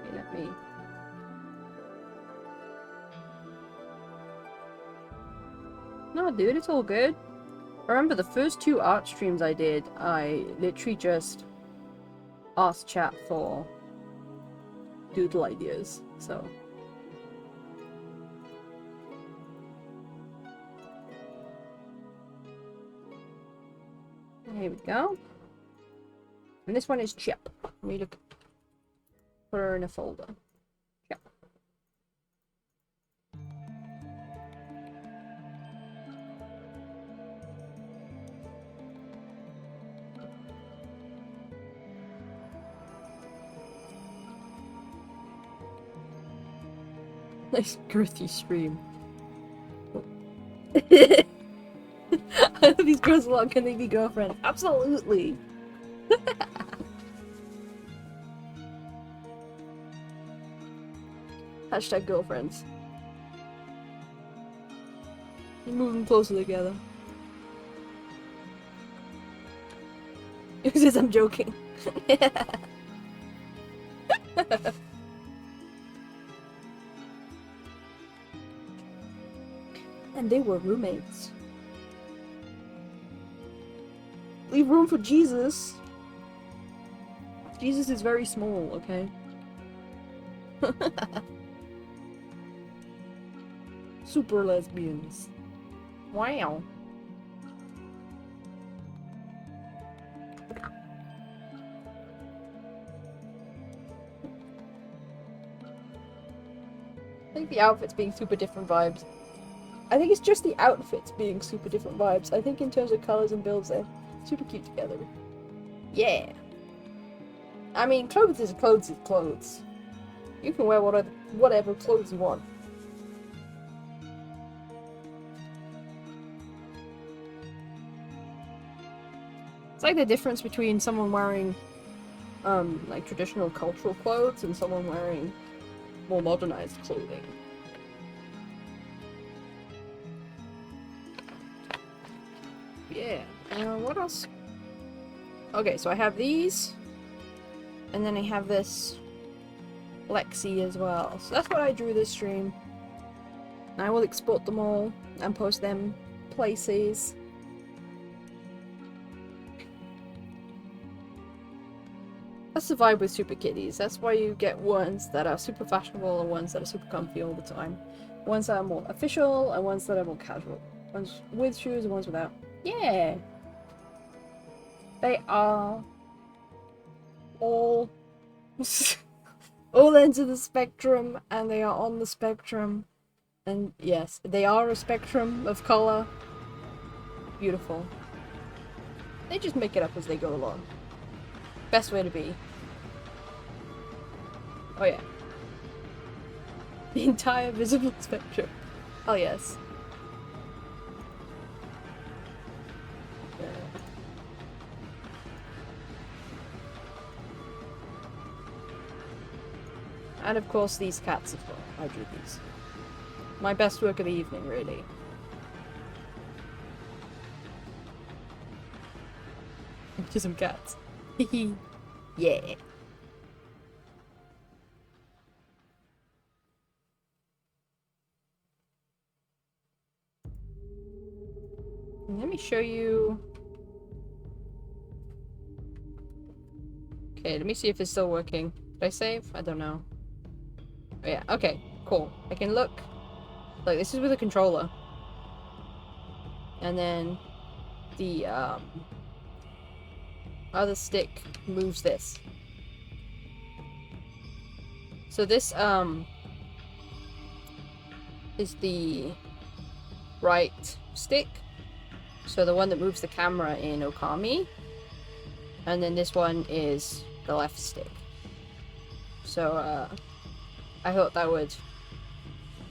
Okay, let me... No, dude, it's all good. I remember the first 2 art streams I did, I literally just asked chat for doodle ideas, so... Here we go. And this one is Chip. Let me look. Put her in a folder. Chip. Nice girthy stream. I love these girls a lot. Can they be girlfriends? Absolutely. Hashtag girlfriends. You're moving closer together. Who says I'm joking? And they were roommates. Leave room for Jesus. Jesus is very small, okay? Super lesbians. Wow. think the outfits being super different vibes. I think it's just the outfits being super different vibes. I think in terms of colours and builds, they're super cute together. Yeah. I mean, clothes is clothes is clothes. You can wear whatever clothes you want. It's like the difference between someone wearing, like traditional cultural clothes and someone wearing more modernized clothing. Yeah. What else? Okay, so I have these, and then I have this Lexi as well. So that's what I drew this stream. And I will export them all and post them places. That's the vibe with super kitties. That's why you get ones that are super fashionable and ones that are super comfy all the time. Ones that are more official and ones that are more casual. Ones with shoes and ones without. Yeah! They are all all ends of the spectrum, and they are on the spectrum. And yes, they are a spectrum of colour. Beautiful. They just make it up as they go along. Best way to be. Oh yeah. The entire visible spectrum. Oh yes. And of course these cats as well. I drew these. My best work of the evening, really. Just some cats. Yeah. Let me show you. Okay, let me see if it's still working. Did I save? I don't know. Oh yeah, okay, cool. I can look. Like, this is with a controller. And then the other stick moves this. So this is the right stick. So the one that moves the camera in Okami. And then this one is the left stick. So I thought that would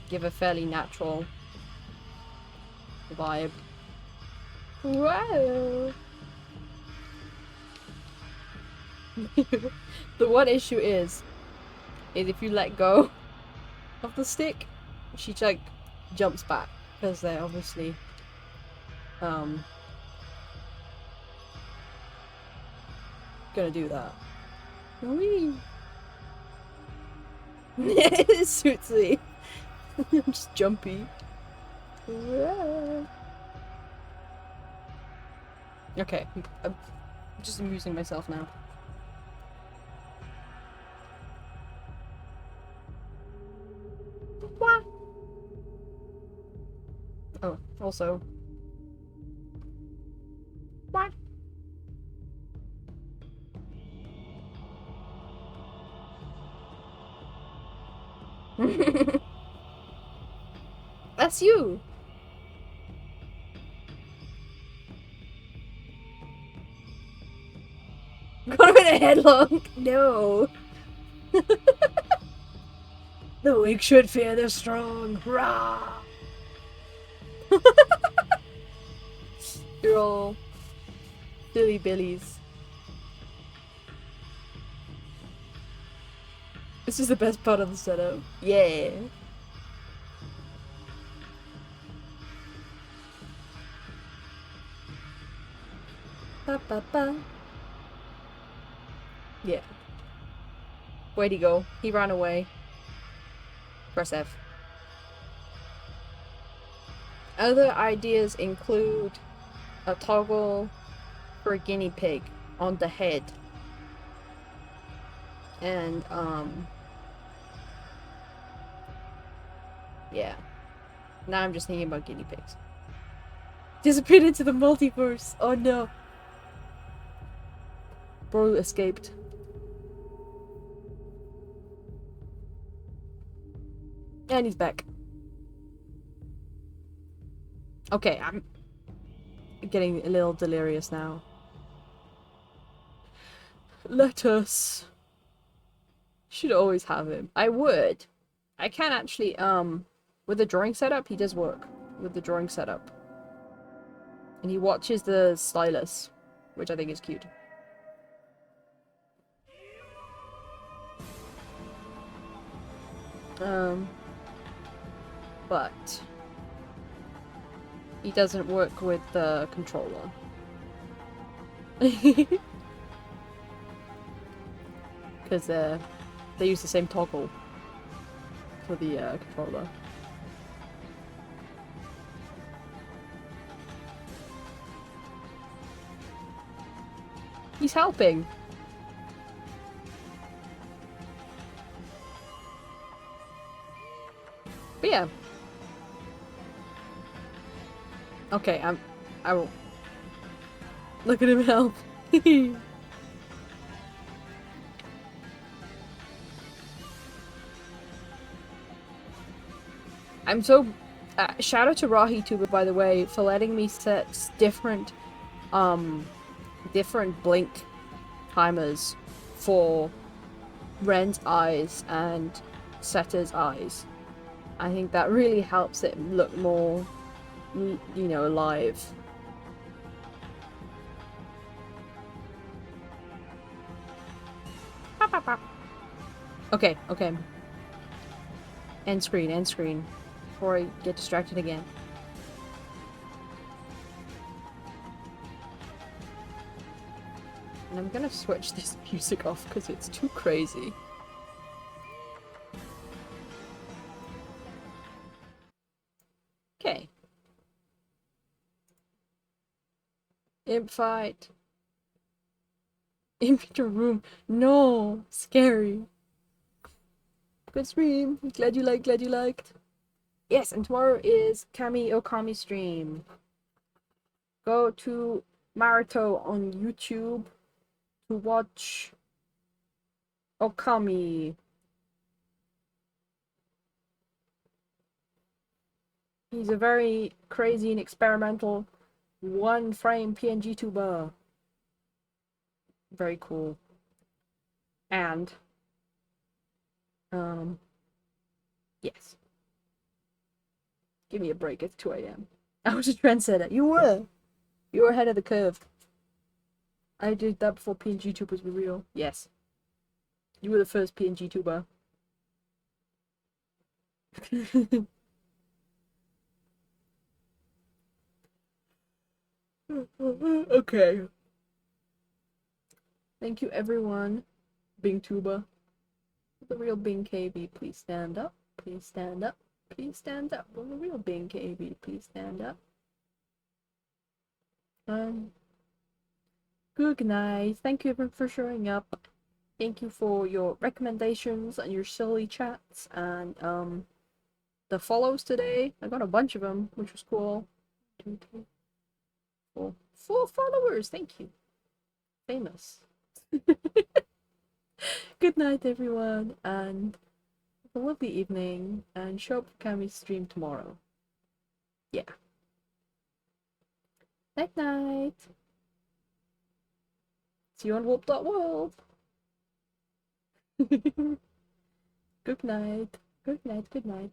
give a fairly natural vibe. Whoa! The one issue is if you let go of the stick, she like jumps back because they're obviously gonna do that. Whee! It suits me. I'm just jumpy. Okay, I'm just amusing myself now. What? Oh, also. What? That's you! Got him in a headlock! No! The weak should fear the strong! Rah! You're all silly billies. This is the best part of the setup. Yeah! Ba ba ba. Yeah. Where'd he go? He ran away. Press F. Other ideas include a toggle for a guinea pig on the head. And, yeah. Now I'm just thinking about guinea pigs. Disappeared into the multiverse! Oh no! Bro escaped. And he's back. Okay, I'm getting a little delirious now. Let us. Should always have him. I would. I can actually, with the drawing setup, he does work. With the drawing setup. And he watches the stylus, which I think is cute. But he doesn't work with the controller. Because they use the same toggle for the controller. He's helping. But yeah. Okay, I will. Look at him help. I'm so shout out to RahiTuber, by the way, for letting me set different blink timers for Ren's eyes and Setter's eyes. I think that really helps it look more, you know, alive. Okay, okay. End screen, end screen. Before I get distracted again. And I'm gonna switch this music off because it's too crazy. Okay. Imp fight. Imp into room. No! Scary. Good stream. Glad you liked. Yes, and tomorrow is Kami Okami stream. Go to Maruto on YouTube to watch Okami. He's a very crazy and experimental one-frame PNG tuber. Very cool. And, yes. Give me a break, it's 2 a.m. I was a trendsetter. You were! You were ahead of the curve. I did that before PNG tubers were real. Yes. You were the first PNG tuber. Okay. Thank you, everyone. Bing Tuba. The real Bing KB, please stand up. Please stand up. Please stand up. Will the real Bing KB, please stand up. Good night. Thank you everyone for showing up. Thank you for your recommendations and your silly chats and the follows today. I got a bunch of them, which was cool. 2, 3, 4. 4 followers. Thank you. Famous. Good night, everyone, and have a lovely evening. And show up for Kami's stream tomorrow. Yeah. Night night. See you on warp.world. Good night. Good night. Good night.